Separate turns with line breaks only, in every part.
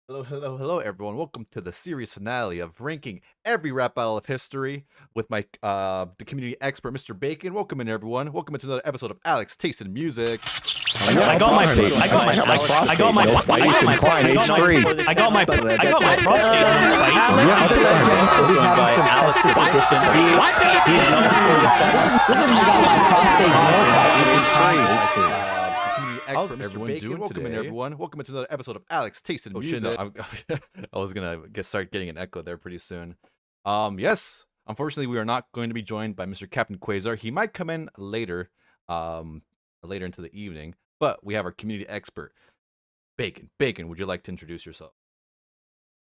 Hello, hello, hello, everyone. Welcome to the series finale of ranking every rap battle of history with my the community expert, Mr. Bacon. Welcome in, everyone. Welcome into another episode of Alex Taste in Music.
I got my prostate. I got my prostate.
Expert, Mr. Bacon. Welcome in, everyone. Welcome into another episode of Alex Taste in Music. I was gonna start getting an echo there pretty soon. Yes. Unfortunately, we are not going to be joined by Mr. Captain Quasar. He might come in later, later into the evening. But we have our community expert, Bacon. Bacon, would you like to introduce yourself?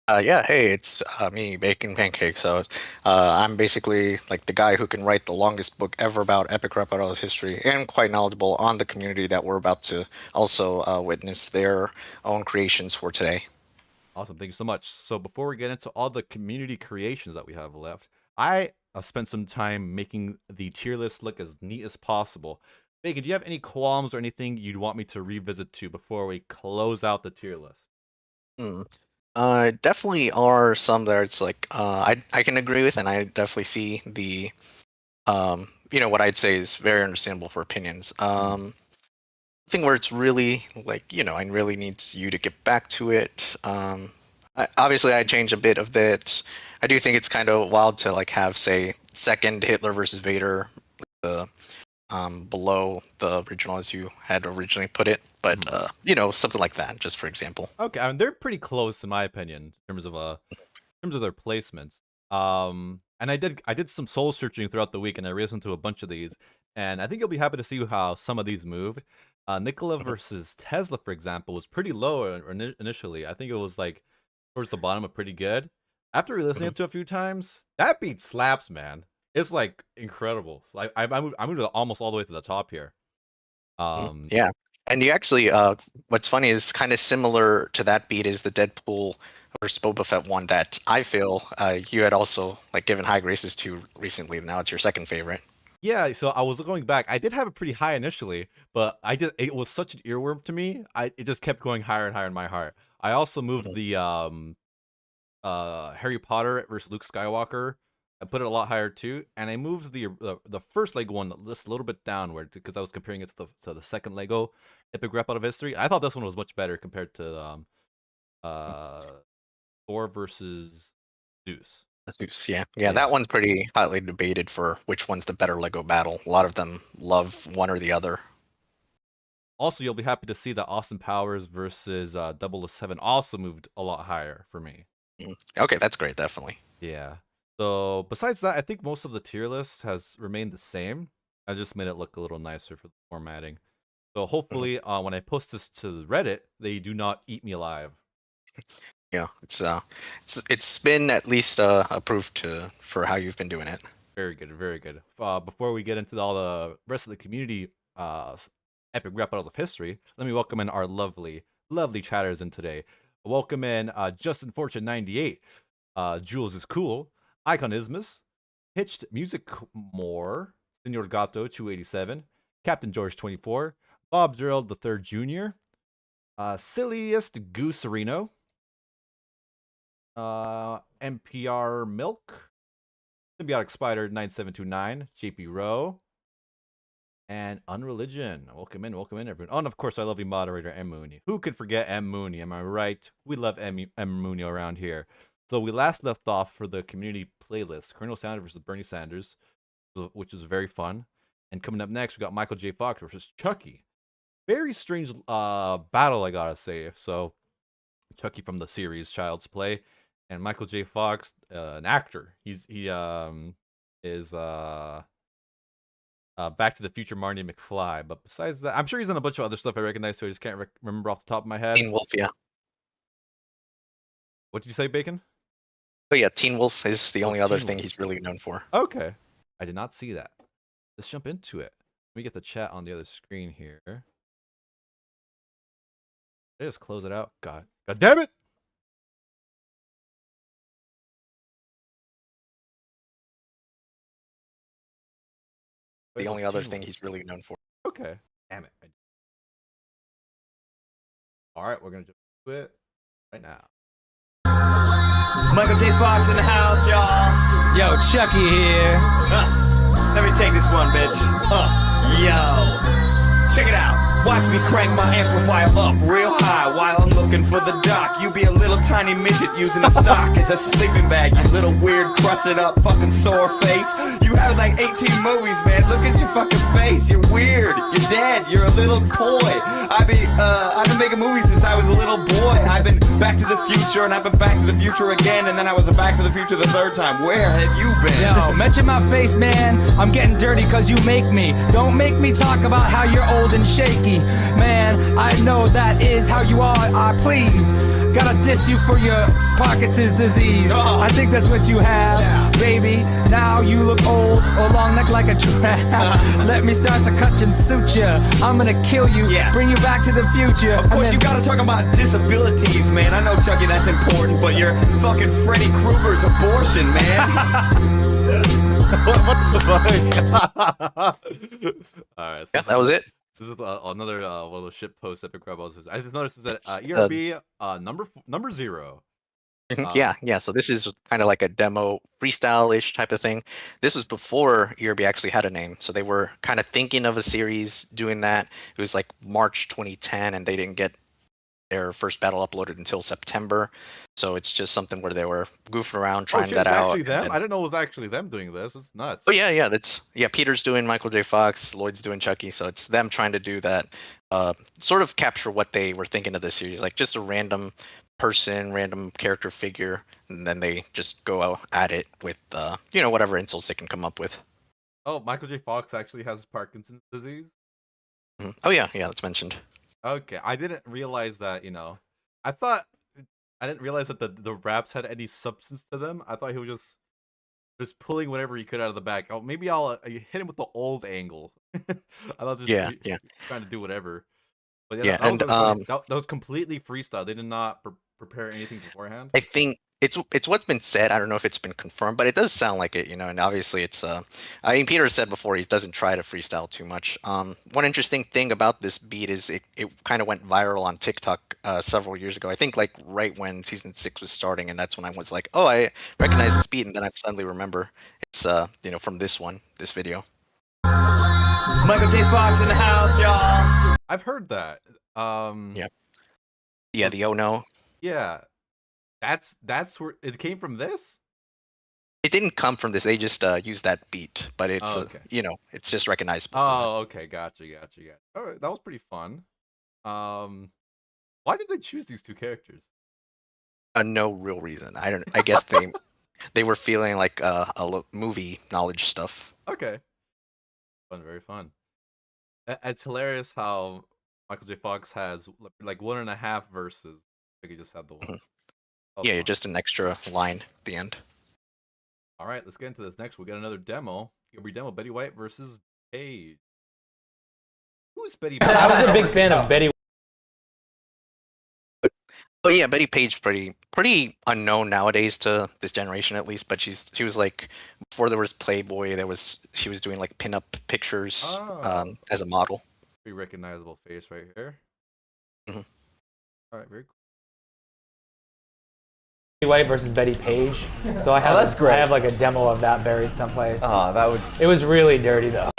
Yeah, hey, it's me, Bacon Pancake. So I'm basically like the guy who can write the longest book ever about epic rap battle history, and quite knowledgeable on the community that we're about to also witness their own creations for today.
Awesome, thank you so much. So before we get into all the community creations that we have left, I spent some time making the tier list look as neat as possible. Bacon, do you have any qualms or anything you'd want me to revisit to before we close out the tier list?
Definitely are some that it's like I can agree with, and I definitely see the what I'd say is very understandable for opinions. Thing where it's really like I really needs you to get back to it. Obviously I change a bit of that. I do think it's kind of wild to like have, say, second Hitler versus Vader, the below the original as you had originally put it, but something like that, just for example.
Okay, I mean they're pretty close in my opinion in terms of their placements. And I did some soul searching throughout the week, and I listened to a bunch of these, and I think you'll be happy to see how some of these moved. Nikola versus Tesla, for example, was pretty low initially. I think it was like towards the bottom of pretty good. After re-listening to it a few times, that beat slaps, man. It's like incredible. So I moved almost all the way to the top here.
Yeah, and you actually, what's funny is kind of similar to that beat is the Deadpool versus Boba Fett one that I feel you had also like given high graces to recently. Now it's your second favorite.
Yeah, so I was going back. I did have it pretty high initially, but it was such an earworm to me. It just kept going higher and higher in my heart. I also moved the Harry Potter versus Luke Skywalker. I put it a lot higher too, and I moved the first Lego one just a little bit downward because I was comparing it to the second Lego epic rap out of history. I thought this one was much better compared to Thor versus Zeus.
Zeus, yeah, that one's pretty hotly debated for which one's the better Lego battle. A lot of them love one or the other.
Also, you'll be happy to see that Austin Powers versus 007 also moved a lot higher for me.
Okay, that's great, definitely.
Yeah. So besides that, I think most of the tier list has remained the same. I just made it look a little nicer for the formatting. So hopefully, when I post this to Reddit, they do not eat me alive.
Yeah, it's been at least approved for how you've been doing it.
Very good, very good. Before we get into all the rest of the community epic rap battles of history, let me welcome in our lovely chatters in today. Welcome in Justin Fortune 98, Jules is cool, Iconismus, Hitched Music More, Senor Gato 287, Captain George 24, Bob Gerald the Third Jr., Silliest Goose Reno, NPR Milk, Symbiotic Spider 9729, JP Rowe, and Unreligion. Welcome in, everyone. Oh, and of course, our lovely moderator, M. Mooney. Who could forget M. Mooney? Am I right? We love M. Mooney around here. So we last left off for the community playlist, Colonel Sanders versus Bernie Sanders, which is very fun. And coming up next, we got Michael J. Fox versus Chucky. Very strange battle, I gotta say. So Chucky from the series Child's Play, and Michael J. Fox, an actor. He is Back to the Future Marty McFly. But besides that, I'm sure he's done a bunch of other stuff I recognize, so I just can't remember off the top of my head.
Teen Wolf, yeah.
What did you say, Bacon?
Oh yeah, Teen Wolf is the only other thing he's really known for.
Okay, I did not see that. Let's jump into it. Let me get the chat on the other screen here. Did I just close it out? God damn it!
The only other thing he's really known for.
Okay. Damn it. All right, we're gonna jump to it right now.
Michael J. Fox in the house, y'all. Yo, Chucky here. Let me take this one, bitch. Yo. Check it out. Watch me crank my amplifier up real high while I'm looking for the doc. You be a little tiny midget using a sock as a sleeping bag, you little weird crusted up fucking sore face. You have like 18 movies, man. Look at your fucking face. You're weird. You're dead. You're a little toy. I've been making movies since I was a little boy. I've been Back to the Future, and I've been Back to the Future again, and then I was a Back to the Future the third time. Where have you been?
Yo, mention my face, man. I'm getting dirty cause you make me. Don't make me talk about how you're old and shaky. Man, I know that is how you are. Please, gotta diss you for your Parkinson's disease. I think that's what you have, baby. Now you look old or long neck like a giraffe. Let me start to cut and suit you. I'm gonna kill you, bring you back to the future.
Of course, you gotta talk about disabilities, man. I know, Chucky, that's important, but you're fucking Freddy Krueger's abortion, man.
what the fuck? Alright, so
Yeah, that was it.
this is another one of those shit posts Epic Rebels. I just noticed that ERB number 0.
Yeah. So this is kind of like a demo freestyle-ish type of thing. This was before ERB actually had a name, so they were kind of thinking of a series doing that. It was like March 2010, and they didn't get their first battle uploaded until September. So it's just something where they were goofing around, trying that out.
Actually them? I didn't know it was actually them doing this. It's nuts.
Oh yeah. Peter's doing Michael J. Fox, Lloyd's doing Chucky. So it's them trying to do that, sort of capture what they were thinking of this series, like just a random person, random character figure, and then they just go out at it with whatever insults they can come up with.
Oh, Michael J. Fox actually has Parkinson's disease?
Mm-hmm. Oh yeah, that's mentioned.
Okay, I didn't realize that, I didn't realize that the raps had any substance to them. I thought he was just pulling whatever he could out of the bag. Oh, maybe I'll hit him with the old angle. I thought trying to do whatever. But that was completely freestyle. They did not prepare anything beforehand.
I think it's what's been said. I don't know if it's been confirmed, but it does sound like it, and obviously it's Peter said before he doesn't try to freestyle too much. One interesting thing about this beat is it kind of went viral on TikTok several years ago. I think like right when season 6 was starting, and that's when I was like, oh, I recognize this beat, and then I suddenly remember it's from this video.
Michael J. Fox in the house, y'all.
I've heard that.
Yeah, the oh no.
Yeah. That's where it came from. This?
It didn't come from this. They just used that beat, but it's it's just recognizable.
Oh, okay, gotcha. All right, that was pretty fun. Why did they choose these two characters?
No real reason. I guess they were feeling like a movie knowledge stuff.
Okay. Fun, very fun. It's hilarious how Michael J. Fox has like 1.5 verses. I could just have the one.
Mm-hmm. Yeah, just an extra line at the end.
All right, let's get into this next. We got another demo. Every demo, Betty White versus Paige. Who's Betty?
I was a big fan of Betty.
Oh yeah, Betty Page pretty unknown nowadays to this generation at least. But she was like before there was Playboy. She was doing like pinup pictures as a model.
Pretty recognizable face right here.
Mm-hmm.
All right, very cool.
White versus Betty Page. So I have
that's great.
I have like a demo of that buried someplace.
That would.
It was really dirty though.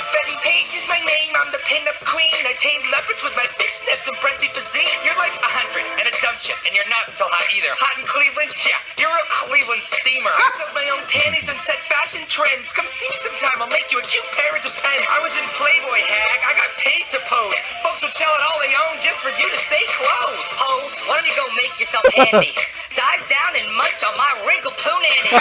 Betty Page is my name, I'm the pinup queen. I tame leopards with my fishnets and breasty physique. You're like 100 and a dumb shit, and you're not still hot either. Hot in Cleveland? Yeah, you're a Cleveland steamer. I sewed my own panties and set fashion trends. Come see me sometime, I'll make you a cute pair of depends. I was in Playboy, hag, I got paid to pose. Folks would sell it all they own just for you to stay clothed. Ho, why don't you go make yourself handy? Dive down and munch on my wrinkled punani.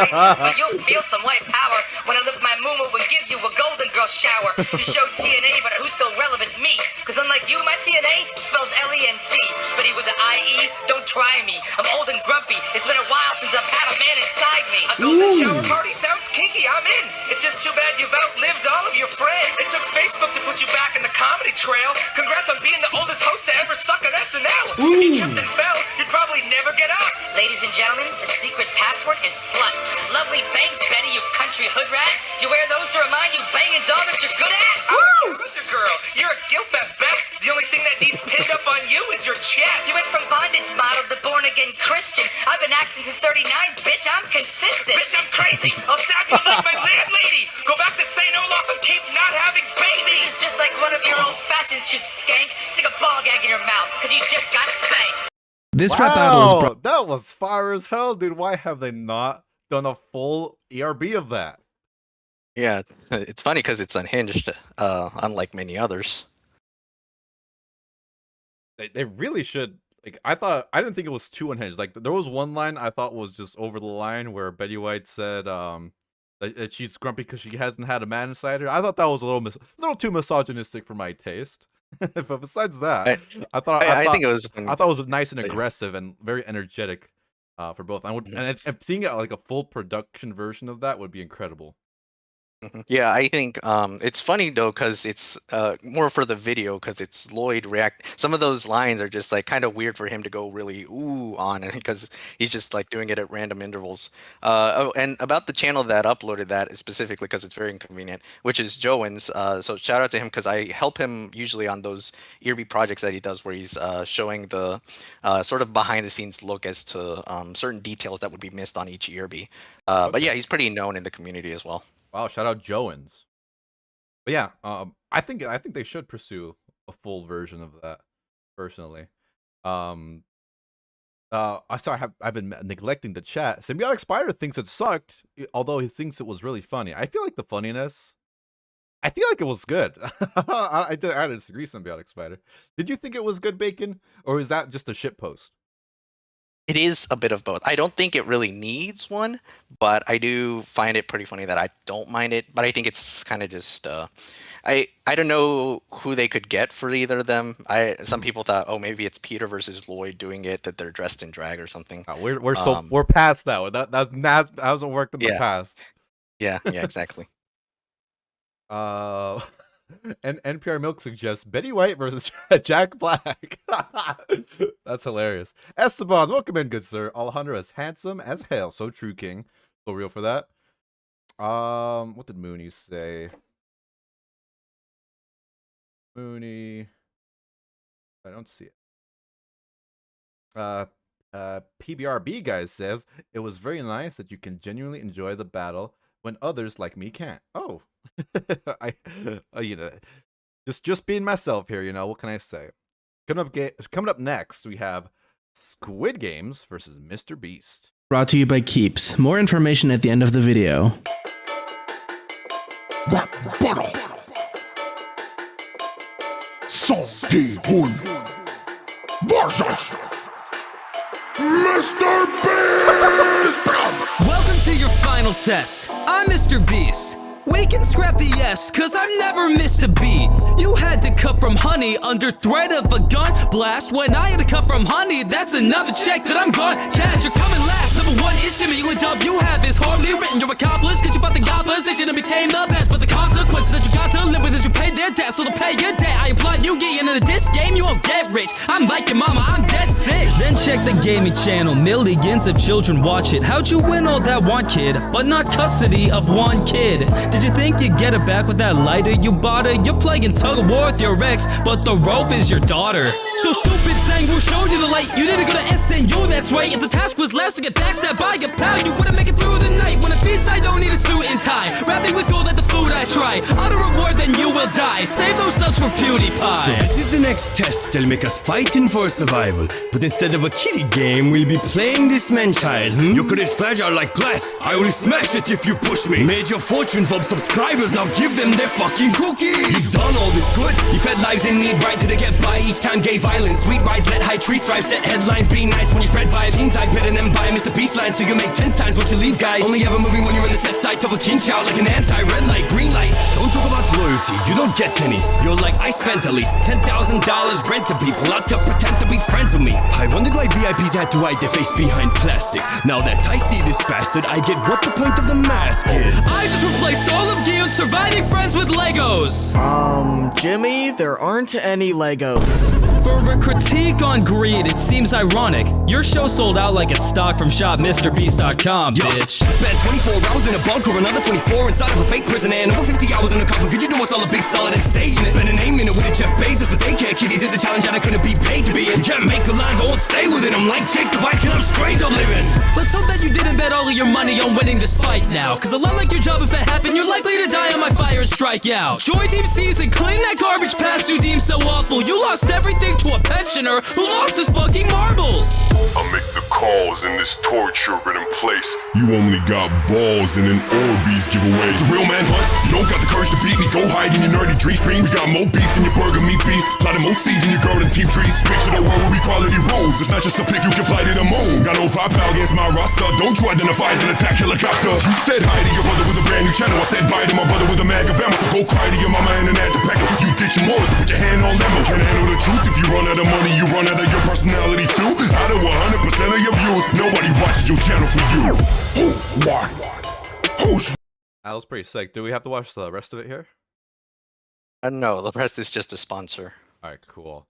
Racist, but you'll feel some white power when I lift my moo and give you a golden girl shower. You show TNA, but who's still relevant? Me. Cause unlike you, my TNA spells L-E-N-T. Betty with the I-E, don't try me. I'm old and grumpy. It's been a while since I've had a man inside me. A golden shower party sounds kinky, I'm in. It's just too bad you've outlived all of your friends. It took Facebook to put you back in the comedy trail. Congrats on being the oldest host to ever suck on SNL. If you tripped and fell, you'd probably never get up. Ladies and gentlemen, the secret password is slut. Lovely bangs, Betty, you country hood rat. Do you wear those to remind you banging's all that you're good at? Woo! Girl, you're a gilf at best. The only thing that needs on you is your chest. You went from bondage model to born-again Christian. I've been acting since 39, bitch. I'm consistent. Bitch, I'm crazy. I'll stab you like my landlady. Go back to St. Olaf and keep not having babies. This is just like one of your old-fashioned shit, skank. Stick a ball gag in your mouth, because you just got spanked.
This rap battle is brought.
That was fire as hell, dude. Why have they not done a full ERB of that?
Yeah, it's funny because it's unhinged, unlike many others.
They really should. Like, I didn't think it was too unhinged. Like, there was one line I thought was just over the line where Betty White said that she's grumpy because she hasn't had a man inside her. I thought that was a little too misogynistic for my taste. But besides that, I thought it was nice and aggressive and very energetic for both. And seeing it like a full production version of that would be incredible.
Yeah, I think it's funny though because it's more for the video because it's Lloyd react. Some of those lines are just like kind of weird for him to go really ooh on it because he's just like doing it at random intervals. Oh, and about the channel that uploaded that specifically because it's very inconvenient, which is Joan's. So shout out to him because I help him usually on those ERB projects that he does where he's showing the sort of behind the scenes look as to certain details that would be missed on each ERB. But yeah, he's pretty known in the community as well.
Wow, shout out Joans. But yeah, I think they should pursue a full version of that personally. I've been neglecting the chat. Symbiotic Spider thinks it sucked, although he thinks it was really funny. I feel like the funniness, I feel like it was good. I disagree, Symbiotic Spider. Did you think it was good, Bacon, or is that just a shit post?
It is a bit of both. I don't think it really needs one, but I do find it pretty funny that I don't mind it. But I think it's kind of just I don't know who they could get for either of them. Some people thought, oh, maybe it's Peter versus Lloyd doing it, that they're dressed in drag or something.
Oh, we're past that one. That hasn't worked in the past.
Yeah, exactly.
And NPR Milk suggests Betty White versus Jack Black. That's hilarious. Esteban, welcome in, good sir. Alejandro is handsome as hell. So true, King. So real for that. What did Mooney say? Mooney. I don't see it. PBRB guys says it was very nice that you can genuinely enjoy the battle when others like me can't. Oh. Just being myself here, what can I say? Coming up next, we have Squid Games versus MrBeast.
Brought to you by Keeps. More information at the end of the video.
Rap battle. Salty Hood versus MrBeast.
Welcome to your final test. I'm MrBeast. We can scrap the S, cause I've never missed a beat. You had to cut from honey under threat of a gun blast. When I had to cut from honey, that's another check that I'm gone. Cash, you're coming last. Number one is Jimmy, you a dub you have is horribly written. You're accomplished, cause you fought the god position and became the best. But the consequences that you got to live with is you paid their debt, so to pay your debt, I applaud you getting into this game, you won't get rich. I'm like your mama, I'm dead sick. Then check the gaming channel, millions of children watch it. How'd you win all that one kid, but not custody of one kid? Did you think you get it back with that lighter you bought her? You're playing tug of war with your ex, but the rope is your daughter. So stupid saying we'll show you the light. You didn't go to SNU, that's right. If the task was less to get backstabbed by your pal, you wouldn't make it through the night. When a feast, I don't need a suit and tie. Rapping with gold at the food I try. Out of reward, then you will die. Save those subs for PewDiePie.
So this is the next test. They'll make us fighting for survival. But instead of a kiddie game, we'll be playing this man-child. Your career's fragile like glass. I will smash it if you push me. Made your fortune from subscribers, now give them their fucking cookies. He's done all this good. He fed lives in need right till they get by. Each time gay violence, sweet rides, let high tree strives, set headlines. Be nice when you spread vibes. Teens I better than buy MrBeast lines, so you make 10 times what you leave, guys. Only ever moving when you're in the set side. Tough a king chow like an anti-red light, green light. Don't talk about loyalty, you don't get any. You're like, I spent at least $10,000 rent to people out to pretend to be friends with me. I wondered why VIPs had to hide their face behind plastic. Now that I see this bastard, I get what the point of the mask is.
I just replaced all of Gear surviving friends with Legos.
Jimmy, there aren't any Legos.
For a critique on greed, it seems ironic. Your show sold out like it's stock from shopmrbeast.com, bitch.
Spent 24 hours in a bunker, another 24 inside of a fake prison, and over 50 hours in a coffin. Could you do us all a big solid and stay in it? Spend a name in it with a Jeff Bezos for daycare kitties is a challenge that I couldn't be paid to be in. You can't make the lines, I won't stay with it. I'm like Jake the Viking, I'm straight up living.
Let's hope that you didn't bet all of your money on winning this fight now. Cause a lot like your job, if that happened, you're likely to die on my fire and strike out. Joy Team season, clean that garbage past you deem so awful. You lost everything to a pensioner who lost his fucking marbles.
I'll make the calls in this torture in place.
You only got balls in an Orbeez giveaway. It's a real man hunt. You don't got the courage to beat me. Go hide in your nerdy dream streams. Got more beef than your burger meat beast. Plotting more seeds in your garden team trees. Picture the world where equality rules. It's not just a pick you can fly to the moon. Got no firepower against my roster. Don't you identify as an attack helicopter. You said hi to your brother with a brand new channel. I said bye to my brother with a mag of ammo. So go cry to your mama and an the pecker. You ditch Morris to put your hand on lemon. Can't handle the truth. If you run out of money, you run out of your personality too. Out of 100% of your views, nobody watches your channel for you. Why?
That was pretty sick. Do we have to watch the rest of it here?
No, the rest is just a sponsor.
All right, cool.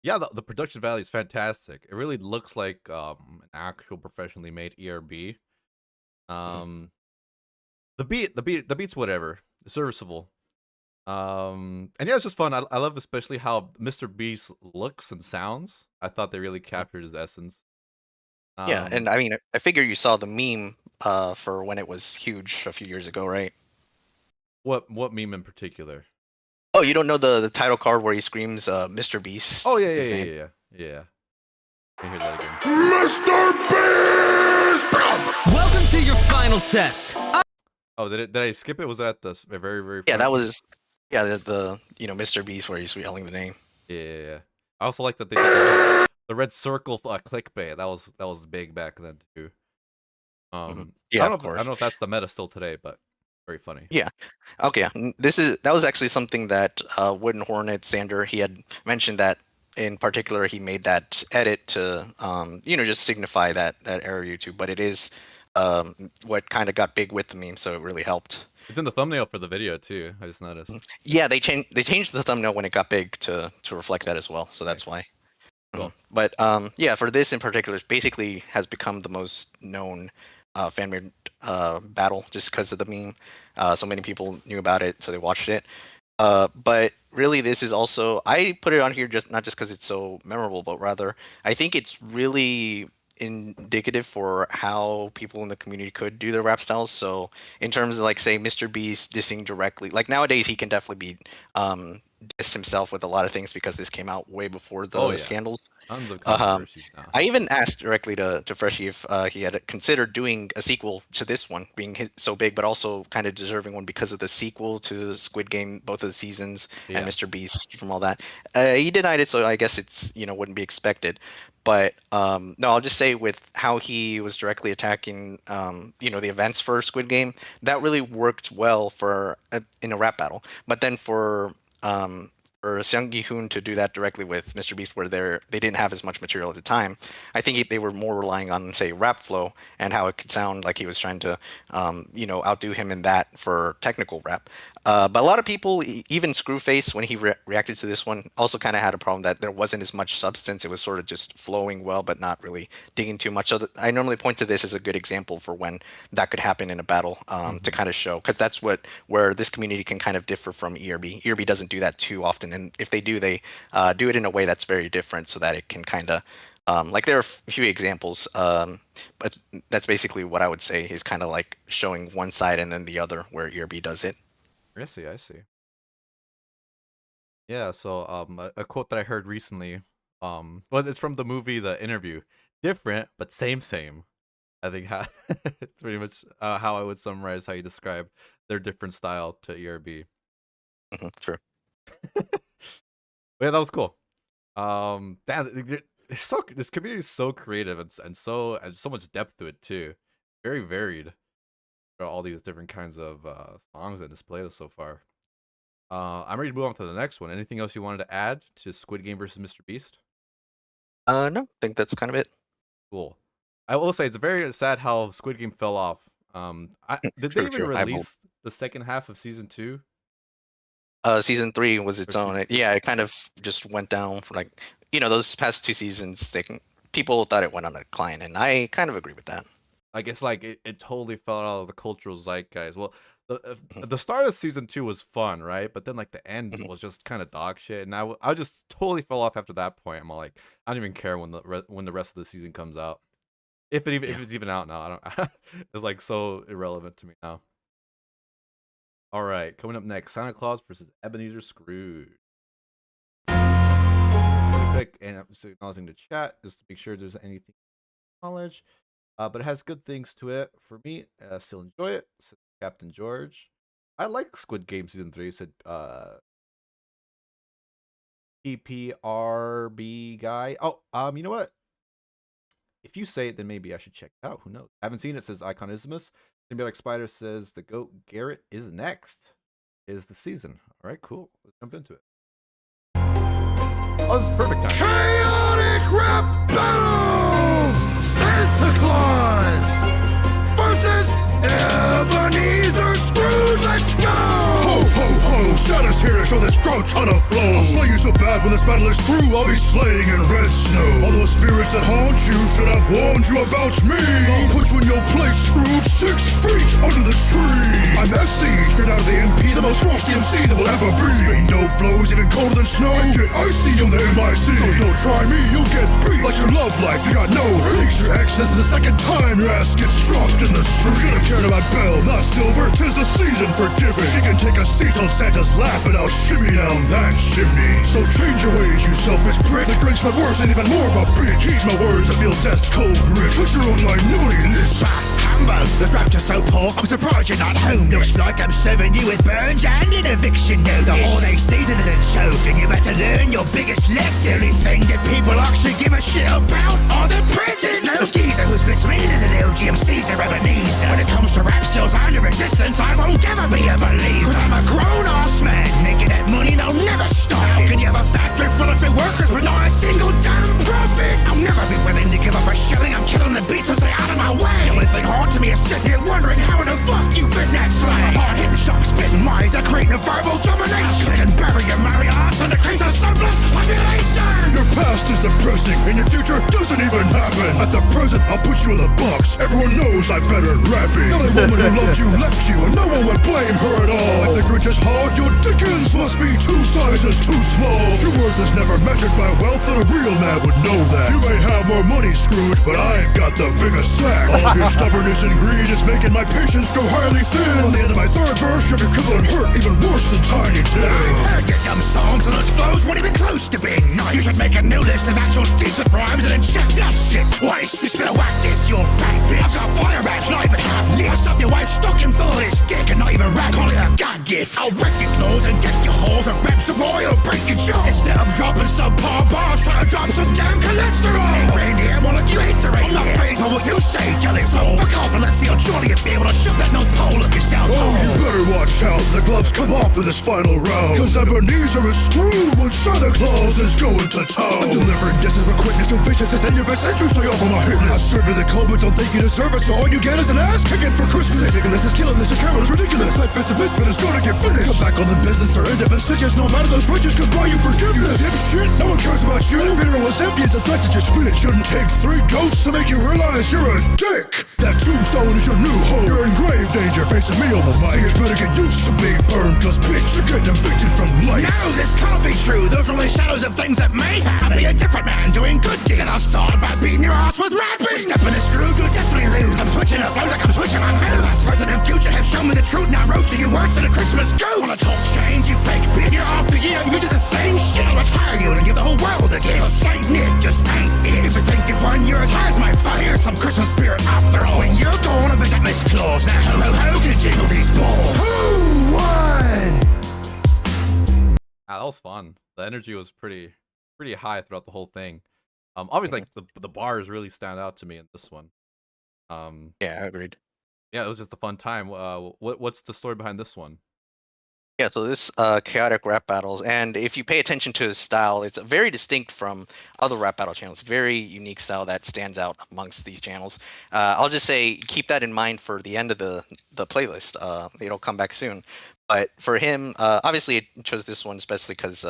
Yeah, the production value is fantastic. It really looks like an actual professionally made ERB. The beat's whatever. It's serviceable. And yeah, it's just fun. I love especially how MrBeast looks and sounds. I thought they really captured his essence.
Yeah, and I mean, I figure you saw the meme for when it was huge a few years ago, right?
What meme in particular?
Oh, you don't know the title card where he screams MrBeast?
Oh yeah. Let me hear that again.
MrBeast!
Welcome to your final test.
Oh, did I skip it? Was that at the very front?
Yeah, that was the MrBeast where he's yelling the name.
Yeah. I also like that they did the red circle clickbait. That was big back then too.
Yeah,
of
course.
I don't know if that's the meta still today, but very funny.
Yeah. Okay. That was actually something that Wooden Hornet Sander, he had mentioned that in particular he made that edit to just signify that error YouTube, but it is what kind of got big with the meme, so it really helped.
It's in the thumbnail for the video too. I just noticed.
Yeah, they changed the thumbnail when it got big to reflect that as well, so that's why.
Cool.
But yeah, for this in particular, it basically has become the most known fan-made battle just because of the meme. So many people knew about it, so they watched it. But really, this is also, I put it on here not just because it's so memorable, but rather I think it's really indicative for how people in the community could do their rap styles. So in terms of, like, say, MrBeast dissing directly, like nowadays he can definitely be diss himself with a lot of things because this came out way before the scandals. I even asked directly to Freshie if he had considered doing a sequel to this one, being so big, but also kind of deserving one because of the sequel to Squid Game, both of the seasons, and MrBeast from all that. He denied it, so I guess it's wouldn't be expected. But no, I'll just say with how he was directly attacking the events for Squid Game, that really worked well for in a rap battle. But then for Seung Gi-hoon to do that directly with MrBeast, where they didn't have as much material at the time, I think they were more relying on, say, rap flow and how it could sound like he was trying to outdo him in that for technical rap. But a lot of people, even Screwface, when he reacted to this one, also kind of had a problem that there wasn't as much substance. It was sort of just flowing well, but not really digging too much. So I normally point to this as a good example for when that could happen in a battle, to kind of show, because that's where this community can kind of differ from ERB. ERB doesn't do that too often, and if they do, they do it in a way that's very different, so that it can kind of like, there are a few examples, but that's basically what I would say is kind of like showing one side and then the other where ERB does it.
I see. Yeah, so a quote that I heard recently, it's from the movie The Interview. Different, but same. I think it's pretty much how I would summarize how you describe their different style to ERB.
True.
Yeah, that was cool. This community is so creative and so much depth to it too. Very varied. All these different kinds of songs that displayed so far. I'm ready to move on to the next one. Anything else you wanted to add to Squid Game versus MrBeast?
No, I think that's kind of it.
Cool. I will say it's very sad how Squid Game fell off. Did they even release the second half of season 2?
Season 3 was its own. It kind of just went down for, like, those past 2 seasons. People thought it went on a decline, and I kind of agree with that.
I guess, like, it totally fell out of the cultural zeitgeist. Well, the start of season 2 was fun, right? But then like the end was just kind of dog shit, and I just totally fell off after that point. I'm all like, I don't even care when the rest of the season comes out, if it's even out now. I don't. It's like so irrelevant to me now. All right, coming up next, Santa Claus versus Ebenezer Scrooge. Really quick, and I'm just acknowledging the chat just to make sure there's anything knowledge. But it has good things to it. For me, still enjoy it. Said Captain George. I like Squid Game season 3. Said PPRB guy. Oh, you know what? If you say it, then maybe I should check it out. Who knows? I haven't seen it. Says Iconismus. Symbiotic Spider says the goat Garrett is next. Is the season. All right, cool. Let's jump into it. Oh, this is perfect time.
Chaotic rap battles! Santa Claus versus Ebenezer Scrooge, let's go! Ho, ho, ho, Santa's here to show this grouch how to flow. I'll slay you so bad when this battle is through, I'll be slaying in red snow. All those spirits that haunt you should have warned you about me. I'll put you in your place, Scrooge, 6 feet under the tree. I'm FC, straight out of the MP, the most frosty MC that will ever be. Spin dope flows even colder than snow, and get icy on the MIC. So don't try me, you'll get beat like your love life, you got no peace. Your access the second time your ass gets dropped in the street. Should've cared about Belle, not Silver, 'tis the season for giving. She can take a seat on Santa's lap and I'll shimmy down that chimney. So change your ways, you selfish prick. The Grinch but worse and even more of a bitch. Heed my words, I feel death's cold grip. Put your own minority list. Hambo, this raptor's so poor, I'm surprised you're not home. Looks like I'm serving you with burns and an eviction notice. The holiday season is a joke and you better learn your biggest lesson. The only thing that people actually give a shit about are the prisons. No geezer who spits me into the little GMCs are Ebenezer. When it comes to rap skills and their existence, I won't ever be a believer. Cause I'm a grown-ass man, making that money and I'll never stop. How can you have a factory full of fit workers but not a single damn profit? I'll never be willing to give up a shilling, I'm killing the beats so stay out of my way. The only thing hard to me is sitting here wondering how in the fuck you fit that slang. Hard-hitting, shock-spitting minds that create a verbal domination. Click and bury your Marriotts and decrease a surplus population. Your past is depressing and your future doesn't even happen. At the present, I'll put you in the box. Everyone knows I'm better at rapping. The only woman who loves you left you and no one would blame her at all. Like the Grinch is hard, your Dickens must be 2 sizes too small. Your worth is never measured by wealth and a real man would know that. You may have more money, Scrooge, but I've got the biggest sack. All of your stubbornness and greed is making my patience go highly thin. On the end of my 3rd verse, your equivalent hurt even worse than Tiny Tim. I've heard your dumb songs and those flows weren't even close to being nice. You should make a new list of actual decent rhymes and then check that shit twice. You spit a whack diss, you'll back bitch. I've got fire raps, not even half lit. I stuff your wife stuck in full of this dick and not even rap, call it a god gift. I'll wreck your clothes and deck your holes and rap some oil, break your jaw. Instead of dropping some paw bars, try to drop some damn cholesterol. Hey, reindeer, I'm gonna you hate the reindeer. I'm not phased by what you say, jealous hoe. Fuck off and let's see how jolly you be able to shove that no pole up yourself. Oh, you better watch out, the gloves come off in this final round. Cause Ebenezer is screwed when Santa Claus is going to town. I'm delivering guesses with quickness and viciousness and your best interest, stay off of my hit list. Serving the cold but don't think you deserve it, so all you get is an ass kicking for Christmas. Ridiculous is killing this, is careless, ridiculous. Life fits a misfit is gonna get finished. Come back on the business or end up in stitches. No matter those riches could buy you forgiveness. Dipshit, no one cares about you. Your funeral was empty as a threat that you spit. Shouldn't take 3 ghosts to make you realize you're a dick. That tombstone is your new home. You're in grave danger facing me on the mic. You better get used to being burned, cause bitch, you're getting evicted from life. No, this can't be true. Those are only shadows of things that may happen. I'll be a different man doing good deeds. I'll start by beating your ass with rapping. Step in a Scrooge, you'll definitely lose. I'm switching up, like I'm switching my mood. Past, present, and future have shown me the truth. Now I'm roasting you worse than a Christmas goose. Wanna talk change, you fake bitch. Year after year, you do the same shit. I'll retire you and give the whole world a gift. Cause Saint Nick just ain't it. If you think you've won, you're as high as my fire. Some Christmas spirit after all. When you're going to visit Miss Claus, now ho can jingle these balls. Who won?
That was fun. The energy was pretty high throughout the whole thing. Obviously, like the bars really stand out to me in this one.
Yeah, I agreed.
Yeah, it was just a fun time. What's the story behind this one?
Yeah, so this chaotic rap battles, and if you pay attention to his style, it's very distinct from other rap battle channels. Very unique style that stands out amongst these channels. I'll just say keep that in mind for the end of the playlist. It'll come back soon. But for him, obviously, it chose this one especially because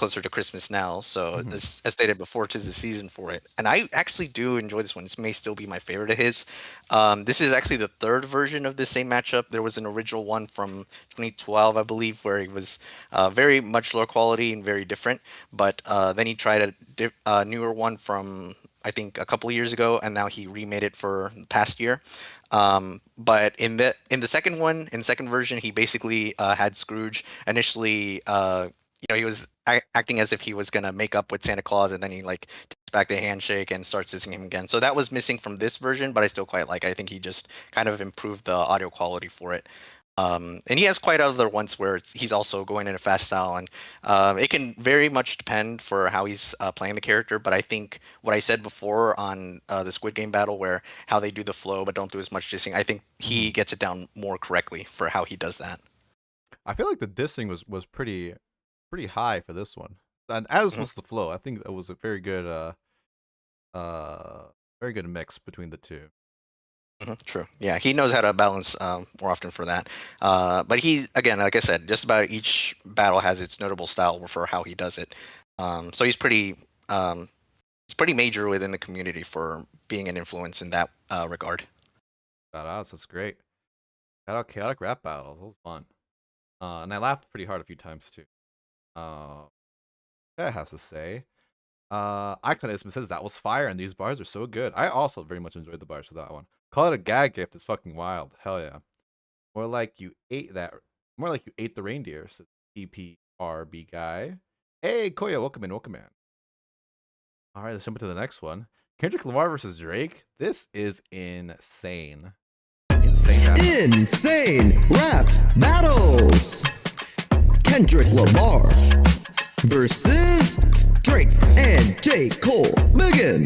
closer to Christmas now, so as stated before, 'tis the season for it. And I actually do enjoy this one. This may still be my favorite of his. This is actually the third version of the same matchup. There was an original one from 2012, I believe, where it was very much lower quality and very different. But then he tried a newer one from, I think, a couple of years ago, and now he remade it for the past year. But in the second one, in the second version, he basically had Scrooge initially. He was acting as if he was gonna make up with Santa Claus, and then he like takes back the handshake and starts dissing him again. So that was missing from this version, but I still quite like it. I think he just kind of improved the audio quality for it. And he has quite other ones where he's also going in a fast style, and it can very much depend for how he's playing the character. But I think what I said before on the Squid Game battle, where how they do the flow but don't do as much dissing, I think he gets it down more correctly for how he does that.
I feel like the dissing was pretty high for this one, and as was the flow. I think it was a very good mix between the two.
True. Yeah, he knows how to balance more often for that. But he, again, like I said, just about each battle has its notable style for how he does it. So he's pretty major within the community for being an influence in that regard.
Shout outs, that's great. Shout out chaotic rap battles. That was fun. And I laughed pretty hard a few times too. That has to say. Iconism says that was fire, and these bars are so good. I also very much enjoyed the bars for that one. Call it a gag gift is fucking wild. Hell yeah. More like you ate the reindeer, says PPRB guy. Hey, Koya, welcome in. All right, let's jump into the next one. Kendrick Lamar versus Drake. This is insane.
Insane rap battles. Kendrick Lamar versus Drake and J. Cole. Begin.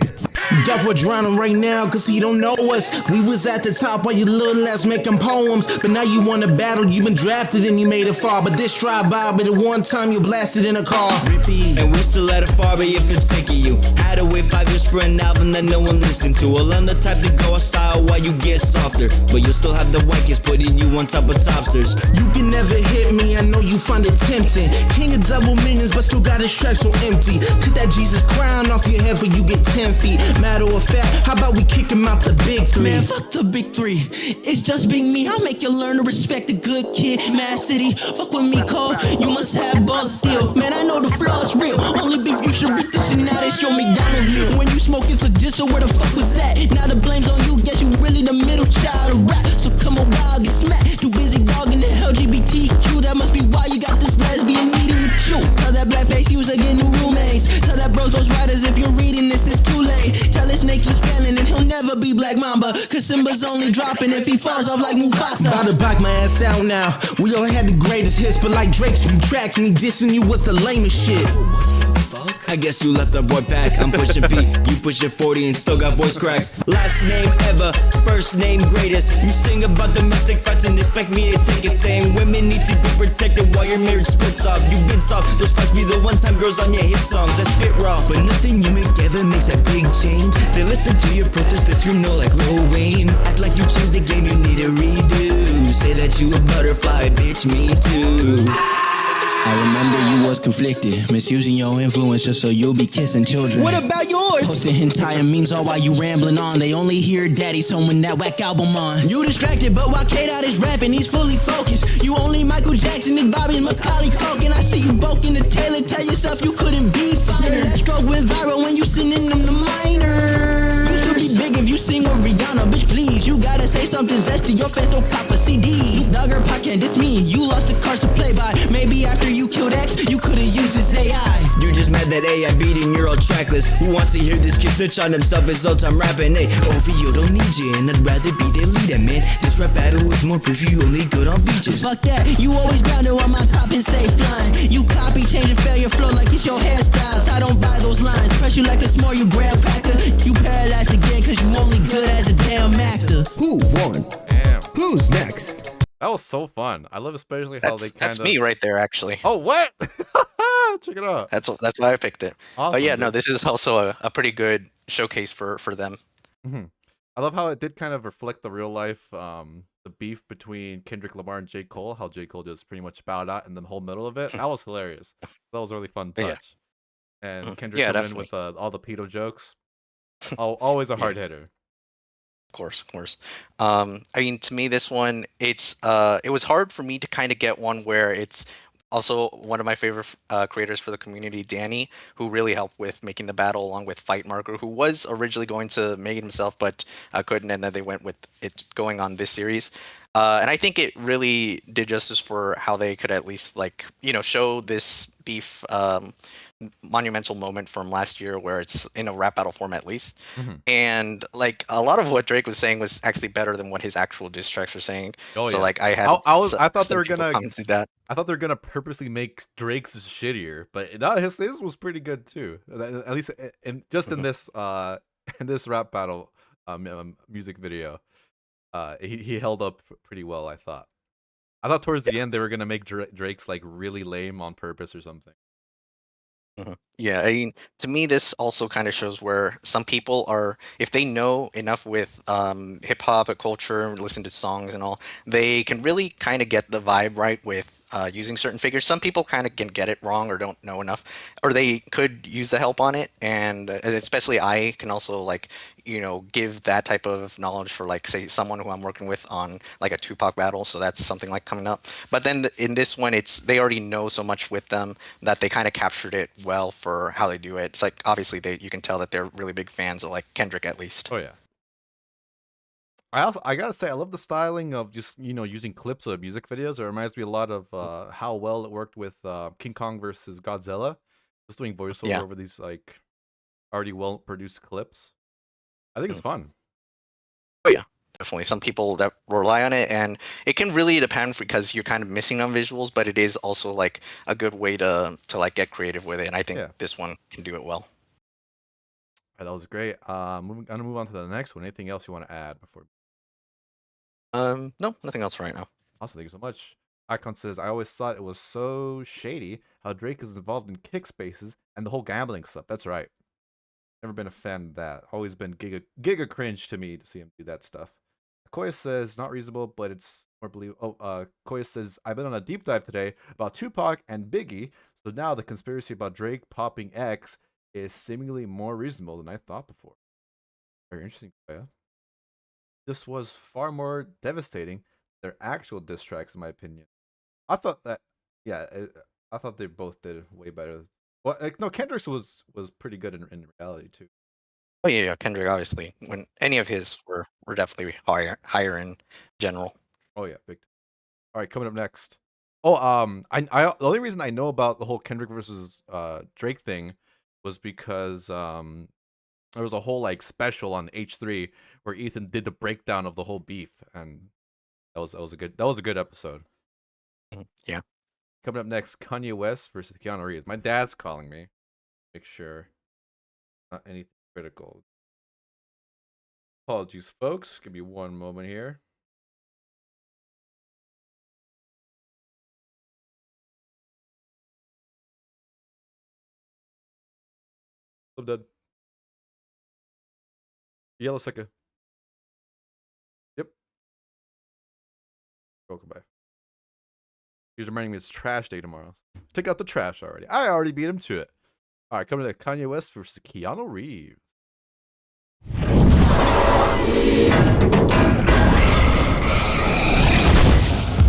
Duck, we're drowning right now cause he don't know us. We was at the top while you little ass making poems, but now you want to battle. You been drafted and you made it far, but this drive by, but the one time you blasted in a car.
Repeat. And we're still at a far, but if it's taking you, had to wait 5 years for an album that no one listened to. Well, I'm the type to go a style while you get softer, but you'll still have the wankers putting you on top of topsters.
You can never hit me, I know you find it tempting. King of double millions, but still got his track so empty. Took that Jesus crown off your head for you get 10 feet. Matter of fact, how about we kick him out the big three?
Man, fuck the big three. It's just being me. I'll make you learn to respect a good kid. Mad City, fuck with me, Cole. You must have balls still. Man, I know the flaw's real. Only beef you should beat this shit. Now they show me downhill. When you smoking so just so where the fuck was that? Now the blame's on you. Guess you really the middle child of rap. So come on, wild, get smacked. Too busy dogging the LGBTQ. That must be why you got this lesbian meeting with you. Tell that blackface you was again new roommates. Tell that bros those writers if you're reading this, it's too late. Tell this snake he's failing and he'll never be Black Mamba, cause Simba's only dropping if he falls off like Mufasa.
About to back my ass out now. We all had the greatest hits, but like Drake's new tracks, me dissing you was the lamest shit.
I guess you left our boy back. I'm pushing P, you pushing 40 and still got voice cracks. Last name ever, first name greatest. You sing about domestic fights and expect me to take it, saying women need to be protected while your marriage splits off. You been soft, those fights be the one-time girls on your hit songs that spit raw. But nothing you make ever makes a big change. They listen to your protest, they scream no like Lil Wayne. Act like you changed the game, you need a redo. Say that you a butterfly, bitch, me too.
I remember you was conflicted, misusing your influence just so you'll be kissing children.
What about yours?
Posting hentai and memes all while you rambling on. They only hear daddy's home when that whack album on.
You distracted, but while K-Dot is rapping, he's fully focused. You only Michael Jackson and Bobby and Macaulay Culkin. I see you bulking the tail and tell yourself you couldn't be finer. That stroke went viral when you sending them to minors. You should be big if you sing with Rihanna, bitch, please. You gotta say something zesty, your fans don't pop a CD. Snoop Dogg or Pac can't diss me. You lost the cards to play by. Maybe after you killed X, you could've used his AI. You're just mad that AI beating your old tracklist. Who wants to hear this kid snitch on himself his whole time rapping? Hey, OVO don't need you, and I'd rather be their leader, man. This rap battle is more proof you only good on beaches. Fuck that, you always grounded on my top and stay flying. You copy, change and fail your flow like it's your hairstyles. I don't buy those lines, press you like a small, you grab packer. You paralyzed again, cause you only good as a damn actor.
Who won?
Damn.
Who's next?
That was so fun. I love especially how they kind of...
That's me right there, actually.
Oh, what? Check it out.
That's why I picked it.
Awesome,
but yeah,
dude.
no, this is also a pretty good showcase for them.
I love how it did kind of reflect the real life the beef between Kendrick Lamar and J. Cole, how J. Cole just pretty much bowed out in the whole middle of it. That was hilarious. That was a really fun touch. And Kendrick coming in with all the pedo jokes. Always a hard hitter.
Of course. I mean, to me, this one, it was hard for me to kind of get one where it's also one of my favorite creators for the community, Danny, who really helped with making the battle, along with Fight Marker, who was originally going to make it himself, but couldn't, and then they went with it going on this series. And I think it really did justice for how they could at least, like, show this beef monumental moment from last year where it's in a rap battle form at least. And like a lot of what Drake was saying was actually better than what his actual diss tracks were saying. Like I
thought they were gonna purposely make Drake's shittier, but no, his was pretty good too. At least in this rap battle music video, he held up pretty well. I thought towards the end they were gonna make Drake's like really lame on purpose or something.
Yeah, I mean, to me, this also kind of shows where some people are, if they know enough with hip hop and culture and listen to songs and all, they can really kind of get the vibe right with using certain figures. Some people kind of can get it wrong or don't know enough, or they could use the help on it. And especially I can also, like, give that type of knowledge for, like, say, someone who I'm working with on like a Tupac battle. So that's something like coming up. But then in this one, they already know so much with them that they kind of captured it well for how they do it. It's like, obviously you can tell that they're really big fans of, like, Kendrick at least.
Oh yeah. I gotta say, I love the styling of just using clips of music videos. It reminds me a lot of how well it worked with King Kong versus Godzilla, just doing voiceover over these like already well produced clips. I think it's fun.
Oh yeah, definitely. Some people that rely on it, and it can really depend because you're kind of missing on visuals, but it is also like a good way to like get creative with it. And I think this one can do it well.
That was great. I'm gonna move on to the next one. Anything else you want to add before?
No, nothing else right now.
Also, thank you so much. Icon says, I always thought it was so shady how Drake is involved in kick spaces and the whole gambling stuff. That's right. Never been a fan of that. Always been giga cringe to me to see him do that stuff. Koya says, not reasonable, but it's more believable. Koya says, I've been on a deep dive today about Tupac and Biggie, so now the conspiracy about Drake popping X is seemingly more reasonable than I thought before. Very interesting, Koya. This was far more devastating than their actual diss tracks, in my opinion. I thought that, I thought they both did way better. Well, like, no, Kendrick's was pretty good in reality too.
Oh yeah, Kendrick, obviously. When any of his were definitely higher in general.
Oh yeah, big. All right, coming up next. Oh, I the only reason I know about the whole Kendrick versus Drake thing was because there was a whole like special on H3 where Ethan did the breakdown of the whole beef, and that was a good episode.
Yeah.
Coming up next, Kanye West versus Keanu Reeves. My dad's calling me. Make sure not anything critical. Apologies, folks. Give me one moment here. I'm dead. Yellow Sika. Yep. Welcome back. He's reminding me it's trash day tomorrow. Take out the trash already. I already beat him to it. All right, coming to Kanye West versus Keanu Reeves.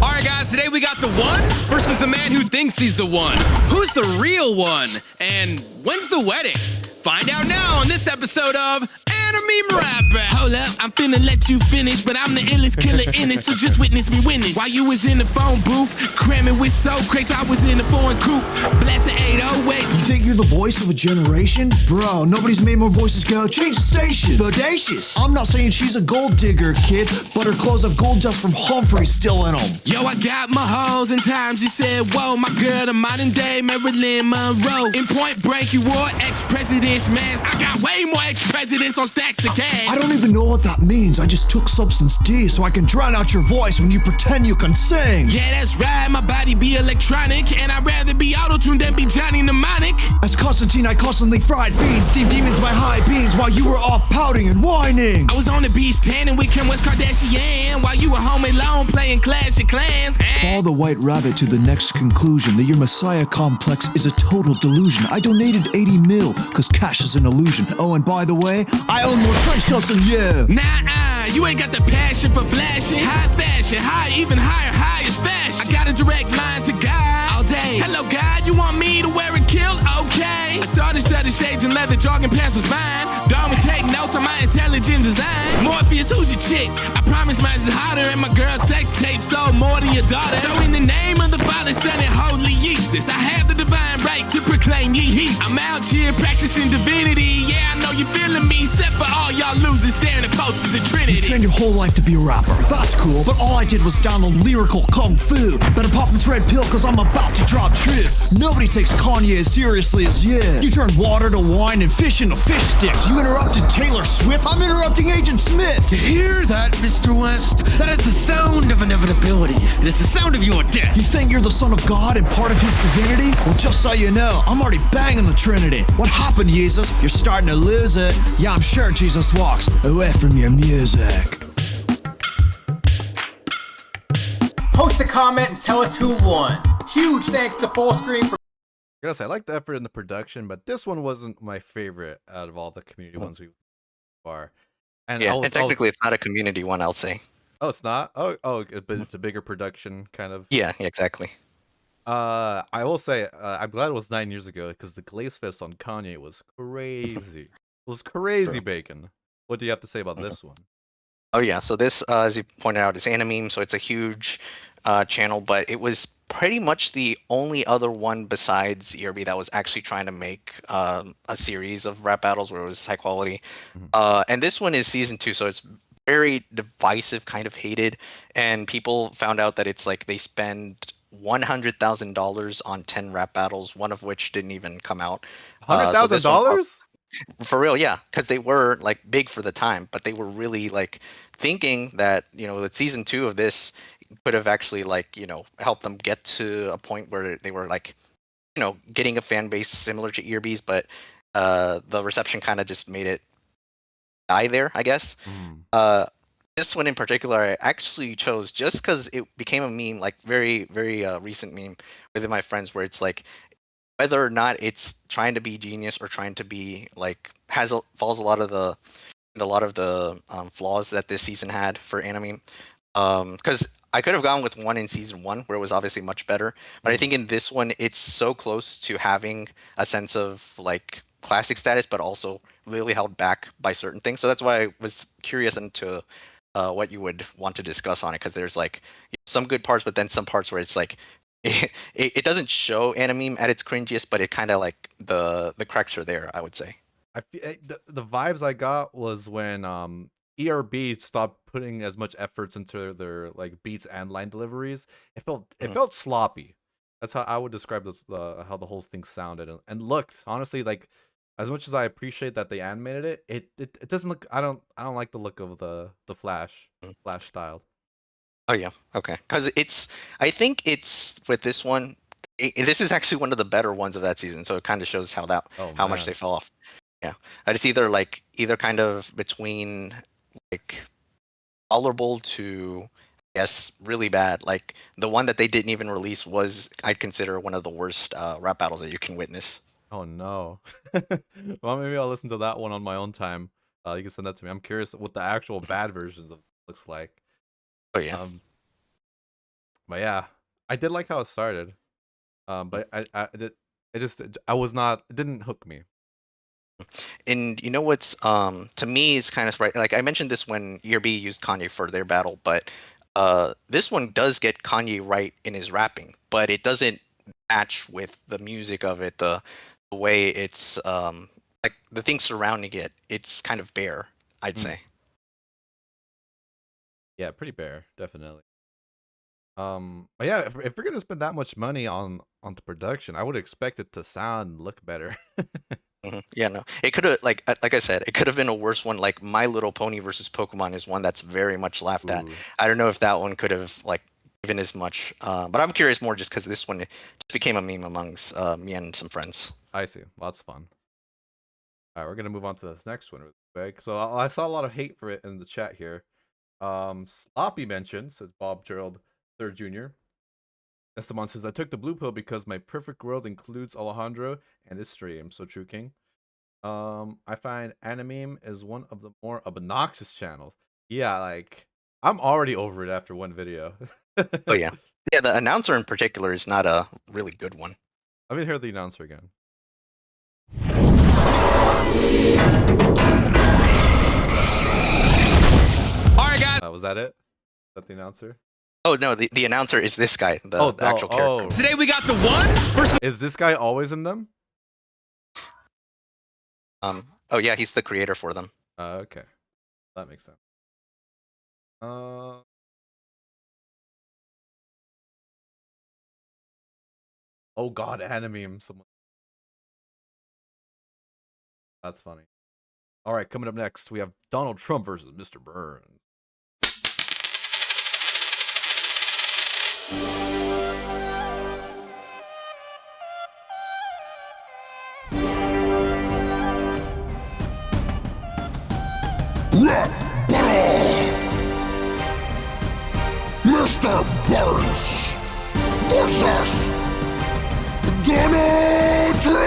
All right, guys, today we got the one versus the man who thinks he's the one. Who's the real one? And when's the wedding? Find out now on this episode of Anime Rap Battle.
Hold up, I'm finna let you finish, but I'm the illest killer in it, so just witness me win this. While you was in the phone booth, cramming with soul crates, I was in the foreign coupe, blasting 808.
You think you're the voice of a generation? Bro, nobody's made more voices go, change the station. Bodacious. I'm not saying she's a gold digger, kid, but her clothes have gold dust from Humphrey still in them.
Yo, I got my hoes in times you said, whoa, my girl, the modern day Marilyn Monroe. In Point Break, you wore ex-president's mask. I got way more ex-presidents on
stacks of cash.
I don't even know what that means. I just took substance D so I can drown out your voice when you pretend you can sing.
Yeah, that's right, my body be electronic, and I'd rather be auto-tuned than be Johnny Mnemonic.
As Constantine, I constantly fried beans, steamed demons by high beans while you were off pouting and whining.
I was on the beach tanning with Kim West Kardashian while you were home alone playing Clash of Clans.
Follow the white rabbit to the next conclusion that your messiah complex is a total delusion. I donated 80 mil cause cash is an illusion. Oh, and by the way, I own more trench coats than you.
Nah, you ain't got the passion for flashing. High fashion, even higher is fashion. I got a direct line to God all day. Hello God, you want me to wear a kilt? Okay. I started studying shades and leather, jogging pants was fine. Darwin take notes on my intelligent design. Morpheus, who's your chick? I promise mine's is hotter and my girl's sex tape sold more than your daughter. So in the name of the Father, Son, and Holy Jesus, I have the divine right to proclaim ye heat. I'm out here practicing divinity. Yeah, I know you feeling me, except for all y'all losers staring at posters of Trinity.
You trained your whole life to be a rapper. That's cool, but all I did was download lyrical kung fu. Better pop this red pill cause I'm about to drop truth. Nobody takes Kanye as seriously as you. You turned water to wine and fish into fish sticks. You interrupted Taylor Swift. I'm interrupting Agent Smith.
To hear that, Mr. West, that is the sound of inevitability. It is the sound of your death.
You think you're the son of God and part of his divinity? Well, just so you know, I'm already banging the Trinity. What happened, Jesus? You're starting to lose it. Yeah, I'm sure Jesus walks away from your music.
Post a comment and tell us who won. Huge thanks to Full Screen for.
I gotta say, I like the effort in the production, but this one wasn't my favorite out of all the community ones we far. And
yeah, and technically it's not a community one, I'll say.
Oh, it's not? Oh, but it's a bigger production kind of.
Yeah, exactly.
I will say, I'm glad it was 9 years ago because the Glaze Fest on Kanye was crazy. It was crazy bacon. What do you have to say about this one?
Oh yeah, so this, as you pointed out, is Animeme, so it's a huge channel, but it was pretty much the only other one besides ERB that was actually trying to make a series of rap battles where it was high quality. And this one is season 2, so it's very divisive, kind of hated, and people found out that it's like they spend $100,000 on 10 rap battles, one of which didn't even come out.
$100,000?
For real, yeah, because they were like big for the time, but they were really like thinking that, you know, that season 2 of this could have actually like, you know, helped them get to a point where they were like, you know, getting a fan base similar to ERB's, but the reception kind of just made it die there, I guess. This one in particular, I actually chose just because it became a meme, like very, very recent meme within my friends, where it's like, whether or not it's trying to be genius or trying to be like follows a lot of the flaws that this season had for anime. Because I could have gone with one in season 1 where it was obviously much better, but I think in this one it's so close to having a sense of like classic status, but also really held back by certain things. So that's why I was curious into what you would want to discuss on it, because there's like some good parts, but then some parts where it's like it doesn't show anime at its cringiest, but it kind of like the cracks are there, I would say.
I feel, the vibes I got was when ERB stopped putting as much efforts into their like beats and line deliveries. It felt sloppy. That's how I would describe this, how the whole thing sounded and looked. Honestly, like as much as I appreciate that they animated it doesn't look. I don't like the look of the Flash style.
Oh yeah, okay. Because I think it's with this one. This is actually one of the better ones of that season, so it kind of shows how much they fell off. Yeah, it's either kind of between like tolerable to really bad. Like the one that they didn't even release was, I'd consider, one of the worst rap battles that you can witness.
Oh no. Well, maybe I'll listen to that one on my own time. You can send that to me. I'm curious what the actual bad versions of looks like.
Oh yeah.
But yeah, I did like how it started. But it didn't hook me.
And you know what's to me is kind of right. Like I mentioned this when ERB used Kanye for their battle, but this one does get Kanye right in his rapping, but it doesn't match with the music of it, the way it's like the things surrounding it. It's kind of bare, I'd say.
Yeah, pretty bare, definitely. But yeah, if we're gonna spend that much money on the production, I would expect it to sound and look better.
Yeah, no, it could have like I said, it could have been a worse one. Like My Little Pony versus Pokemon is one that's very much laughed at. I don't know if that one could have like given as much, but I'm curious more just because this one just became a meme amongst me and some friends.
I see. Well, that's fun. All right, we're gonna move on to the next one. So I saw a lot of hate for it in the chat here. Sloppy mentioned, says Bob Gerald Third Jr. Esteban says, I took the blue pill because my perfect world includes Alejandro and his stream. So true, King. I find Animeme is one of the more obnoxious channels. Yeah, like, I'm already over it after one video.
Oh, yeah. Yeah, the announcer in particular is not a really good one.
Let me hear the announcer again.
All right, guys.
Was that it? Is that the announcer?
Oh, no, the announcer is this guy, the actual character.
Today we got the one versus...
Is this guy always in them?
Oh, yeah, he's the creator for them.
Okay. That makes sense. Oh god, Animeme. Someone. That's funny. Alright, coming up next, we have Donald Trump versus Mr. Burns.
Rap battle! Mr. Burns versus Donald Trump!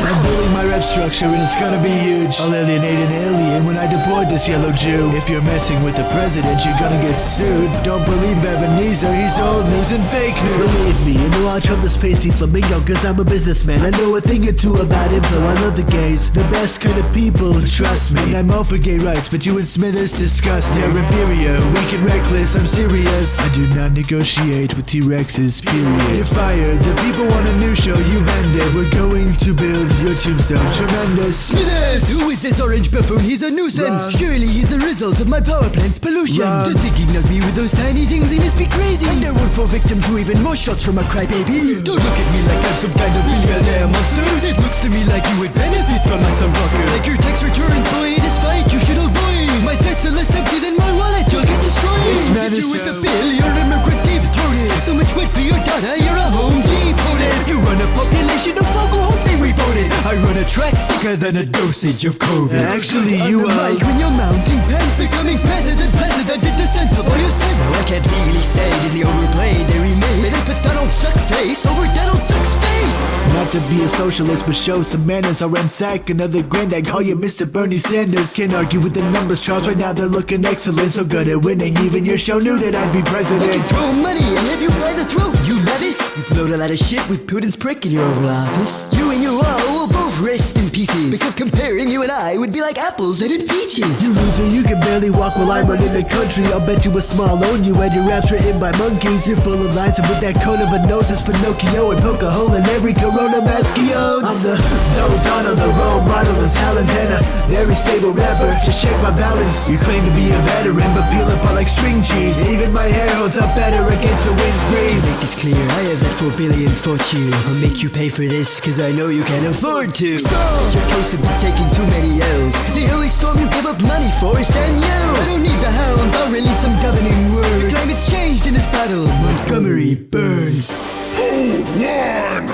I'm building my rep structure and it's gonna be huge. I'll alienate an alien when I deport this yellow Jew. If you're messing with the president, you're gonna get sued. Don't believe Ebenezer, he's old news and fake news. Believe me, you know I'll trump the spacey flamingo, cause I'm a businessman. I know a thing or two about info, I love the gays. The best kind of people, trust me. And I'm all for gay rights, but you and Smithers disgust. They're inferior, weak and reckless, I'm serious. I do not negotiate with T-Rexes, period. You're fired, the people want a new show, you've ended. We're going to build your tombstone, tremendous.
Smithers! Who is this orange buffoon? He's a nuisance. Surely he's a result of my power plant's pollution. To think he'd knock me with those tiny things, he must be crazy. And I won't fall victim to even more shots from a crybaby. Don't look at me like I'm some kind of billionaire monster. It looks to me like you would benefit from my son rocker. Like your tax returns, boy, this fight you should avoid. My threats are less empty than my wallet, you'll get destroyed. If you with the bill, you're immigrant deep-throated. So much weight for your data, you're a Home Depot. You run a population of folk who hope they revoted. I run a track sicker than a dosage of COVID.
Actually, you are
like when you're mounting pens, becoming president in descent of all your sins. I can't really say Disney overplayed, they remade. They put Donald Duck face over Donald Duck's face.
Not to be a socialist, but show some manners. I'll ransack another granddad, call you Mr. Bernie Sanders. Can't argue with the numbers, Charles. Right now they're looking excellent, so good at winning. Even your show knew that I'd be president.
I can throw money and have you by the throat, you lettuce. You bloat a lot of shit with Putin's prick in your Oval Office. You and your wall will both rest in pieces, because comparing you and I would be like apples and peaches.
You loser, you can barely walk while I'm running the country. I'll bet you a small loan you had your raps written by monkeys. You're full of lines, and with that cone of a nose it's Pinocchio, and poke a hole in every Corona mask he owns. I'm the Donald, the role model of talent, and a very stable rapper. Just check my balance. You claim to be a veteran, but peel apart like string cheese. Even my hair holds up better against the wind's breeze.
To make this clear, I have that 4 billion fortune. I'll make you pay for this, cause I know you can't afford to. So, your case of taking too many L's. The only storm you give up money for is Danielle's. I don't need the hounds, I'll release some governing words. The climate's changed in this battle. Montgomery Burns.
Who won?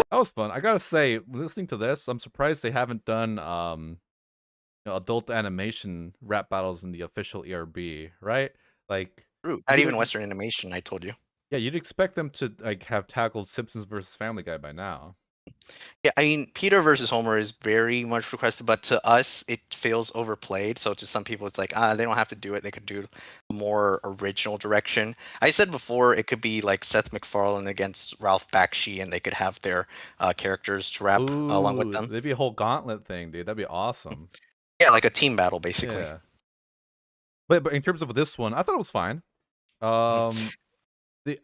That was fun. I gotta say, listening to this, I'm surprised they haven't done adult animation rap battles in the official ERB, right? Like,
not even Western animation, I told you.
Yeah, you'd expect them to like have tackled Simpsons versus Family Guy by now.
Yeah, I mean, Peter versus Homer is very much requested, but to us, it feels overplayed. So to some people, it's like, they don't have to do it. They could do a more original direction. I said before, it could be like Seth MacFarlane against Ralph Bakshi, and they could have their characters to rap along with them.
That'd be a whole gauntlet thing, dude. That'd be awesome.
Yeah, like a team battle, basically.
Yeah. But in terms of this one, I thought it was fine. I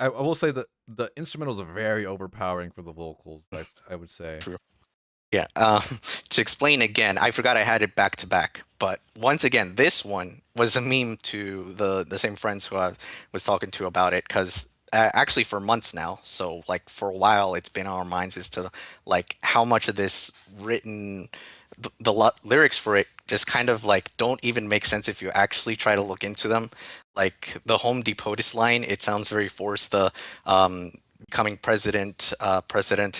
will say that the instrumentals are very overpowering for the vocals, I would say.
True. Yeah. To explain again, I forgot I had it back to back. But once again, this one was a meme to the same friends who I was talking to about it, because actually for months now. So like for a while, it's been on our minds as to like how much of this written, lyrics for it just kind of like don't even make sense if you actually try to look into them. Like the Home Depotus line, it sounds very forced. The becoming president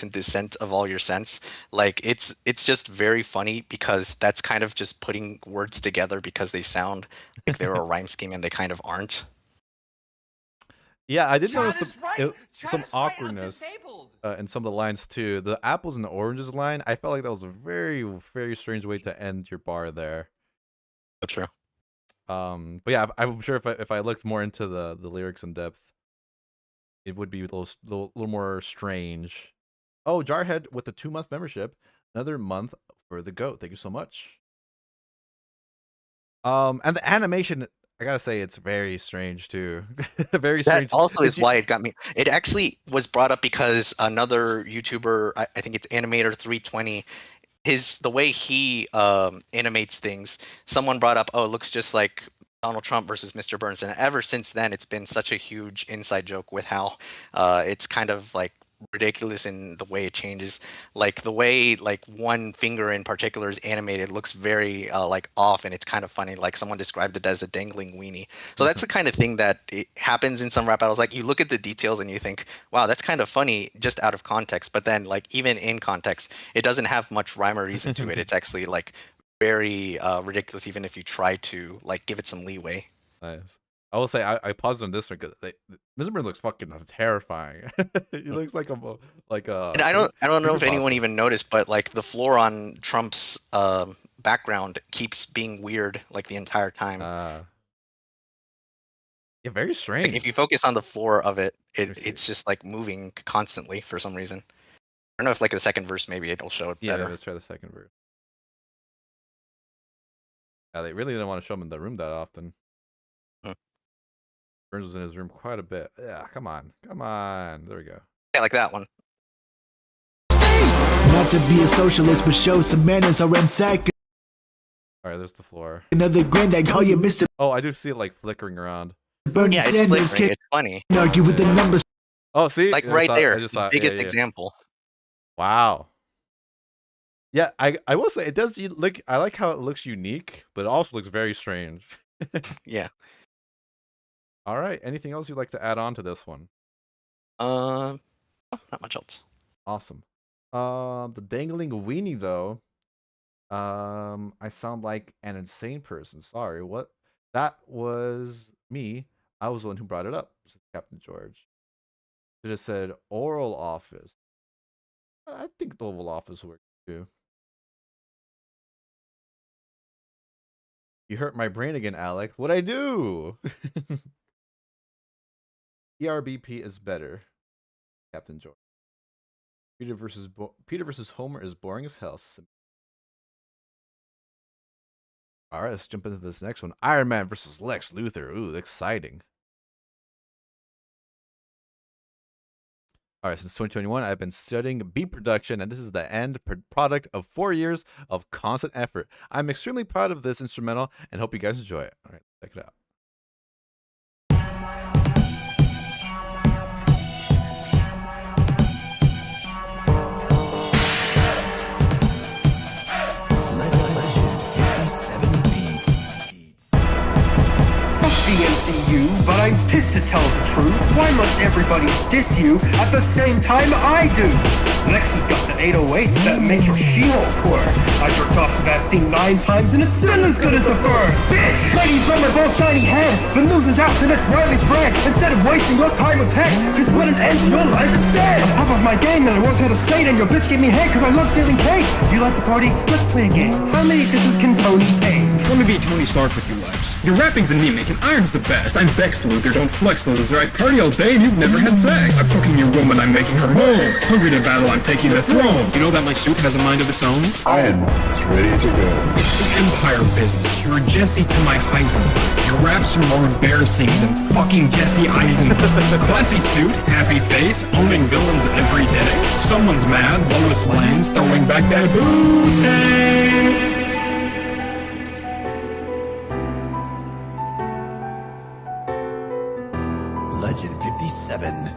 in descent of all your sense. Like it's just very funny because that's kind of just putting words together because they sound like they're a rhyme scheme and they kind of aren't.
Yeah, I did notice some awkwardness in some of the lines too. The apples and the oranges line, I felt like that was a very, very strange way to end your bar there.
That's true.
But yeah, I'm sure if I looked more into the lyrics in depth, it would be a little more strange. Oh, Jarhead with the 2-month membership, another month for the GOAT. Thank you so much. And the animation, I gotta say, it's very strange too. Very strange.
That also is why it got me. It actually was brought up because another YouTuber, I think it's Animator320, the way he animates things, someone brought up, oh, it looks just like Donald Trump versus Mr. Burns, and ever since then, it's been such a huge inside joke with how it's kind of like ridiculous in the way it changes. Like the way like one finger in particular is animated looks very like off, and it's kind of funny. Like someone described it as a dangling weenie. So that's the kind of thing that it happens in some rap battles. Like you look at the details and you think, wow, that's kind of funny just out of context. But then like even in context, it doesn't have much rhyme or reason to it. It's actually like very ridiculous, even if you try to like give it some leeway.
Nice. I will say I paused on this one because Mr. Burns looks fucking terrifying. He looks like a
And I don't know if anyone even noticed, but like the floor on Trump's background keeps being weird like the entire time.
Yeah, very strange.
Like, if you focus on the floor of it, it's just like moving constantly for some reason. I don't know if like the second verse maybe it'll show it better.
Yeah, let's try the second verse. Yeah, they really didn't want to show him in the room that often. Burns was in his room quite a bit. Yeah, come on. There we go.
Yeah, like that one.
Not to be a socialist, but show some manners or ransack.
All right, there's the floor.
Another granddad call you Mr.
Oh, I do see it like flickering around.
Bernie
Yeah, it's
Sanders
flickering. It's funny.
argue with the numbers.
Oh, see?
Like
I
right
saw-
there,
I just saw it.
biggest
Yeah.
example.
Wow. Yeah, I will say it does look. I like how it looks unique, but it also looks very strange.
Yeah.
All right. Anything else you'd like to add on to this one?
Not much else.
Awesome. The dangling weenie though. I sound like an insane person. Sorry. What? That was me. I was the one who brought it up. Said Captain George. Should have said oral office. I think the Oval Office works too. You hurt my brain again, Alex. What'd I do? ERBP is better. Captain George. Peter versus Homer is boring as hell. All right, let's jump into this next one. Iron Man versus Lex Luthor. Ooh, exciting. All right, since 2021, I've been studying beat production, and this is the end product of 4 years of constant effort. I'm extremely proud of this instrumental and hope you guys enjoy it. All right, check it out.
The MCU, but I'm pissed to tell the truth. Why must everybody diss you at the same time I do? Lex has got the 808s that make your She-Hulk twerk. I jerked off to that scene 9 times and it's still as good as the first. Bitch! Ladies on my both shiny head, but loses out to this Riley's brand. Instead of wasting your time with tech, just put an end to your life instead. I'm top of my game and I once had a say, and your bitch gave me head cause I love stealing cake. You like to party? Let's play a game. How many disses can Tony take?
Let me be Tony Stark with you, Lex. Your rapping's anemic and iron's the best. I'm Lex Luthor, don't flex, loser. I party all day and you've never had sex. I'm fucking your woman, I'm making her moan. Hungry to battle, I'm taking the throne. You know that my suit has a mind of its own?
Iron Man's ready to go.
It's the Empire business. You're a Jesse to my Heisenberg. Your raps are more embarrassing than fucking Jesse Eisenberg. Classy suit, happy face, owning villains every day. Someone's mad, Lois Lane's throwing back that booty.
Legend 57.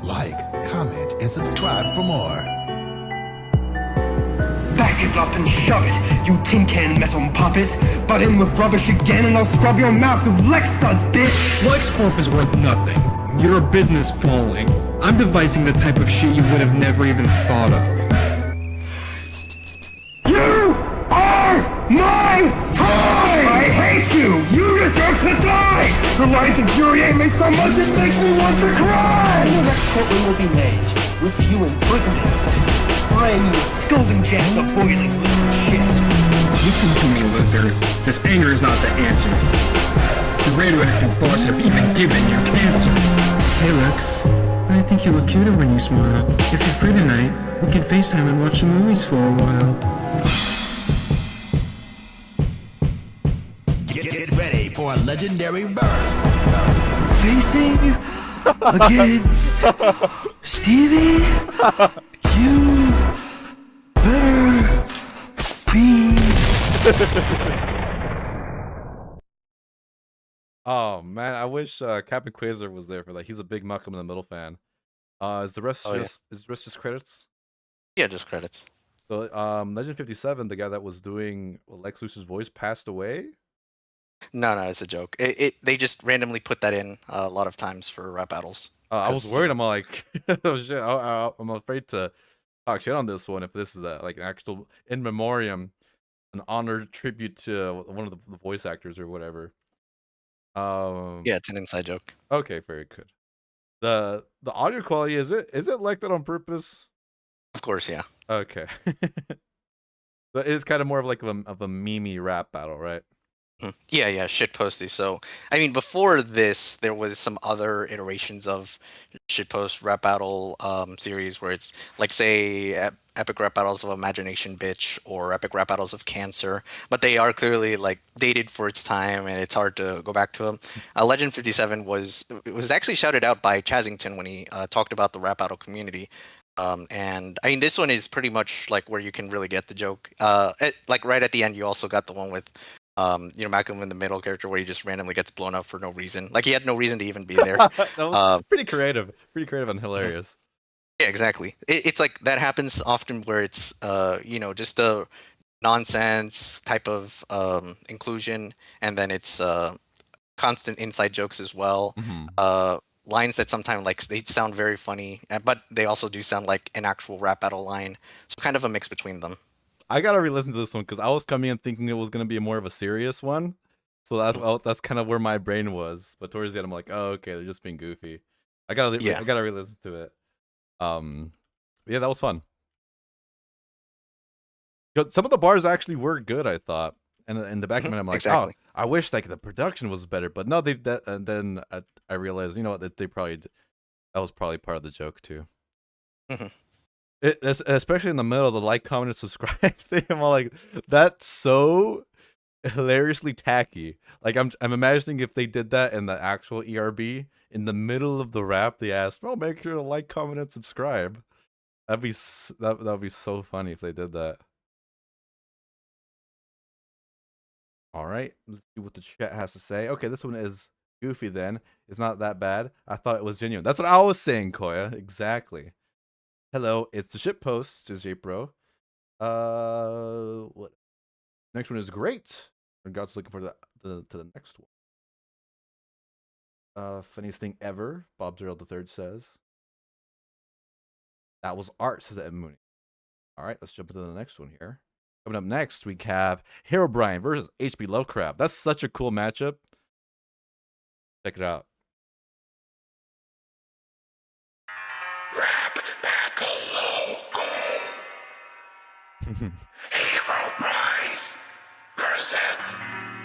subscribe for more.
Back it up and shove it, you tin can metal puppet. Butt in with rubbish again and I'll scrub your mouth with Lex suds, bitch!
LexCorp is worth nothing. Your business falling. I'm devising the type of shit you would have never even thought of.
You are my toy! I hate you! You deserve to die! The lines infuriate me so much it makes me want to cry! The next courtroom will be made, with you imprisoned. Spraying you with scalding jets of boiling shit.
Listen to me, Luthor. This anger is not the answer. The radioactive boss have even given you cancer. Hey Lex, I think you look cuter when you smile. If you're free tonight, we can FaceTime and watch some movies for a while.
Get ready for a legendary verse.
Facing against Stevie, you better be.
Oh man, I wish Capn Quasar was there for that. He's a big Malcolm in the Middle fan. Is the rest just credits?
Yeah, just credits.
So Legend 57, the guy that was doing Lex Luthor's voice, passed away.
No, it's a joke. They just randomly put that in a lot of times for rap battles.
I was worried. I'm like, oh shit. I'm afraid to talk shit on this one if this is like an actual in memoriam, an honored tribute to one of the voice actors or whatever.
Yeah, it's an inside joke.
Okay, very good. The audio quality, is it like that on purpose?
Of course, yeah.
Okay. But it is kind of more of like a meme rap battle, right?
Yeah, shitposty. So, I mean, before this, there was some other iterations of shitpost rap battle series where it's like, say, epic rap battles of Imagination Bitch or epic rap battles of Cancer, but they are clearly like dated for its time, and it's hard to go back to them. Legend 57 was actually shouted out by Chazington when he talked about the rap battle community. And I mean, this one is pretty much like where you can really get the joke. Like right at the end, you also got the one with Malcolm in the Middle character where he just randomly gets blown up for no reason. Like he had no reason to even be there.
That was pretty creative and hilarious.
Yeah, exactly. It's like that happens often where it's just a nonsense type of inclusion, and then it's constant inside jokes as well. Lines that sometimes like they sound very funny, but they also do sound like an actual rap battle line. So kind of a mix between them.
I gotta re-listen to this one because I was coming in thinking it was gonna be more of a serious one, so that's kind of where my brain was. But towards the end, I'm like, oh, okay, they're just being goofy. I gotta re-listen to it. Yeah, that was fun. Some of the bars actually were good, I thought, and in the back of my mind, I'm like, exactly. Oh, I wish like the production was better, but no, and then I realized, you know what, that was probably part of the joke too. Especially in the middle of the like, comment, and subscribe thing, I'm all like, that's so hilariously tacky. Like I'm imagining if they did that in the actual ERB in the middle of the rap, they asked, "Oh, make sure to like, comment, and subscribe." That'd be so funny if they did that. All right, let's see what the chat has to say. Okay, this one is goofy. Then it's not that bad. I thought it was genuine. That's what I was saying, Koya. Exactly. Hello, it's the shitpost, is J-Pro. What? Next one is great. God's looking for the next one. Funniest thing ever, Bob Zerald III says. That was art, says Ed Mooney. All right, let's jump into the next one here. Coming up next, we have Herobrine versus H.P. Lovecraft. That's such a cool matchup. Check it out.
Herobrine versus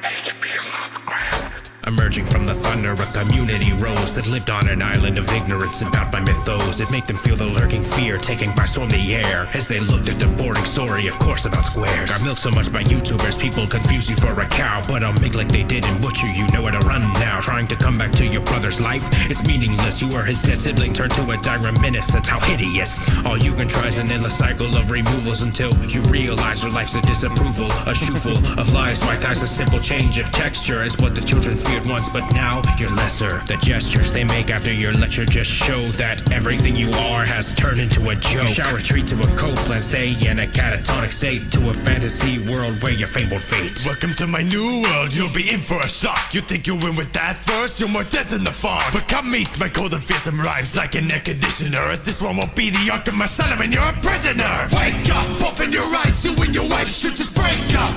H.P. Lovecraft.
Emerging from the thunder, a community rose that lived on an island of ignorance about my mythos. It made them feel the lurking fear taking by storm the air as they looked at the boring story, of course, about squares. Got milked so much by YouTubers, people confuse you for a cow, but I'll make like they did and butcher you, nowhere to run now. Trying to come back to your brother's life, it's meaningless. You were his dead sibling turned to a dire reminiscence. How hideous. All you can try is an endless cycle of removals until you realize your life's a disapproval, a shoe full of lies. White ties, a simple change of texture is what the children feel at once, but now you're lesser. The gestures they make after your lecture just show that everything you are has turned into a joke. You shall retreat to a copeland stay in a catatonic state, to a fantasy world where your fate will fate.
Welcome to my new world, you'll be in for a shock. You think you'll win with that verse? You're more dead than the fog. But come meet my cold and fearsome rhymes like an air conditioner, as this one won't be the ark of my Slenderman, you're a prisoner. Wake up, open your eyes, you and your wife should just break up.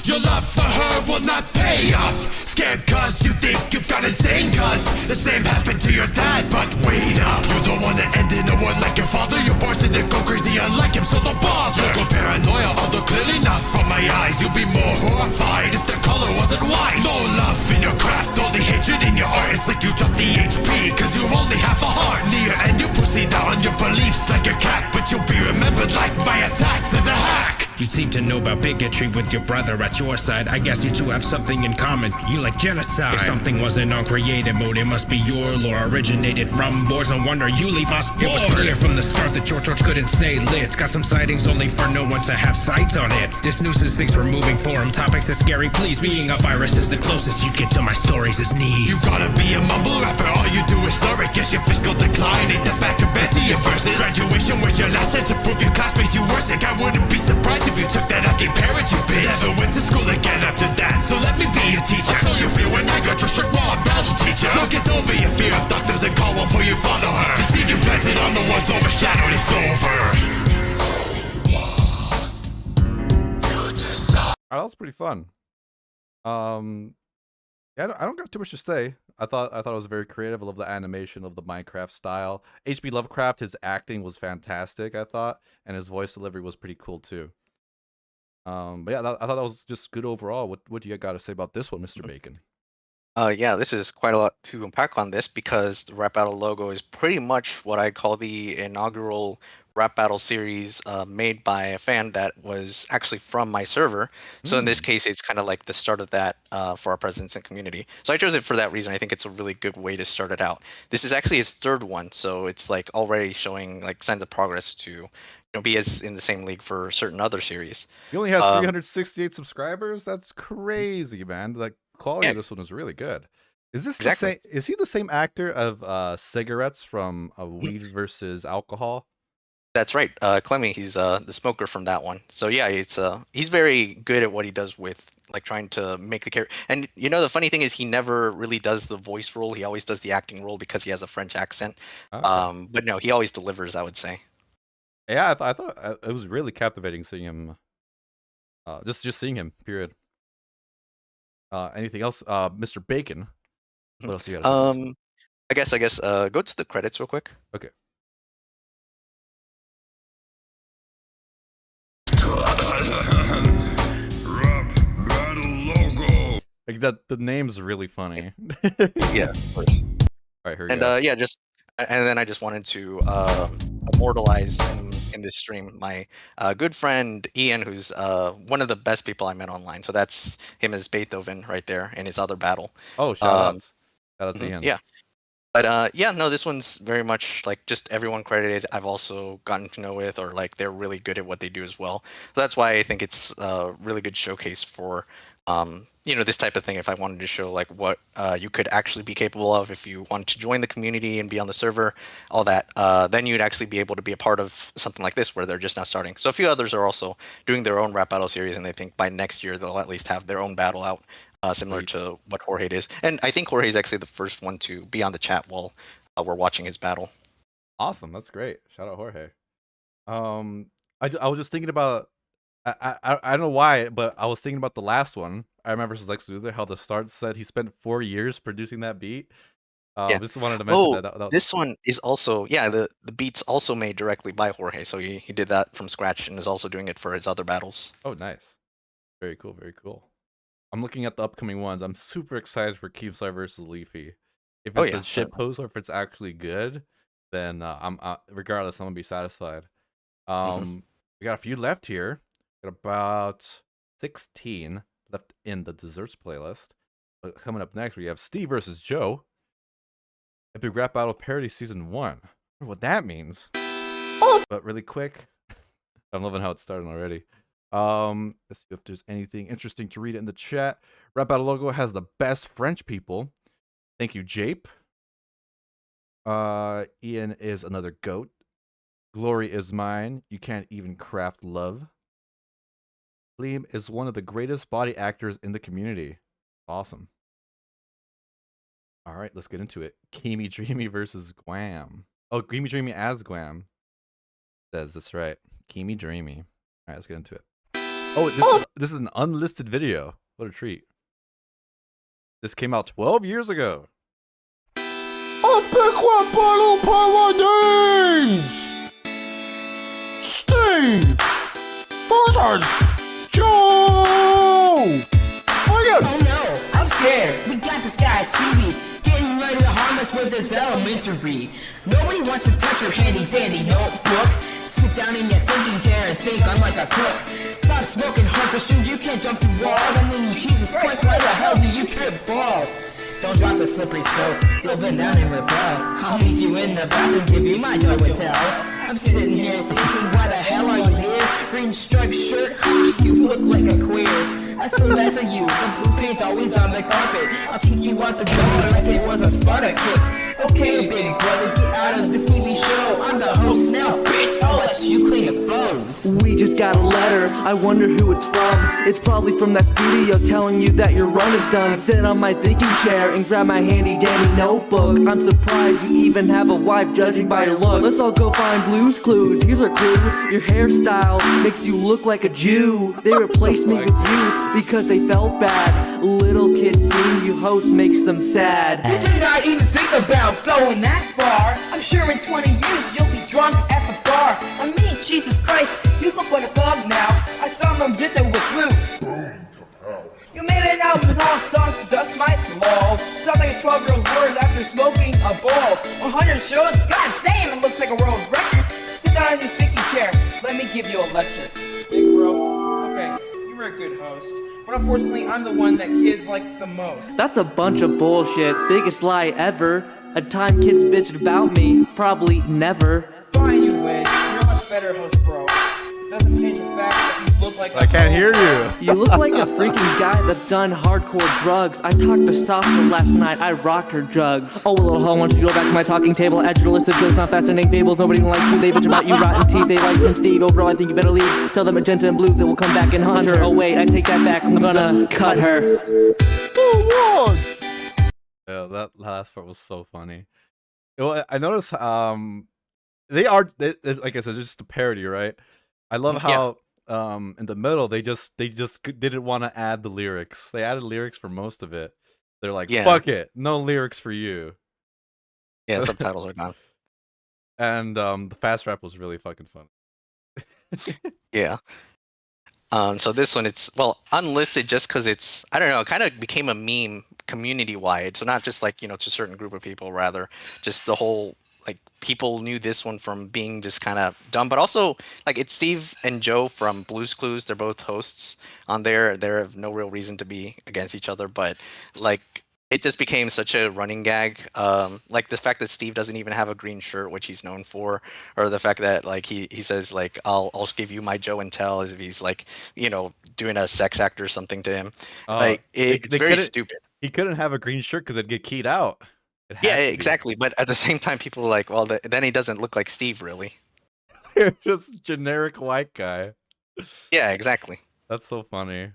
Your love for her will not pay off. Scared cause you think you've gone insane, cause the same happened to your dad. But wait up, you don't wanna end in a world like your father. You're boasting to go crazy unlike him, so don't bother. You'll go paranoia, although clearly not from my eyes. You'll be more horrified if the color wasn't white. No love in your craft, only hatred in your art. It's like you dropped the HP, cause you only have a heart. Near and you pussy down on your beliefs like a cat, but you'll be remembered like my attacks as a hack.
You'd seem to know about bigotry with your brother at your side. I guess you two have something in common. You like genocide. If something wasn't on creative mode, it must be your lore. Originated from boards, no wonder you leave us bored. It was clear from the start that your torch couldn't stay lit. Got some sightings only for no one to have sights on it. This nuisance thinks we're moving forum topics is scary. Please, being a virus is the closest you get to my stories is knees.
You gotta be a mumble rapper, all you do is slur it. Guess your fiscal decline ain't the back of Bettie your verses. Graduation was your last chance to prove your classmates you worse. I wouldn't be surprised if you took that lucky parent, you bitch. Never went to school again after that, so let me be your teacher. I'll show you fear when I got your strict law battle teacher. So get over your fear of doctors and call one for you follow her. The seed you planted on the ones overshadowed, it's over.
Alright, that was pretty fun. Yeah, I don't got too much to say. I thought it was very creative. I love the animation of the Minecraft style. H.P. Lovecraft, his acting was fantastic, I thought, and his voice delivery was pretty cool too. But yeah, I thought that was just good overall. What do you got to say about this one, Mr. Bacon?
Yeah, this is quite a lot to unpack on this, because the Rap Battle logo is pretty much what I'd call the inaugural Rap Battle series made by a fan that was actually from my server. So in this case, it's kind of like the start of that for our presence and community. So I chose it for that reason. I think it's a really good way to start it out. This is actually his third one, so it's like already showing like signs of progress to be as in the same league for certain other series.
He only has 368 subscribers. That's crazy, man. The quality of this one is really good. Is this the same? Is he the same actor of cigarettes from Weed versus Alcohol?
That's right, Clemmy. He's the smoker from that one. So yeah, it's he's very good at what he does with like trying to make the character. And you know, the funny thing is, he never really does the voice role. He always does the acting role because he has a French accent.
Okay.
But no, he always delivers, I would say.
Yeah, I thought it was really captivating seeing him. Just seeing him. Period. Anything else, Mr. Bacon? What else you got?
I guess go to the credits real quick.
Okay. Like that, the name's really funny.
Yeah, of course.
All right, here we
And
go.
yeah, and then I just wanted to immortalize in this stream my good friend Ian, who's one of the best people I met online. So that's him as Beethoven right there in his other battle.
Oh, shout outs to Ian.
Yeah. But yeah, no, this one's very much like just everyone credited I've also gotten to know with, or like they're really good at what they do as well. So that's why I think it's a really good showcase for this type of thing. If I wanted to show like what you could actually be capable of if you want to join the community and be on the server, all that, then you'd actually be able to be a part of something like this where they're just now starting. So a few others are also doing their own rap battle series, and they think by next year they'll at least have their own battle out. Similar to what Jorge is. And I think Jorge is actually the first one to be on the chat while we're watching his battle.
Awesome, that's great. Shout out Jorge. I was just thinking about, I don't know why, but I was thinking about the last one. I remember versus Lex Luthor, how the start said he spent 4 years producing that beat.
Yeah.
Just wanted to mention that.
This one is also, the beats also made directly by Jorge. So he did that from scratch and is also doing it for his other battles.
Oh, nice. Very cool, very cool. I'm looking at the upcoming ones. I'm super excited for Keemstar versus Leafy. If it's a shit post or if it's actually good, then I'm regardless, I'm gonna be satisfied. We got a few left here. Got about 16 left in the desserts playlist. But coming up next, we have Steve versus Joe. Epic Rap Battle Parody Season 1. I wonder what that means. But really quick, I'm loving how it's starting already. Let's see if there's anything interesting to read in the chat. Rap Battle Logo has the best French people. Thank you, Jape. Ian is another goat. Glory is mine. You can't even craft love. Liam is one of the greatest body actors in the community. Awesome. All right, let's get into it. Gamey Dreamy versus Guam. Oh, Gamey Dreamy as Guam. Says that's right. Gamey Dreamy. All right, let's get into it. Oh, this is an unlisted video. What a treat. This came out 12 years ago.
Epic Rap Battle Paladins! Steve versus Joe!
Oh no, I'm scared. We got this guy, Stevie, getting ready to harm us with his elementary. Nobody wants to touch your handy dandy notebook. Sit down in your thinking chair and think I'm like a cook. Stop smoking hard shoes, you can't jump through walls. I mean, Jesus Christ, why the hell do you trip balls? Don't drop the slippery soap, you'll bend down and rebel. I'll meet you in the bathroom, give you my joy and tell. I'm sitting here thinking, why the hell are you here? Green striped shirt, you look like a queer. I feel bad for you, the blue paint's always on the carpet. I'll kick you out the door like it was a Sparta kick. Okay, big brother, get out of this TV show. I'm the host now, bitch, I'll let you clean the phones.
We just got a letter, I wonder who it's from. It's probably from that studio telling you that your run is done. Sit on my thinking chair and grab my handy dandy notebook. I'm surprised you even have a wife judging by your look. Let's all go find Blue's Clues. Here's our clue. Your hairstyle makes you look like a Jew. They replaced me with you because they felt bad. Little kids seeing you host makes them sad.
You did not even think about going that far. I'm sure in 20 years you'll be drunk at the bar. I mean, Jesus Christ, you look like a thug now. I saw them did that with Blue. You made an album with all songs to dust my slow. Sounds like a 12-year-old word after smoking a bowl. 100 shows, god damn, it looks like a world record. Sit down in your thinking chair, let me give you a lecture.
Big bro, okay, you were a good host, but unfortunately I'm the one that kids like the most.
That's a bunch of bullshit. Biggest lie ever. A time kids bitched about me. Probably never.
Fine, you win. You're a much better host, bro. It doesn't change the fact that you look like
I can't hear you.
You look like a freaking guy that's done hardcore drugs. I talked to Sasha last night. I rocked her jugs. Oh, little hoe, why don't you go back to my talking table? Add your list of jokes, not fascinating fables. Nobody likes you. They bitch about you rotten teeth. They like from Steve. Oh, bro, I think you better leave. Tell them Magenta and Blue that will come back and hunt her. Oh, wait, I take that back. I'm gonna cut her.
Yeah, that last part was so funny. Well, I noticed they are like I said, it's just a parody, right? I love how in the middle they just didn't want to add the lyrics. They added lyrics for most of it. They're like, fuck it, no lyrics for you.
Yeah, subtitles are gone.
And the fast rap was really fucking fun.
Yeah. So this one, it's unlisted just because it's, I don't know, it kind of became a meme community wide. So not just like, to a certain group of people, rather just the whole, like, people knew this one from being just kind of dumb, but also like it's Steve and Joe from Blue's Clues. They're both hosts on there. They have no real reason to be against each other, but like it just became such a running gag. Like the fact that Steve doesn't even have a green shirt, which he's known for, or the fact that like he says like I'll give you my Joe and tell, as if he's like doing a sex act or something to him. Like it's very stupid.
He couldn't have a green shirt because it'd get keyed out.
Yeah, exactly. But at the same time, people are like, well, then he doesn't look like Steve, really.
Just generic white guy.
Yeah, exactly.
That's so funny.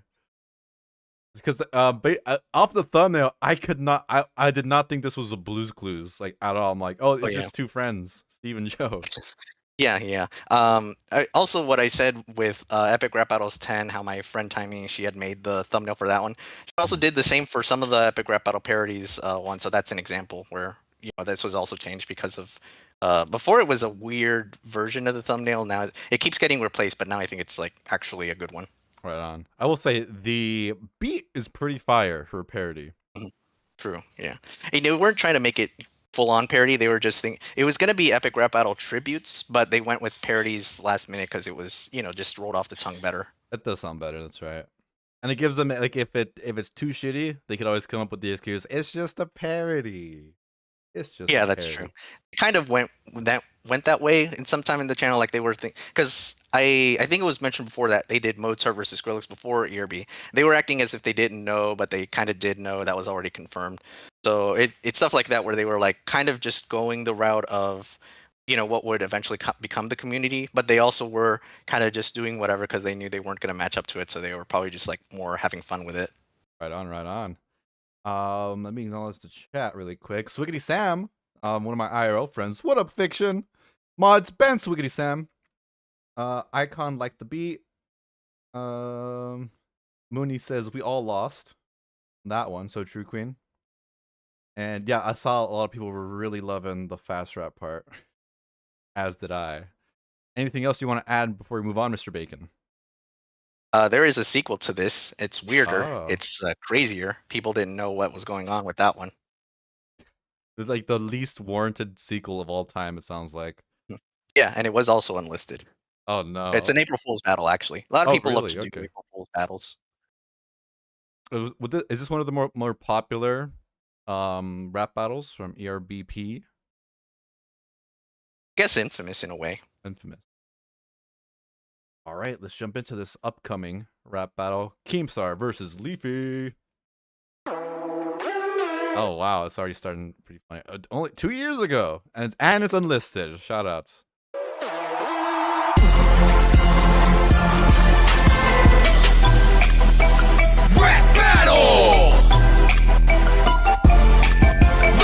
Because off the thumbnail, I did not think this was a Blue's Clues like at all. I'm like, oh, it's just two friends, Steve and Joe.
Yeah. Also, what I said with Epic Rap Battles 10, how my friend Timing, she had made the thumbnail for that one. She also did the same for some of the Epic Rap Battle parodies one. So that's an example where this was also changed because of before it was a weird version of the thumbnail. Now it keeps getting replaced, but now I think it's like actually a good one.
Right on. I will say the beat is pretty fire for a parody.
True. Yeah. And they weren't trying to make it full-on parody. They were just thinking it was going to be Epic Rap Battle tributes, but they went with parodies last minute because it was just rolled off the tongue better.
It does sound better. That's right. And it gives them like if it's too shitty, they could always come up with the excuse. It's just a parody. It's just
Yeah, that's
parody.
true. It kind of went that way in some time in the channel, like they were because I think it was mentioned before that they did Mozart versus Skrillex before ERB. They were acting as if they didn't know, but they kind of did know. That was already confirmed. So it's stuff like that where they were like kind of just going the route of, you know, what would eventually become the community, but they also were kind of just doing whatever because they knew they weren't going to match up to it, so they were probably just like more having fun with it.
Right on, right on. Let me acknowledge the chat really quick. Swiggity Sam, one of my IRL friends. What up, Fiction? Mods, Ben Swiggity Sam. Icon like the beat. Mooney says we all lost. That one, so true, Queen. And yeah, I saw a lot of people were really loving the fast rap part. As did I. Anything else you want to add before we move on, Mr. Bacon?
There is a sequel to this. It's weirder.
Oh.
It's crazier. People didn't know what was going on with that one.
It's like the least warranted sequel of all time, it sounds like.
Yeah, and it was also unlisted.
Oh, no.
It's an April Fool's battle, actually. A lot of people love to do April Fool's battles.
Is this one of the more popular rap battles from ERBP?
I guess infamous in a way.
Infamous. All right, let's jump into this upcoming rap battle. Keemstar versus Leafy. Oh, wow. It's already starting pretty funny. Only 2 years ago. And it's unlisted. Shout outs.
Rap battle!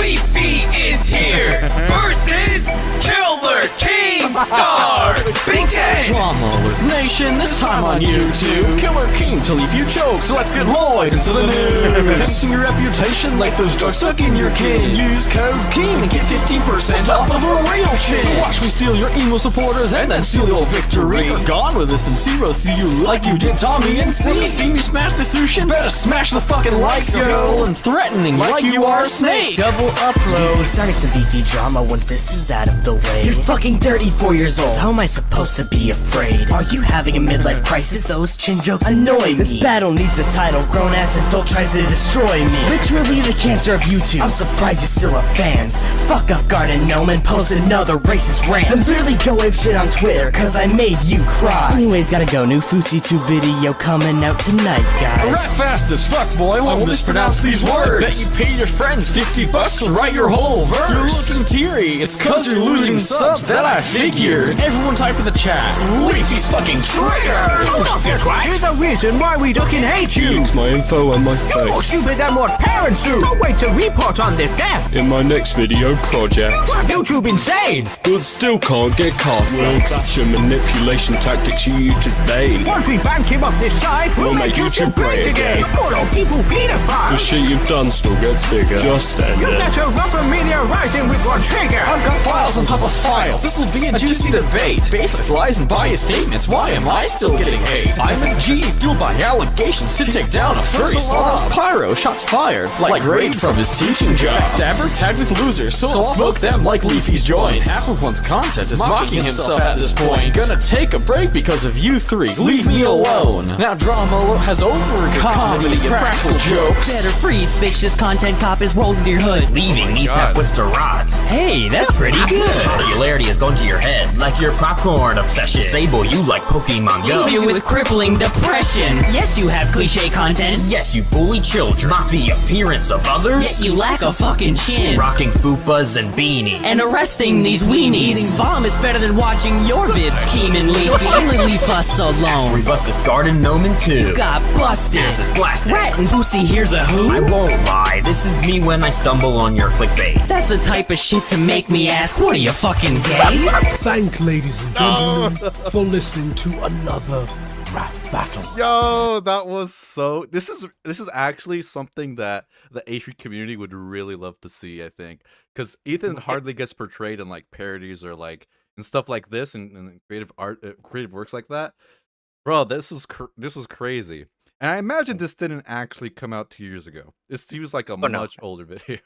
Leafy is here versus Killer Keemstar! Big Day!
Drama Alert Nation, this time on YouTube. Killer Keem to leave you choke, so let's get Lloyd into the news. Testing your reputation like those drugs stuck in your kin. Use code Keem and get 15% off of a real chin. So watch me steal your emo supporters and then seal your victory. You're gone with this and zero, see you like you did Tommy and C. Once you see me smash the sushi, better smash the fucking likes, yo. And threatening like you are a snake.
Double upload. Starting some beefy drama once this is out of the way. You're fucking 34 years old. How am I supposed to be afraid? Are you having a midlife crisis? Those chin jokes annoy me. This battle needs a title. Grown ass adult tries to destroy me. Literally the cancer of YouTube. I'm surprised you still have fans. Fuck up Garden Gnome and post another racist rant. And literally go ape shit on Twitter cause I made you cry. Anyways, gotta go. New Footsie 2 video coming out tonight, guys.
Rap fast as fuck, boy. Won't mispronounce these words. Bet you paid your friends $50 to write your whole verse. You're looking teary. It's cause you're losing subs that I figured. Everyone type in the chat. Leafy's fucking triggered. Hold off your twat. Here's a reason why we fucking hate you.
Use my info on my
You're more
face.
stupid than what parents do. Don't wait to report on this death.
In my next video project.
Drive YouTube insane.
But still can't get cast. Word bash and manipulation tactics you use as bait.
Once we ban him off this site, we'll make YouTube great again. You poor old people pedophile.
The shit you've done still gets bigger. Just stand
You
there.
better run from media rising with one trigger. I've got files on top of files. This will be a juicy debate. Baseless lies and biased statements. Why am I still getting hate? I'm a G fueled by allegations to take down a furry slob. Pyro shots fired like raid from his teaching job. Backstabber tagged with losers, so I'll smoke them like Leafy's joints. Half of one's content is mocking himself at this point. Gonna take a break because of you three. Leave me alone. Now drama has over comedy and practical jokes.
Better freeze, bitch, this content cop is rolled into your hood.
Leaving these half-wits to rot. Hey, that's pretty good. Popularity is going to your head, like your popcorn obsession. Disable you like Pokemon Go.
Leave you with crippling depression. Yes, you have cliche content.
Yes, you bully children. Mock the appearance of others.
Yet you lack a fucking chin.
Rocking fupas and beanies.
And arresting these weenies. Eating vomit's better than watching your vids, Keem and Leafy. Finally leave us alone.
We bust this garden gnome in two.
Got busted.
Ass is blasted.
Rat and Footsie, here's a who?
I won't lie, this is me when I stumble on your clickbait.
That's the type of shit to make me ask, what are you fucking gay?
Thank ladies and gentlemen for listening to another rap battle.
Yo, that was so. This is actually something that the H3 community would really love to see. I think because Ethan hardly gets portrayed in like parodies or like and stuff like this and creative art, creative works like that. Bro, this was crazy. And I imagine this didn't actually come out 2 years ago. It seems like a much older video.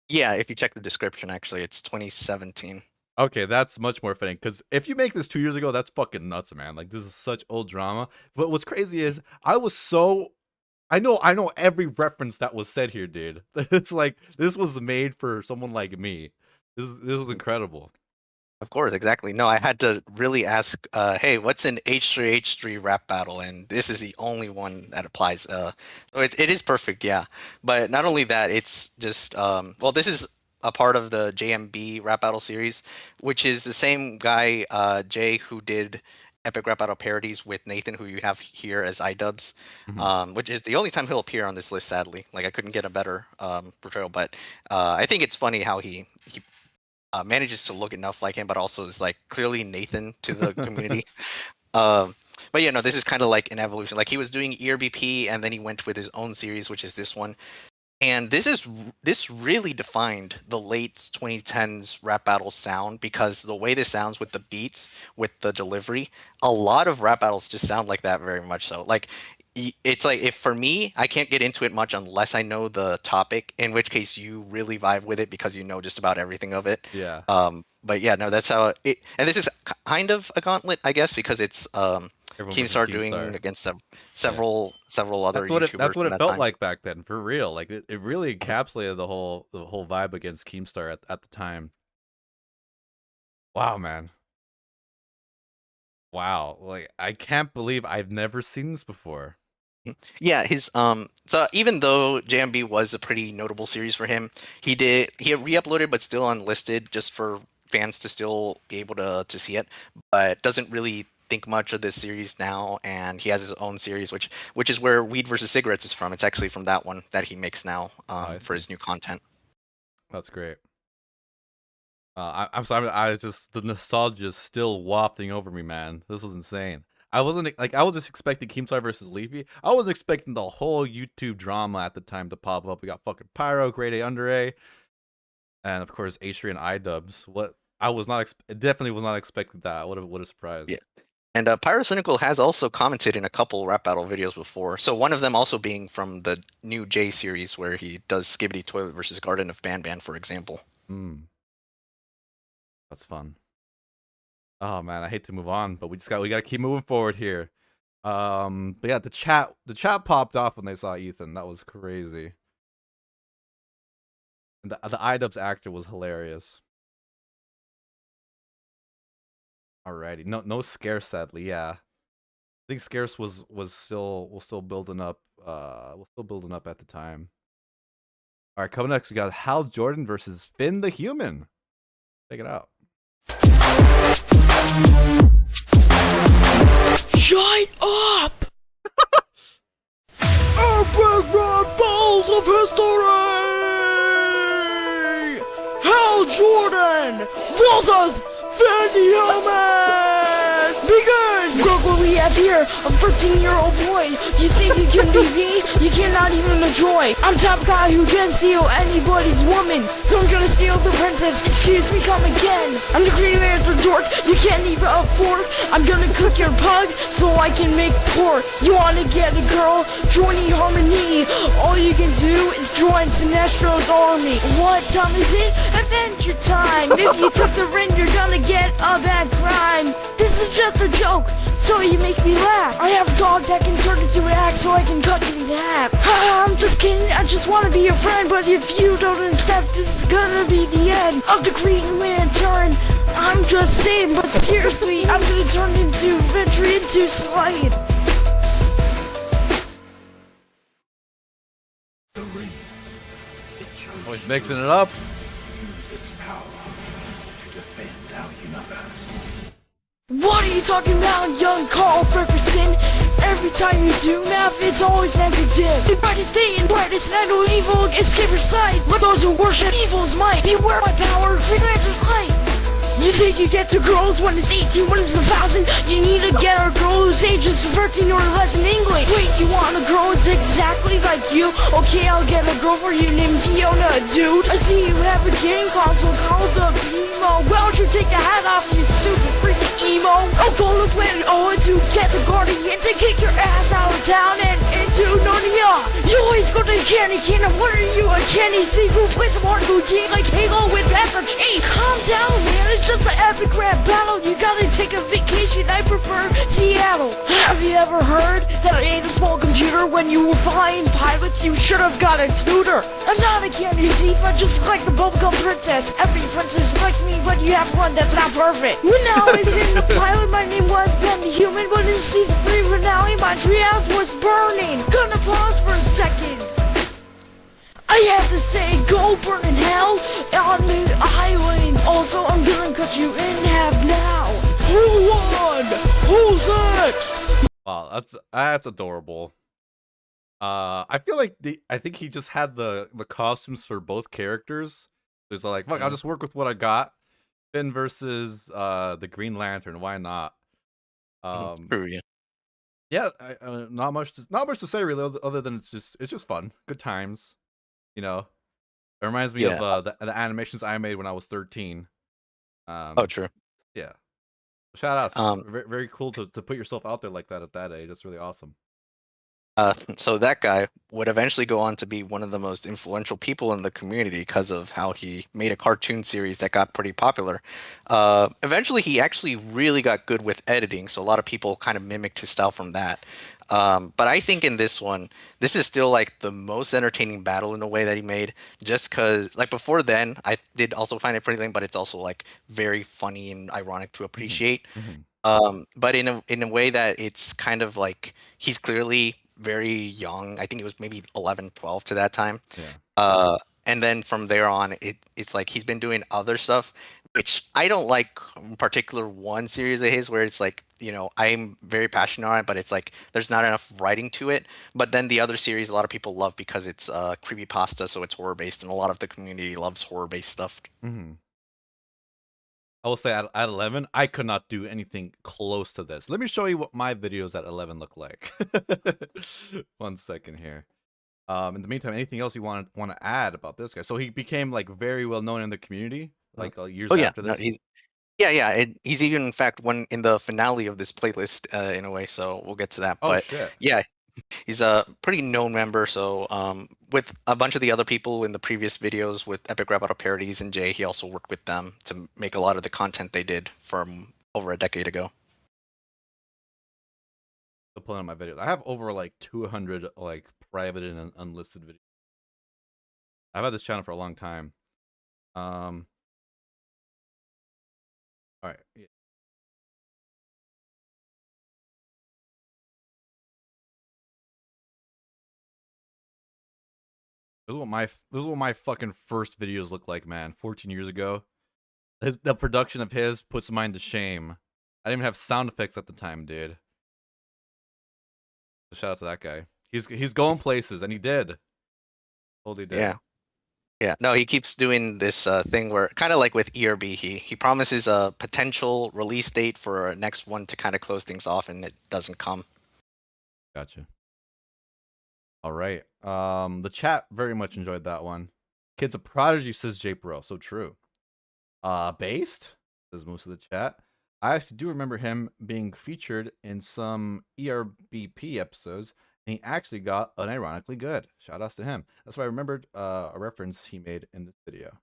Yeah, if you check the description, actually, it's 2017.
Okay, that's much more fitting. Because if you make this 2 years ago, that's fucking nuts, man. Like, this is such old drama. But what's crazy is I I know every reference that was said here, dude. It's like this was made for someone like me. This was incredible.
Of course, exactly. No, I had to really ask, hey, what's an H3H3 rap battle? And this is the only one that applies. So it is perfect, yeah. But not only that, it's just, well, this is a part of the JMB rap battle series, which is the same guy, Jay, who did Epic Rap Battle parodies with Nathan, who you have here as iDubbbz, which is the only time he'll appear on this list, sadly. Like, I couldn't get a better portrayal, but I think it's funny how he manages to look enough like him, but also is like clearly Nathan to the community. But yeah, no, this is kind of like an evolution. Like he was doing ERBP, and then he went with his own series, which is this one. And this really defined the late 2010s rap battle sound, because the way this sounds with the beats, with the delivery, a lot of rap battles just sound like that very much so. Like it's like, if for me, I can't get into it much unless I know the topic, in which case you really vibe with it because you know just about everything of it.
Yeah.
But yeah, no, that's how it, and this is kind of a gauntlet, I guess, because it's Keemstar doing against several other YouTubers.
That's what it felt
time.
like back then, for real. Like it really encapsulated the whole vibe against Keemstar at the time. Wow, man. Wow, like I can't believe I've never seen this before.
Yeah, his so even though JMB was a pretty notable series for him, he re-uploaded but still unlisted, just for fans to still be able to see it, but doesn't really think much of this series now, and he has his own series, which is where Weed vs. Cigarettes is from. It's actually from that one that he makes now for his new content.
That's great. I'm sorry, the nostalgia is still wafting over me, man. This was insane. I was just expecting Keemstar versus Leafy. I was expecting the whole YouTube drama at the time to pop up. We got fucking Pyro, Grade A, Under A, and of course H3 and iDubbbz. What I was not definitely was not expecting that. What a surprise.
Yeah. And Pyrocynical has also commented in a couple rap battle videos before. So one of them also being from the new J series, where he does Skibbity Toilet versus Garden of Ban, for example.
That's fun. Oh man, I hate to move on, but we gotta keep moving forward here. But yeah, the chat popped off when they saw Ethan. That was crazy. And the iDubbbz actor was hilarious. Alrighty, no Scarce, sadly. Yeah, I think Scarce was still building up. Was still building up at the time. All right, coming next, we got Hal Jordan versus Finn the Human. Check it out.
Shut up! Epic Rap Balls of History! Hal Jordan versus Finn the Human! Begin! Look what we have here, a 13-year-old boy. You think you can beat me? You cannot even enjoy. I'm top guy who can steal anybody's woman. So I'm gonna steal the princess. Excuse me, come again. I'm the creator of the dork you can't even afford. I'm gonna cook your pug so I can make pork. You wanna get a girl? Join eHarmony. All you can do is join Sinestro's army. What time is it? Adventure time. If you took the ring, you're gonna get a bad crime. This is just a joke, so you make me laugh. I have a dog that can turn into an axe so I can cut you in half. I'm just kidding, I just want to be your friend, but if you don't accept, this is gonna be the end of the Green Lantern. I'm just saying, but seriously, I'm gonna turn venture into slide.
Oh, he's mixing it up.
What are you talking about, young Carl Ferguson? Every time you do math, it's always negative. The brightest day and brightest night of evil escape your sight. Let those who worship evil's might beware my power, freelancer's light. You think you get to girls when it's 18, when it's 1,000? You need to get a girl whose age is 13 or less in English. Wait, you want a girl who's exactly like you? Okay, I'll get a girl for you named Fiona, dude. I see you have a game console called the Primo. Why don't you take the hat off, you stupid freaking emo? I'll go to Planet O to get the Guardian to kick your ass out of town and into Narnia. You always go to candy kingdom, what are you, a candy sequel? Play some hardcore game like Halo with Master Chief. Calm down, man, it's just an epic rap battle. You gotta take a vacation, I prefer Seattle. Have you ever heard that I ate a small computer? When you were flying pilots, you should have got a tutor. I'm not a candy thief, I just like the bubblegum princess. Every princess likes me, but you have one that's not perfect. When I was in the pilot, my name was Ben the Human, but in season 3 finale, my treehouse was burning. Gonna pause for a second. I have to say, go burn in hell on the island. Also, I'm gonna cut you in half now. Who won? Who's next?
Wow, that's adorable. I feel like I think he just had the costumes for both characters. There's like, fuck, I'll just work with what I got. Finn versus the Green Lantern. Why not?
True, yeah.
Yeah, not much to say really, other than it's just fun, good times. You know, it reminds me of the animations I made when I was 13.
Oh, true.
Yeah. Shout outs. Very, very cool to put yourself out there like that at that age. That's really awesome.
So that guy would eventually go on to be one of the most influential people in the community because of how he made a cartoon series that got pretty popular. Eventually, he actually really got good with editing, so a lot of people kind of mimicked his style from that. But I think in this one, this is still like the most entertaining battle in a way that he made, just because like before then, I did also find it pretty lame, but it's also like very funny and ironic to appreciate. But in a way that it's kind of like he's clearly very young. I think it was maybe 11, 12 to that time.
Yeah.
And then from there on, it's like he's been doing other stuff, which I don't like. In particular, one series of his where it's like, you know, I'm very passionate on it, but it's like there's not enough writing to it. But then the other series, a lot of people love because it's creepypasta, so it's horror based, and a lot of the community loves horror based stuff.
I will say at 11, I could not do anything close to this. Let me show you what my videos at 11 look like. 1 second here. In the meantime, anything else you want to add about this guy? So he became like very well known in the community, like years after this.
No, he's even in fact one in the finale of this playlist in a way. So we'll get to that. But yeah, he's a pretty known member. So with a bunch of the other people in the previous videos with Epic Rap Battle Parodies and Jay, he also worked with them to make a lot of the content they did from over a decade ago.
Still pulling up my videos. I have over like 200 like private and unlisted videos. I've had this channel for a long time. All right. Yeah. This is what my fucking first videos look like, man. 14 years ago. The production of his puts mine to shame. I didn't even have sound effects at the time, dude. So shout out to that guy. He's going places, and he did. Totally did.
Yeah. No, he keeps doing this thing where, kind of like with ERB, he promises a potential release date for a next one to kind of close things off, and it doesn't come.
Gotcha. All right. The chat very much enjoyed that one. Kid's a prodigy, says J Bro. So true. Based, says most of the chat. I actually do remember him being featured in some ERBP episodes, and he actually got unironically good. Shout outs to him. That's why I remembered a reference he made in this video.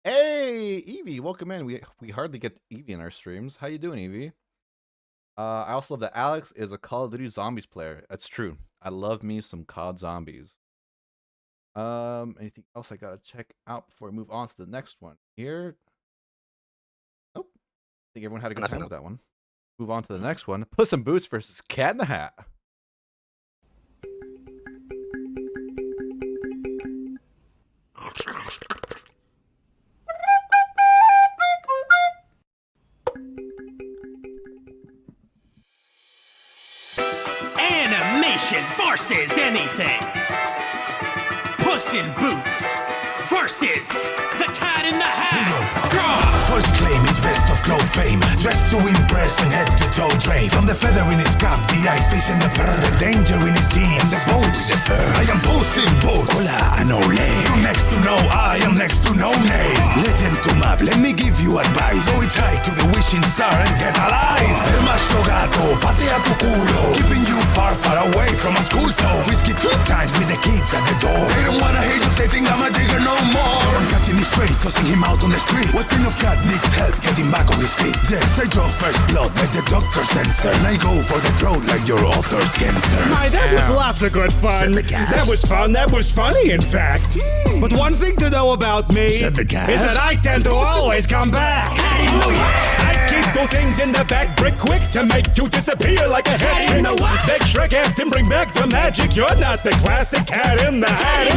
Hey, Evie, welcome in. We hardly get Evie in our streams. How you doing, Evie? I also love that Alex is a Call of Duty Zombies player. That's true. I love me some COD Zombies. Anything else I gotta check out before I move on to the next one here? Nope. I think everyone had a good time with that one. Move on to the next one. Puss in Boots versus Cat in the Hat.
Animation versus anything. Puss in Boots versus the Cat in the Hat.
First claim is best of glow fame. Dressed to impress and head to toe drape. From the feather in his cap, the eyes facing the purr. The danger in his jeans, and the boat is the fur. I am Puss in Boots. Hola, no name. You next to know, I am next to no name. Legend to map, let me give you advice. Go hitch high to the wishing star and get alive. El macho gato, patea tu culo. Keeping you far, far away from from a school so risky 2 times with the kids at the door. They don't wanna hear you say think I'm a digger no more. I'm catching this straight, tossing him out on the street. What kind of cat needs help getting back on his feet? Yes, I draw first blood like the doctor censor, and I go for the throat like your author's cancer.
My, that was lots of good fun. That was fun. That was funny, in fact. But one thing to know about me is that I tend to always come back. I keep 2 things in the back brick quick to make you disappear like a head trick. Big Shrek asked him bring back the magic. You're not the classic cat in the hat.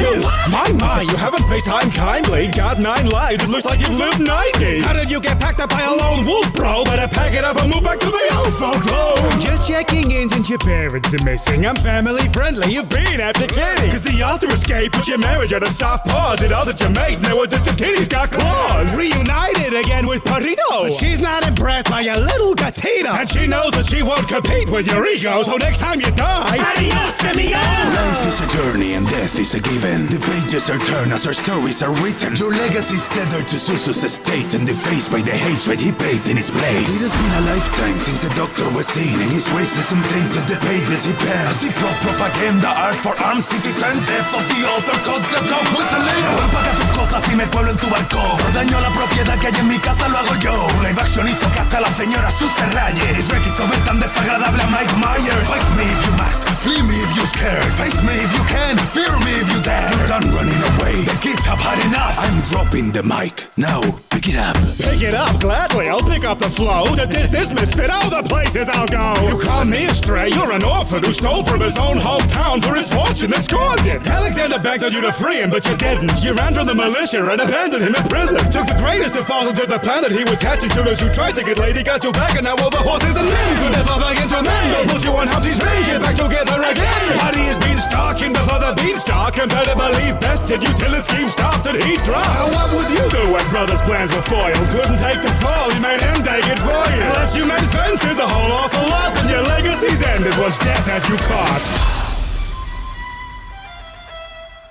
My, you haven't FaceTime kindly. Got 9 lives. It looks like you've lived 90. How did you get packed up by a lone wolf, bro? Better pack it up and move back to the old folks home. I'm just checking in since your parents are missing. I'm family friendly. You've been after kidding. Cause the author escaped, put your marriage at a soft pause. It all that you made, now it's just a kitty's got claws. Reunited again with Perrito. But she's not impressed by your little gatito. And she knows that she won't compete with your ego. So next time you die, adios, amigo.
Life is a journey and death is a given. The pages are turned as our stories are written. Your legacy's tethered to Susu's estate and defaced by the hatred he paved in his place. It has been a lifetime since the doctor was seen, and his racism tainted the pages he penned. As he plot propaganda art for armed citizens, death of the author called the dog was a lame. Ahora paga tus cosas y me cuelo en tu barco. Por daño a la propiedad que hay en mi casa lo hago yo. Live action hizo que hasta la señora Sue se raye. Shrek hizo ver tan desagradable a Mike Myers. Fight me if you must, flee me if you're scared. Face me if you can, fear me if you dare. You're done running away, the kids have had enough. I'm dropping the mic, now pick it up.
Pick it up, gladly, I'll pick up the flow. To this misfit, all the places I'll go. You call me a stray, you're an orphan who stole from his own hometown for his fortune and scorned it. Alexander begged on you to free him, but you didn't. You ran from the militia and abandoned him in prison. Took the greatest of fossils to the planet he was hatching soon as you tried to get laid. He got you back and now all the horses and men could never begin to mend. They'll put you on Humpty's range and back together again. Buddy has been stalking before the beanstalk, and better believe bested you till his scheme stopped and he dropped. Now what would you do when brothers' plans were foiled? Couldn't take the fall, you made him take it for you. Unless you made fences a whole awful lot, then your legacy's end is once death has you caught.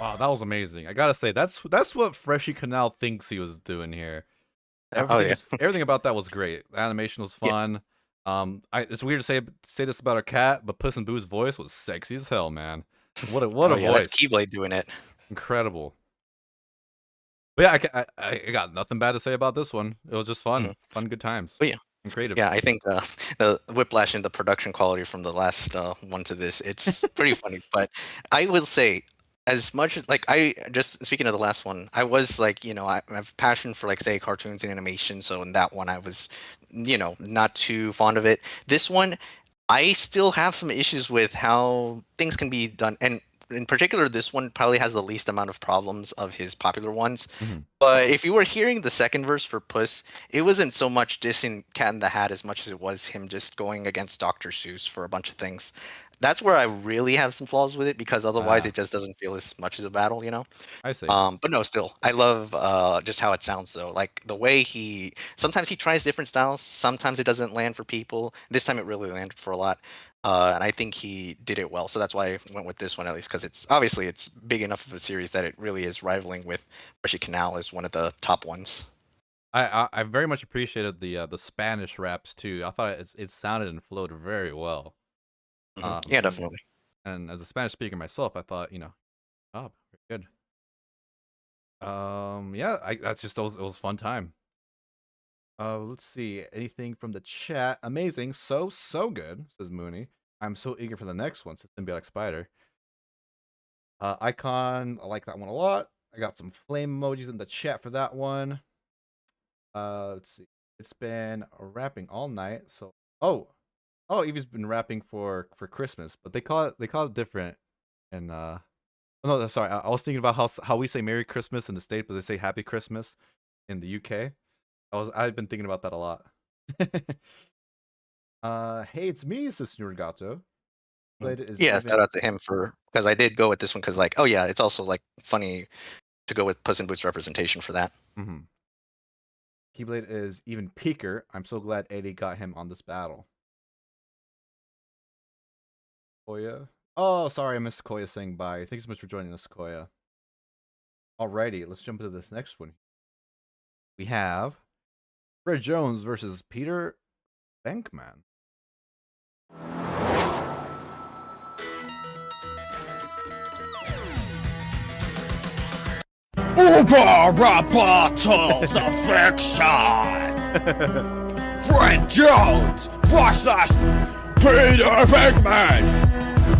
Wow, that was amazing. I gotta say, that's what Freshie Canal thinks he was doing here. Everything, everything about that was great. The animation was fun. It's weird to say this about a cat, but Puss in Boo's voice was sexy as hell, man. What a voice!
That's Keyblade doing it.
Incredible. But yeah, I got nothing bad to say about this one. It was just fun, fun, good times.
Oh yeah.
And creative.
Yeah, I think the whiplash in the production quality from the last one to this, it's pretty funny. But I will say, as much as just speaking of the last one, I was like, I have passion for say cartoons and animation. So in that one, I was, not too fond of it. This one, I still have some issues with how things can be done, and in particular, this one probably has the least amount of problems of his popular ones. But if you were hearing the second verse for Puss, it wasn't so much dissing Cat in the Hat as much as it was him just going against Dr. Seuss for a bunch of things. That's where I really have some flaws with it, because otherwise it just doesn't feel as much as a battle,
I see.
But no, still, I love just how it sounds, though. Like, the way sometimes he tries different styles, sometimes it doesn't land for people. This time it really landed for a lot. And I think he did it well, so that's why I went with this one, at least, because it's big enough of a series that it really is rivaling with Freshie Canal as one of the top ones.
I very much appreciated the Spanish raps too. I thought it sounded and flowed very well.
Yeah, definitely.
And as a Spanish speaker myself, I thought, very good. Yeah, that's just it was a fun time. Let's see, anything from the chat? Amazing, so good, says Mooney. I'm so eager for the next one, says Symbiotic Spider. Icon, I like that one a lot. I got some flame emojis in the chat for that one. Let's see, it's been rapping all night. So oh, Evie's been rapping for Christmas, but they call it different. And no, sorry, I was thinking about how we say Merry Christmas in the States, but they say Happy Christmas in the UK. I've been thinking about that a lot. Hey, it's me, Sister Gato.
Yeah, shout out to him because I did go with this one because it's also funny to go with Puss in Boots representation for that.
Keyblade is even peaker. I'm so glad Eddie got him on this battle. Koya. Oh, sorry, I missed Koya saying bye. Thanks so much for joining us, Koya. Alrighty, let's jump into this next one. We have Fred Jones versus Peter Venkman.
Battles of Fiction! Fred Jones versus Peter Venkman!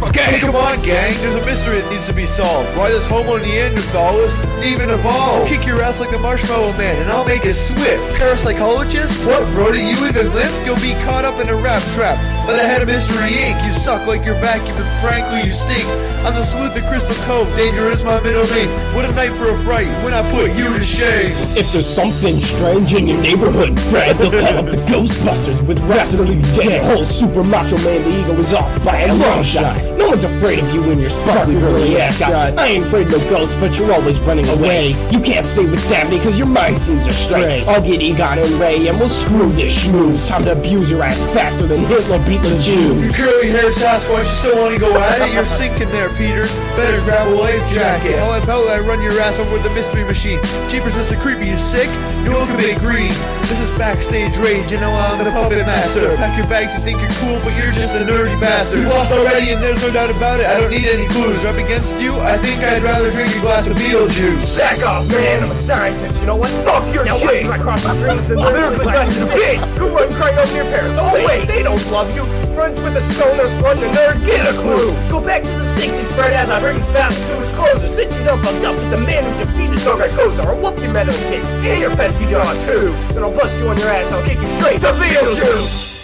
Okay, come on, gang. There's a mystery that needs to be solved. Why does Homo Neanderthalus even evolve? I'll kick your ass like the Marshmallow Man, and I'll make it swift. Parapsychologist? What, bro? Do you even lift? You'll be caught up in a rap trap by the head of Mystery Inc. You suck like your vacuum, and frankly, you stink. I'm the sleuth of Crystal Cove. Danger is my middle name. What a night for a fright when I put you to shame.
If there's something strange in your neighborhood, Fred, they'll call up the Ghostbusters with rapidly dead. Whole super macho man, the ego is off by a long shot. No one's afraid of you and your sparkly burly ascot. I ain't afraid no ghosts, but you're always running away. You can't stay with Daphne cause your mind seems astray. I'll get Egon and Ray and we'll screw this schmooze. Time to abuse your ass faster than Hitler beat the Jews.
You curly hair Sasquatch, you still want to go at it? You're sinking there, Peter. Better grab a life jacket. How about I run your ass over with the mystery machine? Jeepers, this is creepy, you sick? You look a bit green. This is backstage rage, and now I'm the puppet master. Pack your bags, you think you're cool, but you're just a nerdy bastard. You lost already, and there's no doubt about it. I don't need any clues. Up against you, I think I'd rather drink a glass of Beetlejuice.
Back off, man! I'm a scientist, you know what? Fuck your shit! Wait, I cross the streets and they're the best of the bitch! Go run crying over your parents. Oh wait, they don't love you. Friends with a stoner, slug, and nerd, get a clue! Go back to the 60s, Fred, as I bring his fast to his clothes. Or sit you down fucked up with the man who defeated Goku, or whoop your metal kicks, and your pesky dog too! Then I'll bust you on your ass, I'll kick you straight to Beetlejuice!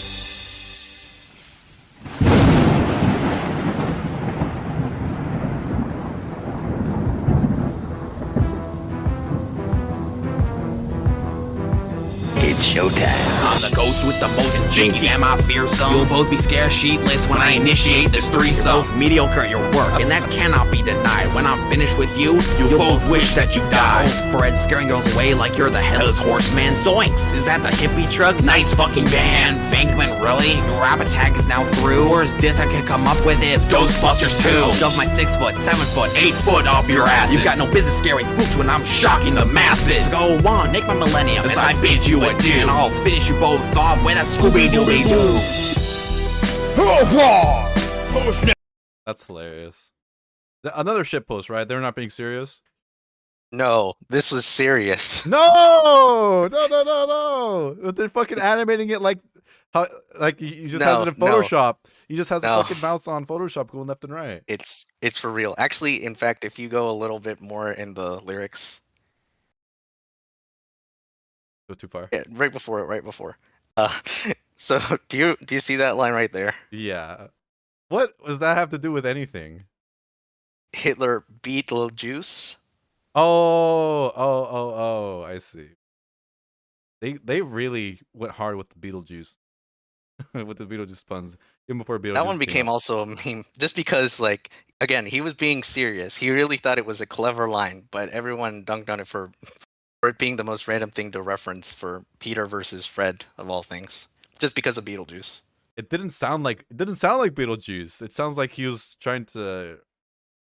It's showtime. I'm the ghost with the most jinky. Am I fearsome? You'll both be scared sheetless when I initiate this threesome. You're both mediocre at your work, and that cannot be denied. When I'm finished with you, you'll both wish that you died. Fred scaring girls away like you're the headless horseman. Zoinks! Is that the hippie truck? Nice fucking van. Venkman, really? Your rap attack is now through? Worst diss I could come up with is Ghostbusters 2. Shove my 6 foot, 7 foot, 8 foot up your ass. You've got no business scaring spooks when I'm shocking the masses. Go on, make my millennium as I bid you adieu. And I'll finish you both off with a Scooby-Dooby-Doo.
That's hilarious. Another shitpost, right? They're not being serious?
No, this was serious.
No! No! They're fucking animating it like how, like you just has it in Photoshop. He just has a fucking mouse on Photoshop going left and right.
It's for real. Actually, in fact, if you go a little bit more in the lyrics.
Go too far.
Yeah, right before. So do you see that line right there?
Yeah. What does that have to do with anything?
Hitler Beetlejuice.
Oh, I see. They really went hard with the Beetlejuice. With the Beetlejuice puns. Even before Beetlejuice.
That one became also a meme just because, like, again, he was being serious. He really thought it was a clever line, but everyone dunked on it for it being the most random thing to reference for Peter versus Fred of all things, just because of Beetlejuice.
It didn't sound like Beetlejuice. It sounds like he was trying to,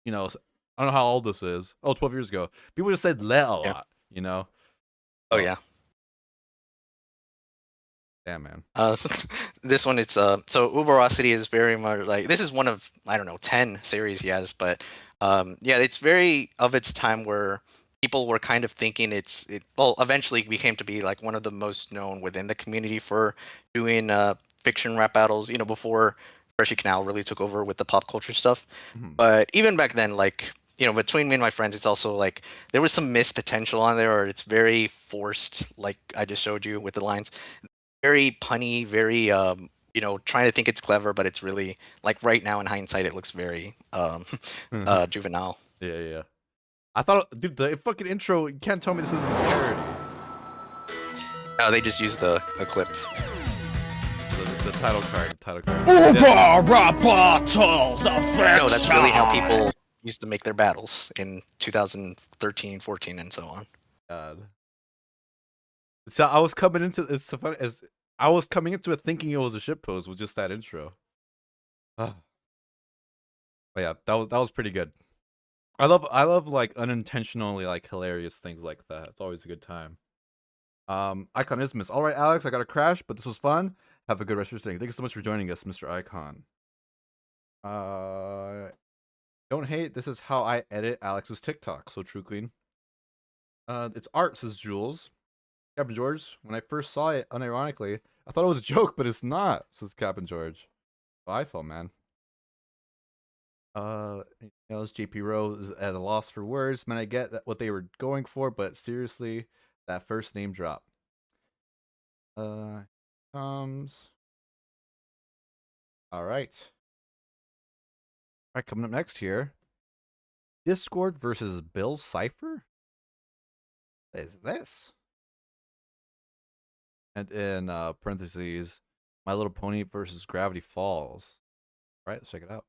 you know, I don't know how old this is. Oh, 12 years ago. People just said "le" a lot, you know.
Oh yeah.
Damn, man.
So this one, it's so Uberosity is very much like, this is one of, I don't know, 10 series he has, but yeah, it's very of its time where people were kind of thinking well, eventually became to be like one of the most known within the community for doing fiction rap battles, you know, before Freshie Canal really took over with the pop culture stuff. But even back then, like, you know, between me and my friends, it's also like there was some missed potential on there, or it's very forced, like I just showed you with the lines. Very punny, very you know, trying to think it's clever, but it's really, like, right now in hindsight, it looks very juvenile.
Yeah. I thought, dude, the fucking intro, you can't tell me this isn't a parody.
No, they just used a clip.
The title card.
Battles of
No, that's really how people used to make their battles in 2013, 14, and so on.
God. So I was coming into it thinking it was a shitpost with just that intro. But yeah, that was pretty good. I love like unintentionally like hilarious things like that. It's always a good time. Iconismus. All right, Alex, I got to crash, but this was fun. Have a good rest of your day. Thank you so much for joining us, Mr. Icon. Don't hate. This is how I edit Alex's TikTok. So true, Queen. It's art, says Jules. Captain George, when I first saw it, unironically, I thought it was a joke, but it's not, says Captain George. iPhone, man. JP Rowe is at a loss for words. Man, I get that what they were going for, but seriously, that first name drop. Comes. All right. All right, coming up next here. Discord versus Bill Cipher? What is this? And in parentheses, My Little Pony versus Gravity Falls. All right, let's check it out.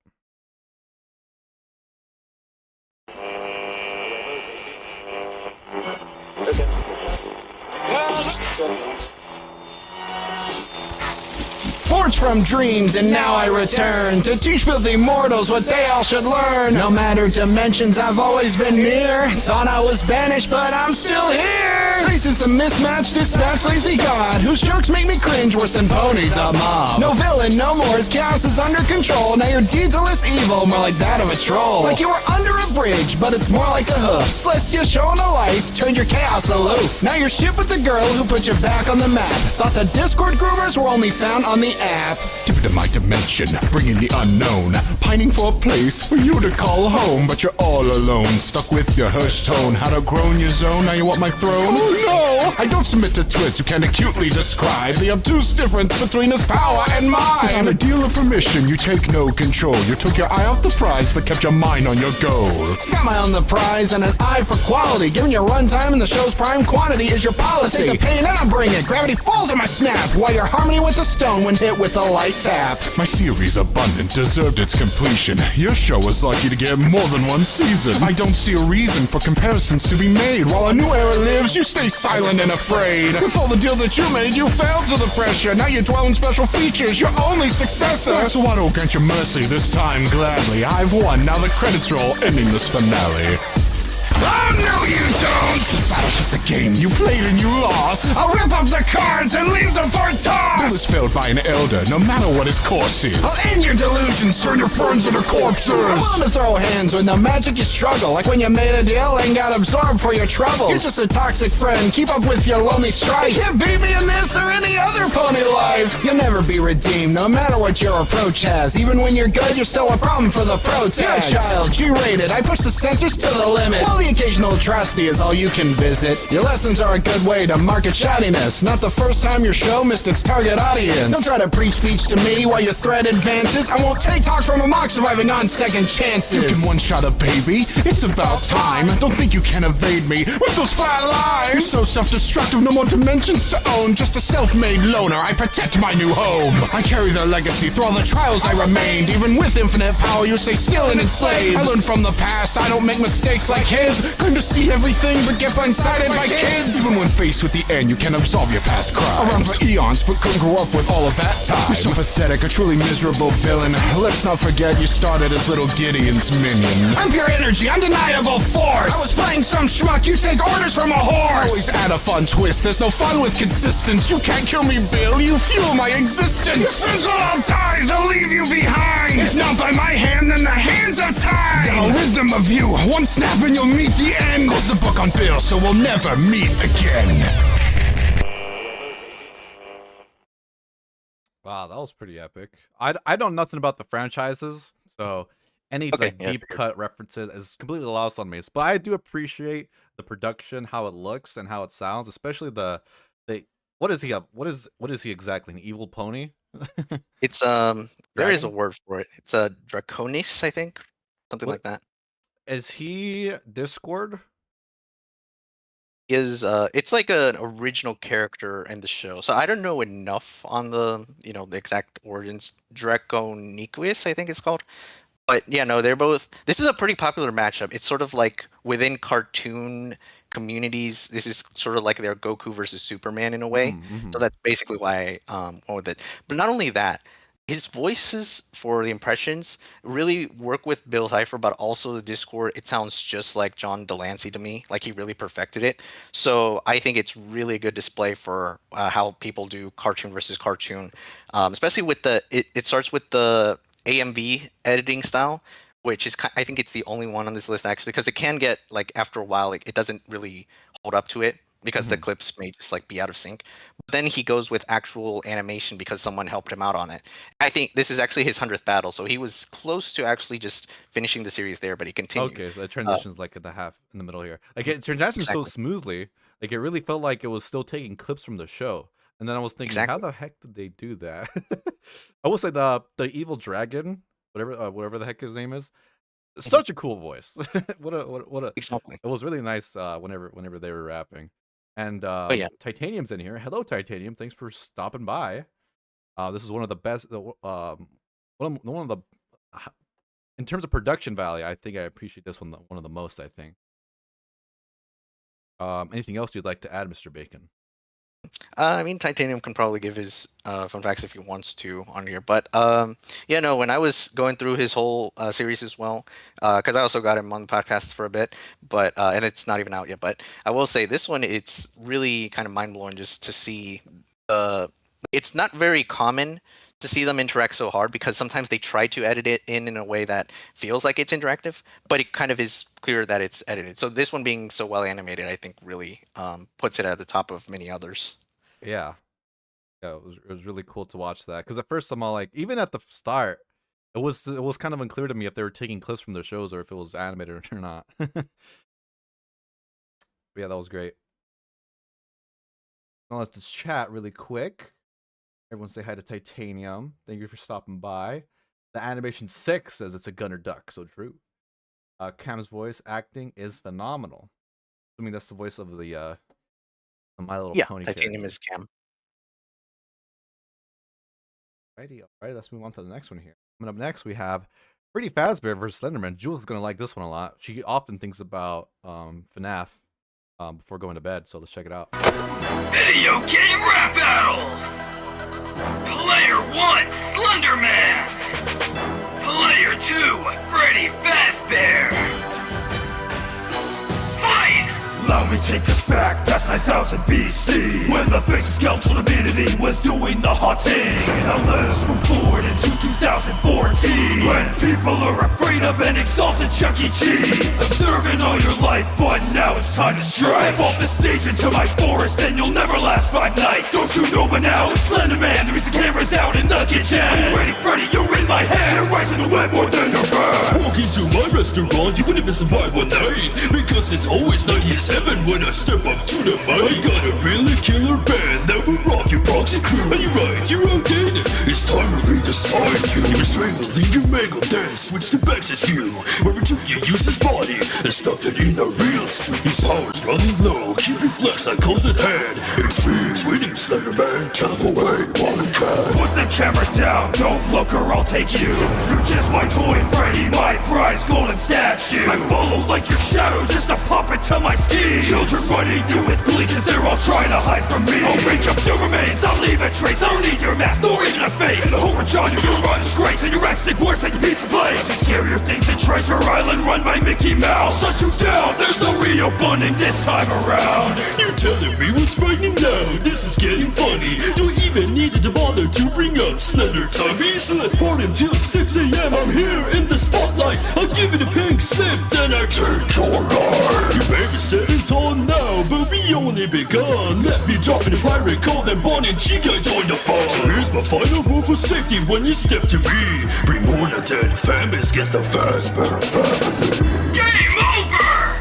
Forged from dreams, and now I return to teach filthy mortals what they all should learn. No matter dimensions, I've always been near. Thought I was banished, but I'm still here. Facing some mismatched, dispatched, lazy god, whose jokes make me cringe worse than ponies a mob. No villain, no more, his chaos is under control. Now your deeds are less evil, more like that of a troll. Like you were under a bridge, but it's more like a hoof. Celestia showing a light, turned your chaos aloof. Now you're shit with the girl who put you back on the map. Thought the Discord groomers were only found on the app.
Deep into my dimension, bringing the unknown, pining for a place for you to call home, but you're all alone, stuck with your hush tone. How to grow in your zone, now you want my throne? Oh no! I don't submit to twits who can acutely describe the obtuse difference between his power and mine. Without a deal of permission, you take no control. You took your eye off the prize, but kept your mind on your goal.
Got my eye on the prize and an eye for quality. Giving your runtime and the show's prime quantity is your policy. Take the pain and I bring it. Gravity falls on my snap, while your harmony went to stone when hit with a light tap.
My series abundant deserved its completion. Your show was lucky to get more than one season. I don't see a reason for comparisons to be made. While a new era lives, you stay silent and afraid. With all the deals that you made, you failed to the pressure. Now you dwell in special features, your only successor. So I don't grant you mercy this time gladly. I've won, now the credits roll, ending this finale.
Oh no you don't!
This battle's just a game you played and you lost.
I'll rip up the cards and leave them for toss!
Bill is failed by an elder, no matter what his course is.
I'll end your delusions, turn your friends into corpses! I want to throw hands when the magic you struggle, like when you made a deal and got absorbed for your troubles. You're just a toxic friend, keep up with your lonely strife. You can't beat me in this or any other pony life! You'll never be redeemed, no matter what your approach has. Even when you're good, you're still a problem for the pro tags. You're a child, G-rated, I push the censors to the limit. Well, the occasional atrocity is all you can visit. Your lessons are a good way to market shoddiness. Not the first time your show missed its target audience. Don't try to preach speech to me while your thread advances. I won't take talk from a mock surviving on second chances.
You can one-shot a baby, it's about time. Don't think you can evade me with those flat lines. You're so self-destructive, no more dimensions to own. Just a self-made loner, I protect my new home. I carry their legacy through all the trials I remained. Even with infinite power, you stay still and enslaved. I learned from the past, I don't make mistakes like his. Claim to see everything, but get blindsided by kids. Even when faced with the end, you can absolve your past crimes. I run for eons, but couldn't grow up with all of that time. You're so pathetic, a truly miserable villain. Let's not forget you started as little Gideon's minion.
I'm pure energy, undeniable force. I was playing some schmuck, you take orders from a horse.
Always add a fun twist, there's no fun with consistence. You can't kill me, Bill, you fuel my existence.
Your friends will all die, they'll leave you behind. If not by my hand, then the hands are tied.
I'll rid them of you, one snap and you'll meet the end. Close the book on Bill, so we'll never meet again.
Wow, that was pretty epic. I know nothing about the franchises, so any deep cut references is completely lost on me. But I do appreciate the production, how it looks and how it sounds, especially the what is he up? What is he exactly? An evil pony?
It's there is a word for it. It's a Draconis, I think, something like that.
Is he Discord?
It's like an original character in the show. So I don't know enough on the the exact origins. Draconiquus, I think it's called. But yeah, no, they're both. This is a pretty popular matchup. It's sort of like within cartoon communities. This is sort of like their Goku versus Superman in a way. So that's basically why I went with it. But not only that, his voices for the impressions really work with Bill Cipher, but also the Discord. It sounds just like John Delancey to me. Like he really perfected it. So I think it's really a good display for how people do cartoon versus cartoon, especially with it starts with the AMV editing style, which is I think it's the only one on this list actually, because it can get like after a while it doesn't really hold up to it because the clips may just like be out of sync. But then he goes with actual animation because someone helped him out on it. I think this is actually his 100th battle, so he was close to actually just finishing the series there, but he continued.
Okay, so it transitions like at the half in the middle here. Like it transitions so smoothly. Like it really felt like it was still taking clips from the show. And then I was thinking, how the heck did they do that? I will say the evil dragon, whatever the heck his name is, such a cool voice. what a
exactly.
It was really nice whenever they were rapping. And Titanium's in here. Hello, Titanium. Thanks for stopping by. This is one of the best. One of the in terms of production value, I think I appreciate this one of the most. I think. Anything else you'd like to add, Mr. Bacon?
I mean, Titanium can probably give his fun facts if he wants to on here, but yeah, no. When I was going through his whole series as well, because I also got him on the podcast for a bit, but and it's not even out yet. But I will say this one, it's really kind of mind blowing just to see. It's not very common to see them interact so hard because sometimes they try to edit it in a way that feels like it's interactive, but it kind of is clear that it's edited. So this one being so well animated, I think really puts it at the top of many others.
Yeah, it was really cool to watch that because at first I'm all like, even at the start, it was kind of unclear to me if they were taking clips from their shows or if it was animated or not. Yeah, that was great. Now let's just chat really quick. Everyone say hi to Titanium. Thank you for stopping by. The Animation 6 says it's a gunner duck, so true. Cam's voice acting is phenomenal. I mean, that's the voice of the My Little Pony.
Titanium is Cam.
Alrighty, alright, let's move on to the next one here. Coming up next, we have Freddy Fazbear versus Slenderman. Julie's gonna like this one a lot. She often thinks about FNAF before going to bed, so let's check it out.
Video game rap battle! Player 1, Slenderman! Player 2, Freddy Fazbear! Fight!
Allow me take us back past 9000 BC, when the face of skeletal divinity was doing the haunting. Now let us move forward into 2014, when people are afraid of an exalted Chuck E. Cheese. Observing all your life, but now it's time to strike. Step off the stage into my forest and you'll never last 5 nights. Don't you know by now it's Slenderman, the reason the camera's out in the kitchen. Are you ready, Freddy? You're in my hands. Terrorizing the web more than your friend.
Walk into my restaurant, you wouldn't even survive one night, because it's always 90s heaven when I step up to the mic. I got a really killer band that will rock your proxy crew. And you're right, you're outdated. It's time to redesign you. You strangle, leave you mangled, then switch to Bax's view. Where would you use his body and stuff it in a real suit? His power's running low, keep your flex like close at hand. It's me, sweetie Slenderman, tell him away while we can.
Put the camera down, don't look or I'll take you. You're just my toy, Freddy, my prize, golden statue. I follow like your shadow, just a puppet to my schemes. Children running you with glee, cause they're all trying to hide from me. I'll reach up your remains, I'll leave a trace. I don't need your mask, nor even a face. And the horror John, you're a disgrace, and your accent worse like your pizza place. The scarier things at Treasure Island run by Mickey Mouse. Shut you down, there's no Rio bunning this time around.
You're telling me what's frightening now? This is getting funny. Do we even need to bother to bring up Slender Tubbies? Let's party until 6 a.m. I'm here in the spotlight. I'll give it a pink slip, then I turn your eye. You may be standing tall now, but we only begun. Let me drop in a pirate call, then Bonnie and Chica join the fun. So here's my final rule for safety when you step to me. Bring more than 10 families against the Fazbear family.
Game over!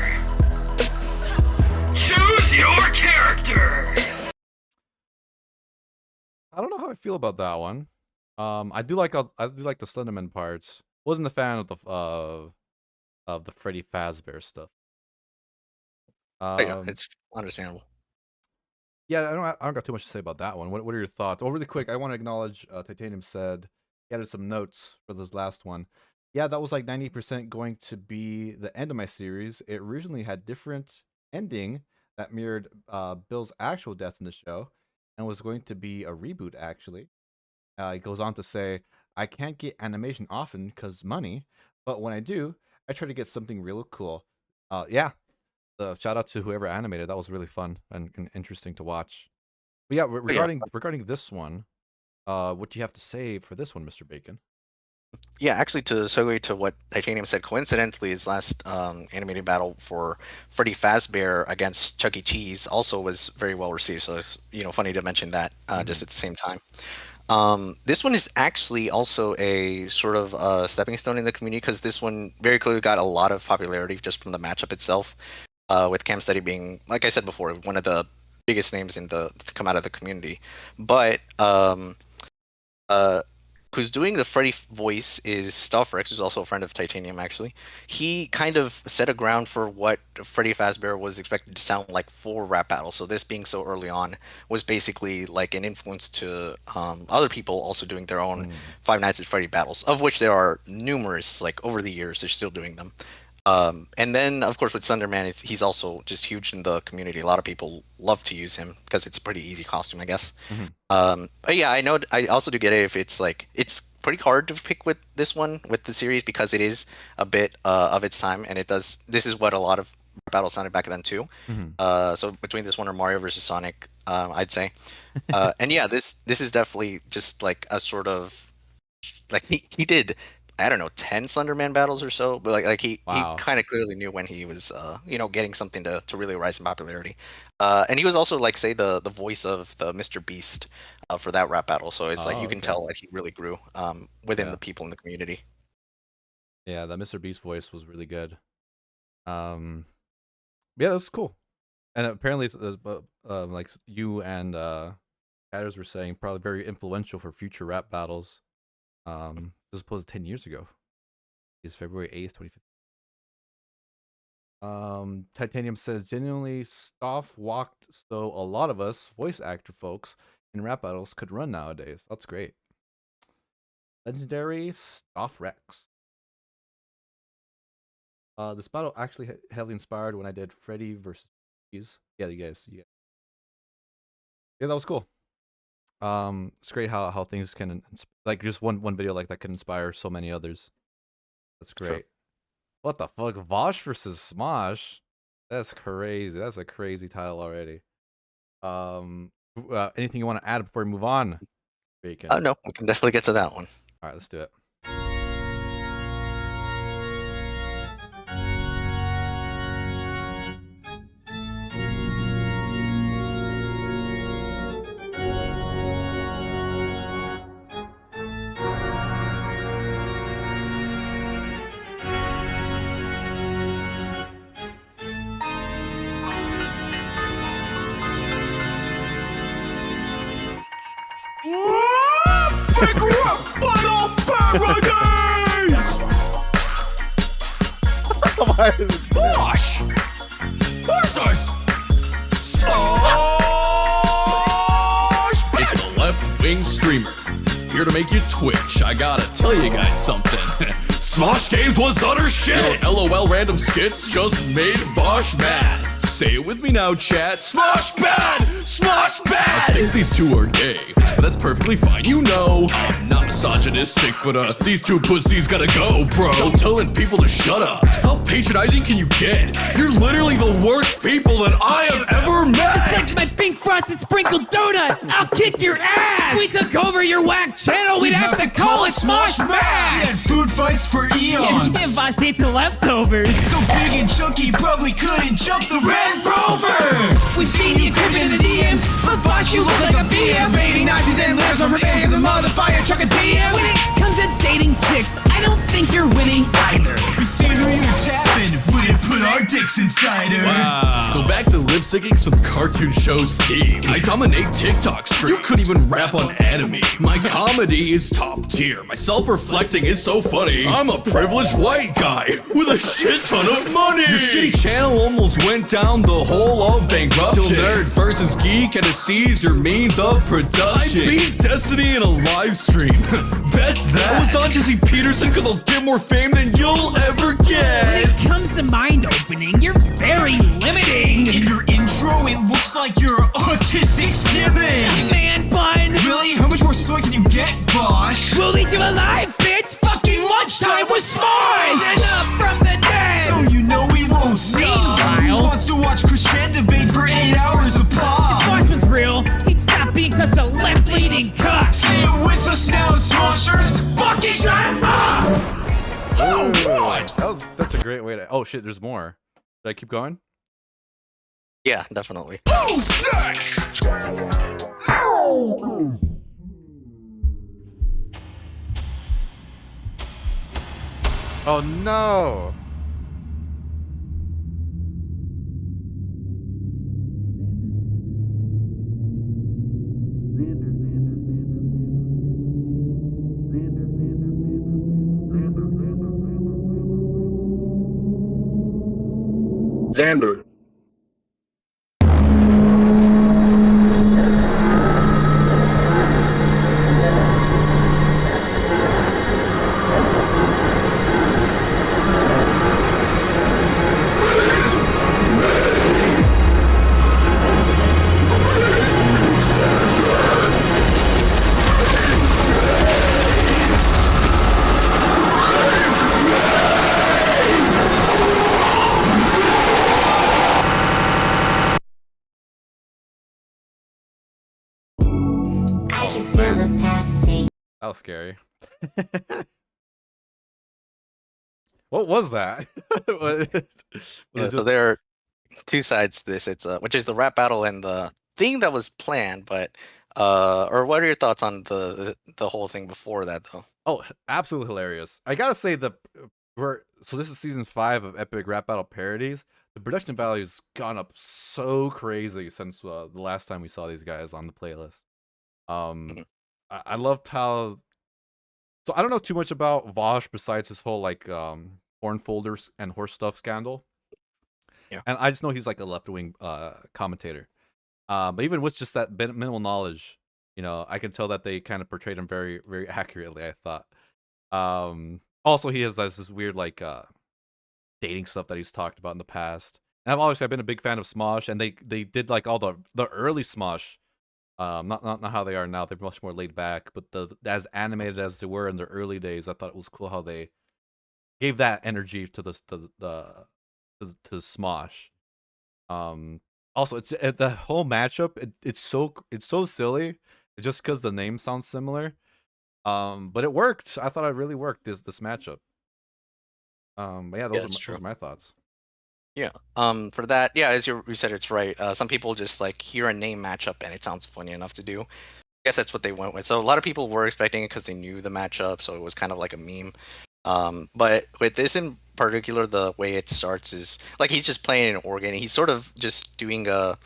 Choose your character!
I don't know how I feel about that one. I do like the Slenderman parts. Wasn't a fan of the Freddy Fazbear stuff.
Yeah, it's understandable.
Yeah, I don't got too much to say about that one. What are your thoughts? Oh, really quick, I want to acknowledge Titanium said he added some notes for this last one. Yeah, that was like 90% going to be the end of my series. It originally had different ending that mirrored Bill's actual death in the show and was going to be a reboot, actually. He goes on to say, I can't get animation often because money, but when I do, I try to get something real cool. Yeah. Shout out to whoever animated. That was really fun and interesting to watch. But yeah, regarding this one, what do you have to say for this one, Mr. Bacon?
Yeah, actually, to segue to what Titanium said, coincidentally, his last animated battle for Freddy Fazbear against Chuck E. Cheese also was very well received. So it's funny to mention that just at the same time. This one is actually also a sort of stepping stone in the community because this one very clearly got a lot of popularity just from the matchup itself. With Cam Steady being, like I said before, one of the biggest names to come out of the community, but who's doing the Freddy voice is Stuffrex, who's also a friend of Titanium, actually. He kind of set a ground for what Freddy Fazbear was expected to sound like for rap battle. So this being so early on was basically like an influence to other people also doing their own Five Nights at Freddy battles, of which there are numerous, like over the years, they're still doing them. And then, of course, with Slenderman, he's also just huge in the community. A lot of people love to use him because it's a pretty easy costume, I guess. But yeah, I know. I also do get it if it's like it's pretty hard to pick with this one with the series because it is a bit of its time, and it does. This is what a lot of battles sounded back then too. So between this one or Mario versus Sonic, I'd say. And yeah, this is definitely just like a sort of like he did. I don't know, 10 Slenderman battles or so, but like he kind of clearly knew when he was getting something to really rise in popularity. And he was also like say the voice of the MrBeast for that rap battle, so it's like you can tell that he really grew within the people in the community.
Yeah, that MrBeast voice was really good. Yeah, that was cool. And apparently it's like you and Hatters were saying, probably very influential for future rap battles. This was posted 10 years ago. It's February 8th, 2015. Titanium says, genuinely Stoff walked so a lot of us voice actor folks in rap battles could run nowadays. That's great. Legendary Stoff Rex. This battle actually heavily inspired when I did Freddy versus Cheese. Yeah, you guys. Yeah, that was cool. It's great how things can, like, just one video like that can inspire so many others. That's great. Sure. What the fuck? Vosch versus Smosh? That's crazy. That's a crazy title already. Anything you want to add before we move on?
No, we can definitely get to that one.
All right, let's do it.
Vosch versus Smosh! It's the left-wing streamer, here to make you twitch. I gotta tell you guys something. Smosh Games was utter shit! Your LOL random skits just made Vosch mad. Say it with me now, chat. Smosh bad! Smosh bad! I think these two are gay, but that's perfectly fine. You know, I'm not misogynistic, but these two pussies gotta go, bro. Don't telling people to shut up. How patronizing can you get? You're literally the worst people that I have ever met!
Just like my pink frosted sprinkled donut, I'll kick your ass! We took over your whack channel, we'd have to call it Smosh Mass!
We had food fights for eons!
And Vosch ate the leftovers!
So big and chunky, probably couldn't jump the Red Rover!
We've seen you creeping in the DMs, but Vosch, you look like a BM! Baby Nazis and lambs over A the motherfire trucking PM! When it comes to dating chicks, I don't think you're winning either!
We see who you're tapping, wouldn't put our dicks inside her!
Wow. Go back to lip syncing some cartoon shows theme. I dominate TikTok screens. You couldn't even rap on anime. My comedy is top tier. My self-reflecting is so funny. I'm a privileged white guy with a shit ton of money. Your shitty channel almost went down the hole of bankruption. Till nerd versus geek and to seize your means of production. I beat Destiny in a live stream. Best that. I was on Jesse Peterson because I'll get more fame than you'll ever get.
When it comes to mind opening, you're very limiting.
In your intro, it looks like you're autistic stibbing.
Man bun.
Really? How much more soy can you get, Vosch?
We'll eat you alive, bitch. Fucking lunchtime with Smosh. Get up from the dead.
So you know we won't stop. Who wants to watch Chris Chan debate for 8 hours a pop?
If Vosch was real, he'd stop being such a left-leaning cuck.
Say it with us now, Smoshers. Fucking shut up!
great way to. Oh shit, there's more. Should I keep going?
Yeah, definitely.
Who's next?
Oh no!
Xander.
That was scary. What was that?
So there are two sides to this. It's which is the rap battle and the thing that was planned, but or what are your thoughts on the whole thing before that though?
Oh, absolutely hilarious. I gotta say so this is season 5 of Epic Rap Battle Parodies. The production value's gone up so crazy since the last time we saw these guys on the playlist. I loved how. So I don't know too much about Vosch besides his whole like porn folders and horse stuff scandal.
Yeah.
And I just know he's like a left-wing commentator. But even with just that minimal knowledge, you know, I can tell that they kind of portrayed him very, very accurately, I thought. Also, he has this weird like dating stuff that he's talked about in the past. And I've been a big fan of Smosh, and they did like all the early Smosh. Not how they are now. They're much more laid back, but as animated as they were in their early days, I thought it was cool how they gave that energy to the Smosh. Also, it's the whole matchup. It's so silly, just because the name sounds similar. But it worked. I thought it really worked. This matchup. But yeah, those are my thoughts.
Yeah. For that, yeah, as you said, it's right. Some people just like hear a name matchup and it sounds funny enough to do. I guess that's what they went with. So a lot of people were expecting it because they knew the matchup, so it was kind of like a meme. But with this in particular, the way it starts is like he's just playing an organ. He's sort of just doing a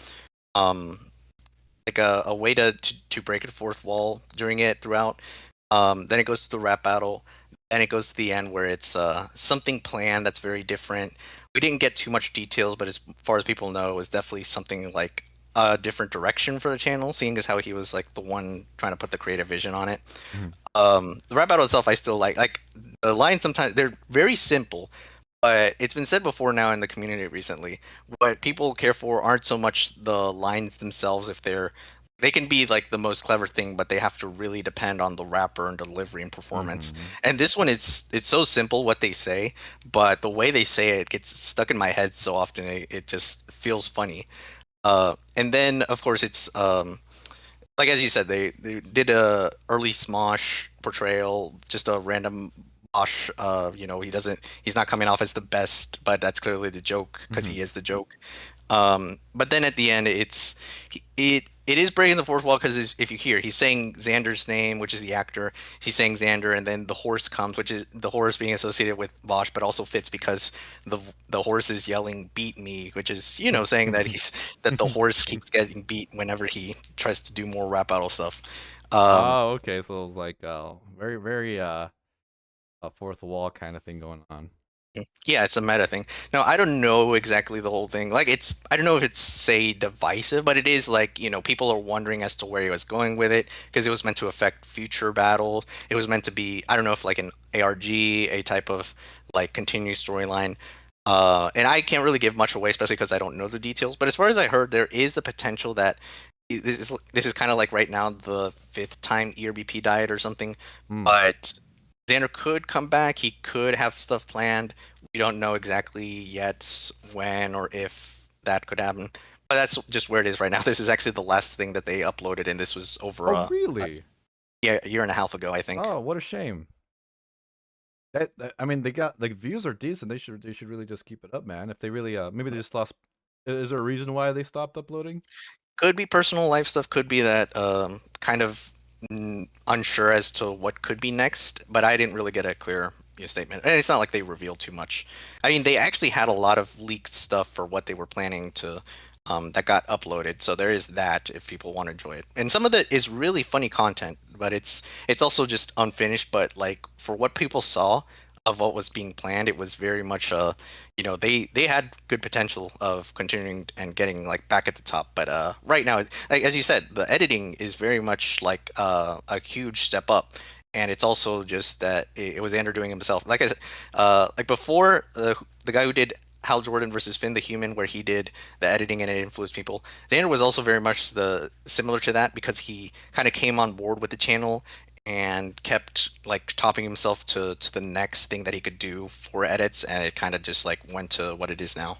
way to break the fourth wall during it throughout. Then it goes to the rap battle. Then it goes to the end where it's something planned that's very different. We didn't get too much details, but as far as people know, it was definitely something like a different direction for the channel, seeing as how he was like the one trying to put the creative vision on it. The rap battle itself, I still like the lines. Sometimes they're very simple, but it's been said before now in the community recently. What people care for aren't so much the lines themselves, if they can be like the most clever thing, but they have to really depend on the rapper and delivery and performance. And this one it's so simple what they say, but the way they say it gets stuck in my head so often it just feels funny. And then of course it's like as you said, they did a early Smosh portrayal, just a random Vosch. You know, he's not coming off as the best, but that's clearly the joke because he is the joke. But then at the end, it is breaking the fourth wall because if you hear, he's saying Xander's name, which is the actor. He's saying Xander, and then the horse comes, which is the horse being associated with Vosch, but also fits because the horse is yelling "beat me," which is, you know, saying that that the horse keeps getting beat whenever he tries to do more rap battle stuff.
Okay, so it's like very very a fourth wall kind of thing going on.
Yeah, it's a meta thing. No, I don't know exactly the whole thing. Like, I don't know if it's, say, divisive, but it is like, you know, people are wondering as to where he was going with it because it was meant to affect future battles. It was meant to be, I don't know if like an ARG, a type of like continuous storyline. And I can't really give much away, especially because I don't know the details. But as far as I heard, there is the potential that this is kind of like right now the 5th time ERBP diet or something, but Xander could come back. He could have stuff planned. We don't know exactly yet when or if that could happen. But that's just where it is right now. This is actually the last thing that they uploaded, and this was over.
Oh, really?
Yeah, a year and a half ago, I think.
Oh, what a shame. I mean, they got like views are decent. They should really just keep it up, man. If they really maybe they just lost. Is there a reason why they stopped uploading?
Could be personal life stuff. Could be that kind of unsure as to what could be next. But I didn't really get a clear statement, and it's not like they revealed too much. I mean, they actually had a lot of leaked stuff for what they were planning to. That got uploaded, so there is that if people want to enjoy it. And some of it is really funny content, but it's also just unfinished. But like for what people saw of what was being planned, it was very much they had good potential of continuing and getting like back at the top. But right now, like, as you said, the editing is very much like a huge step up. And it's also just that it was Andrew doing himself. Like I said, like before, the guy who did Hal Jordan versus Finn the Human, where he did the editing and it influenced people. Xander was also very much similar to that because he kind of came on board with the channel and kept like topping himself to the next thing that he could do for edits, and it kind of just like went to what it is now.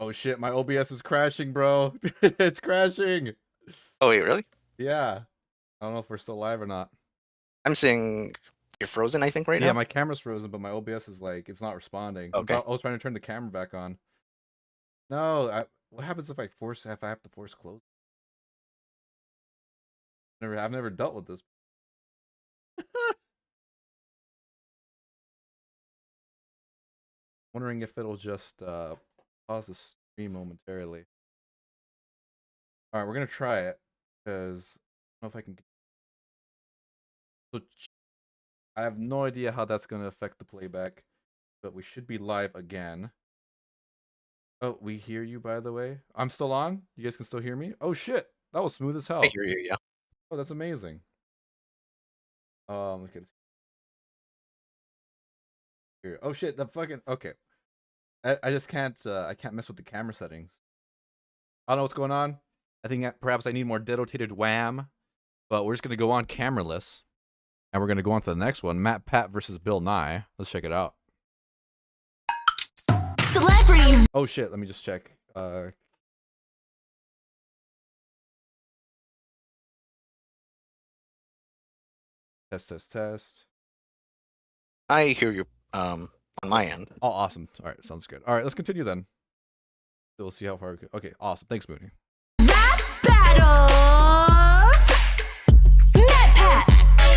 Oh shit, my OBS is crashing, bro. It's crashing.
Oh wait, really?
Yeah. I don't know if we're still live or not.
I'm seeing you're frozen, I think, right now?
Yeah, my camera's frozen, but my OBS is like, it's not responding.
Okay.
I was trying to turn the camera back on. No, what happens if I have to force close? I've never dealt with this. Wondering if it'll just pause the stream momentarily. All right, we're gonna try it because I don't know if I can. So I have no idea how that's gonna affect the playback, but we should be live again. Oh, we hear you, by the way. I'm still on. You guys can still hear me. Oh shit, that was smooth as hell.
I hear you. Yeah.
Oh, that's amazing. Look at this. Here. Oh shit, the fucking okay. I just can't I can't mess with the camera settings. I don't know what's going on. I think perhaps I need more dedicated wham, but we're just gonna go on cameraless, and we're gonna go on to the next one. Matt Pat versus Bill Nye. Let's check it out.
Celebrity.
Oh shit, let me just check. Test.
I hear you on my end.
Oh, awesome. All right, sounds good. All right, let's continue then. So we'll see how far we can. Okay, awesome. Thanks, Mooney.
Rap battles. Matt Pat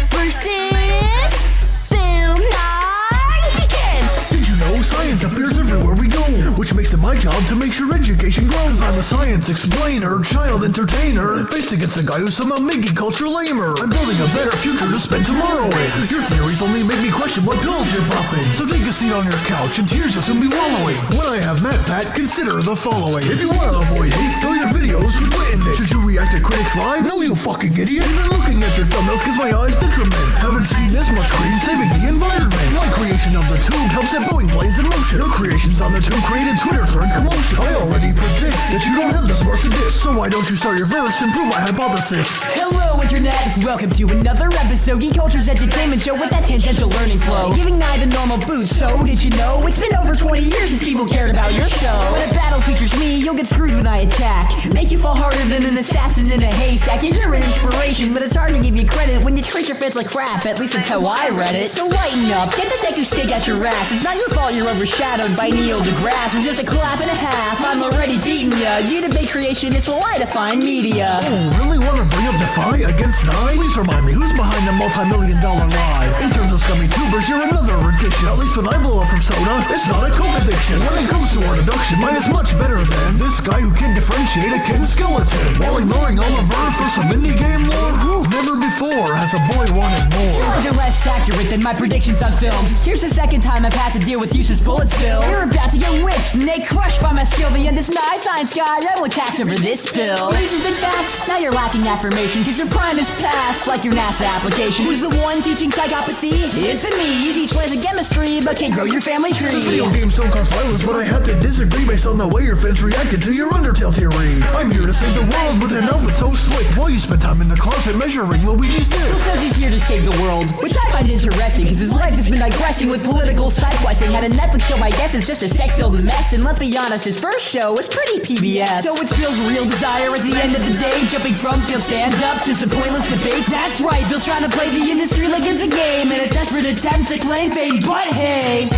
versus Bill Nye. Begin.
Did you know science appears everywhere we go? Which makes it my job to make sure education grows. I'm a science explainer, child entertainer, faced against a guy who's somehow making culture lamer. I'm building a better future to spend tomorrow in. Your theories only make me question what pills you're popping. So take a seat on your couch and tears will soon be wallowing. When I have Matt Pat, consider the following. If you want to avoid hate, fill your videos with wit in it. Should you react to critics live? No, you fucking idiot. Even looking at your thumbnails gives my eyes detriment. Haven't seen this much green saving the environment. My creation of the tube helps set Boeing planes in motion. Your creations on the tube created Twitter thread commotion. I already predict that you don't have the smarts to diss, so why don't you start your verse and prove my hypothesis?
Hello, Internet! Welcome to another episode, Geek Culture's entertainment show with that tangential learning flow. Giving Nye the normal boost, so did you know? It's been over 20 years since people cared about your show. When a battle features me, you'll get screwed when I attack. Make you fall harder than an assassin in a haystack. Yeah, you're an inspiration, but it's hard to give you credit when you treat your fans like crap, at least that's how I read it. So lighten up, get the Deku steak out your ass. It's not your fault you're overshadowed by Neil deGrasse. It's just a clap and a half, I'm already beating ya. You debate creationist while I define media.
Oh, really wanna bring up Defy against Nye? Please remind me, who's behind the multi-million-dollar lie? In terms of scummy tubers, you're another rendition. At least when I blow up from soda, it's not a coke addiction. When it comes to our deduction, mine is much better than this guy who can differentiate a kid skeleton while ignoring Oliver for some indie game lore. Who never before has a boy wanted more.
You're less accurate than my predictions on films. Here's the second time I've had to deal with useless bullets, Bill. You're about to get whipped, Nate crushed by my skill. The end is nigh, science guy, I won't tax over this bill. These have been facts, now you're lacking affirmation, cause your prime is past, like your NASA application. Who's the one teaching psychopathy? It's me. You teach laser chemistry, but can't grow your family tree.
Video games don't cause violence, but I have to disagree. By
based on the way your fans reacted to your Undertale theory. I'm here to save the world with an outfit so slick, while you spend time in the closet measuring Luigi's dick.
Bill says he's here to save the world, which I find interesting, because his life has been digressing with political side questing. Had a Netflix show, I guess it's just a sex-filled mess, and let's be honest, his first show was pretty PBS. So it's Bill's real desire at the end of the day, jumping from field stand-up to some pointless debates. That's right, Bill's trying to play the industry like it's a game, in a desperate attempt to claim fame, but hey.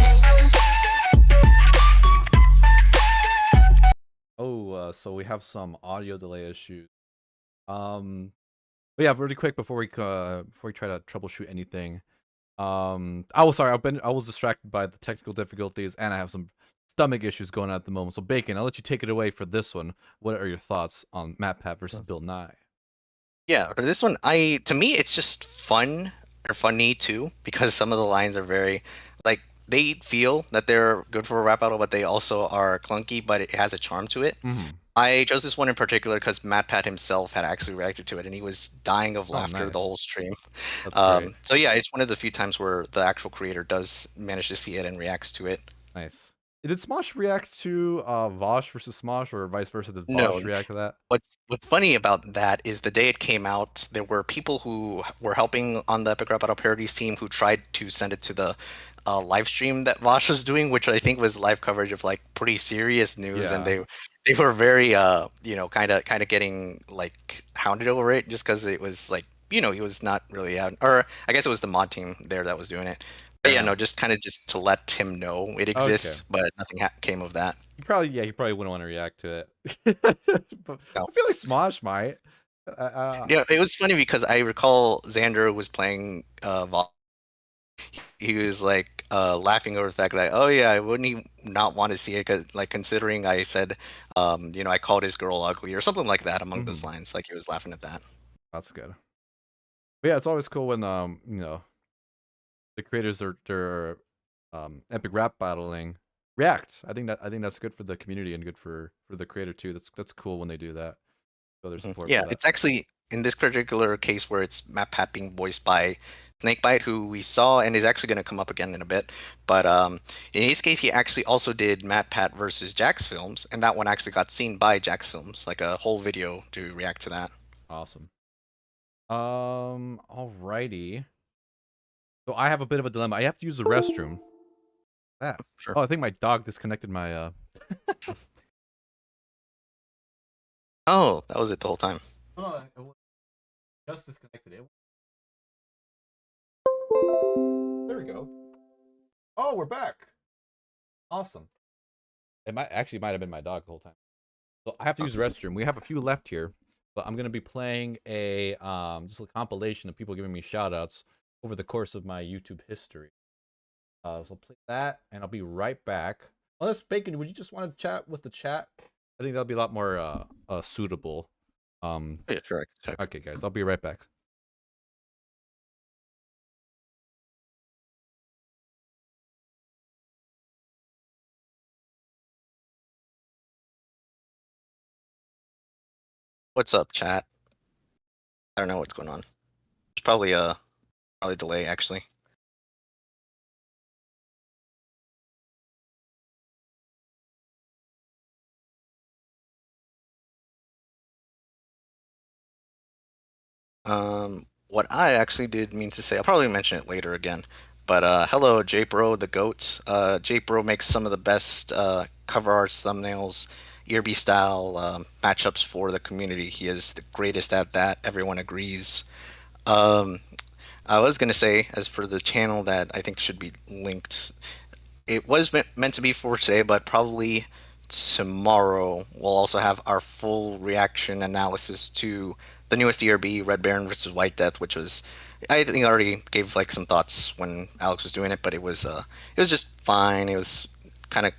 So we have some audio delay issues. But yeah, really quick before we try to troubleshoot anything. I was distracted by the technical difficulties, and I have some stomach issues going on at the moment. So Bacon, I'll let you take it away for this one. What are your thoughts on MatPat versus Bill Nye?
Yeah, for this one, to me it's just fun or funny too, because some of the lines are very like they feel that they're good for a rap battle, but they also are clunky, but it has a charm to it. I chose this one in particular because MatPat himself had actually reacted to it, and he was dying of laughter the whole stream. So yeah, it's one of the few times where the actual creator does manage to see it and reacts to it.
Nice. Did Smosh react to Vosch versus Smosh, or vice versa? Did Vosch react to that?
What's funny about that is the day it came out, there were people who were helping on the Epic Rap Battle Parodies team who tried to send it to the live stream that Vosch was doing, which I think was live coverage of like pretty serious news, and they were very kind of getting like hounded over it, just because it was like he was not really out, or I guess it was the mod team there that was doing it. But yeah, no, just to let him know it exists, but nothing came of that.
He probably wouldn't want to react to it. But I feel like Smosh might.
Yeah, it was funny because I recall Xander was playing he was like laughing over the fact that, oh yeah, wouldn't he not want to see it, cause, like, considering I said I called his girl ugly or something like that among those lines. Like, he was laughing at that.
That's good. But yeah, it's always cool when the creators are epic rap battling react. I think that's good for the community and good for the creator too. That's cool when they do that. So there's support.
Yeah,
for that.
it's actually in this particular case where it's MatPat being voiced by Snakebite, who we saw and is actually going to come up again in a bit. But in his case, he actually also did MatPat versus Jax Films, and that one actually got seen by Jax Films, like a whole video to react to that.
Awesome. Alrighty. So I have a bit of a dilemma. I have to use the restroom.
Sure.
Oh, I think my dog disconnected my
Oh, that was it the whole time.
Oh, just disconnected it. There we go. Oh, we're back. Awesome. It might have been my dog the whole time. So I have to use the restroom. We have a few left here, but I'm gonna be playing a just a compilation of people giving me shout outs over the course of my YouTube history. So I'll play that and I'll be right back. Unless Bacon, would you just want to chat with the chat? I think that'll be a lot more suitable.
Yeah, sure.
Okay, guys, I'll be right back.
What's up, chat? I don't know what's going on. There's probably a delay, actually. What I actually did mean to say, I'll probably mention it later again, but hello, JBro, the GOAT. JBro makes some of the best cover arts, thumbnails, ERB style matchups for the community. He is the greatest at that. Everyone agrees. I was gonna say, as for the channel that I think should be linked, it was meant to be for today, but probably tomorrow we'll also have our full reaction analysis to the newest ERB, Red Baron versus White Death, which was, I think I already gave like some thoughts when Alex was doing it, but it was just fine. It was kind of,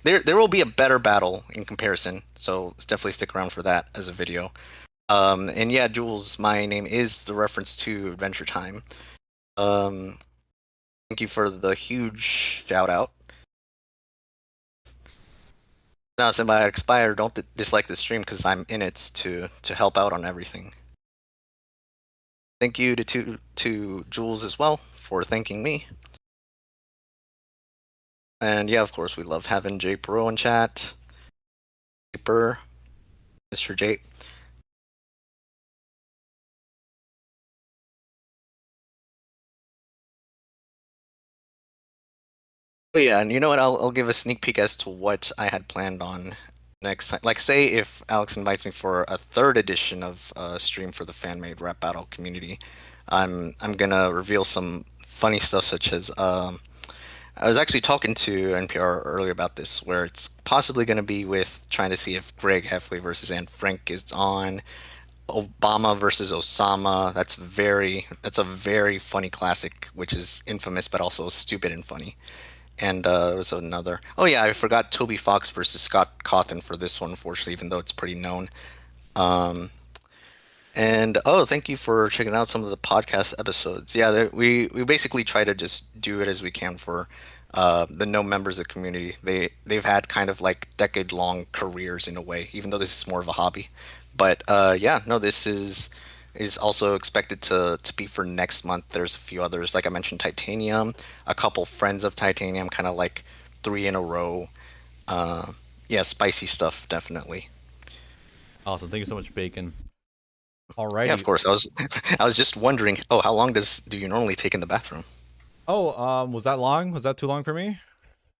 there will be a better battle in comparison, so let's definitely stick around for that as a video. And yeah, Jules, my name is the reference to Adventure Time. Thank you for the huge shout out. Now, Symbiotic Spire, don't dislike the stream because I'm in it to help out on everything. Thank you to Jules as well for thanking me. And yeah, of course, we love having JPro in chat. Paper, Mr. J. But yeah, and you know what? I'll give a sneak peek as to what I had planned on next time. Like, say if Alex invites me for a third edition of stream for the fan made rap battle community, I'm gonna reveal some funny stuff such as I was actually talking to NPR earlier about this, where it's possibly going to be with trying to see if Greg Heffley versus Anne Frank is on, Obama versus Osama. That's a very funny classic, which is infamous but also stupid and funny. And there was another. Oh yeah, I forgot Toby Fox versus Scott Cawthon for this one, unfortunately, even though it's pretty known. And thank you for checking out some of the podcast episodes. Yeah, we basically try to just do it as we can for the no members of the community. They've had kind of like decade-long careers in a way, even though this is more of a hobby. But yeah, no, this is also expected to be for next month. There's a few others, like I mentioned, Titanium, a couple friends of Titanium, kind of like 3 in a row. Yeah, spicy stuff, definitely.
Awesome. Thank you so much, Bacon. All right.
Yeah, of course. I was just wondering. Oh, how long do you normally take in the bathroom?
Oh, was that long? Was that too long for me?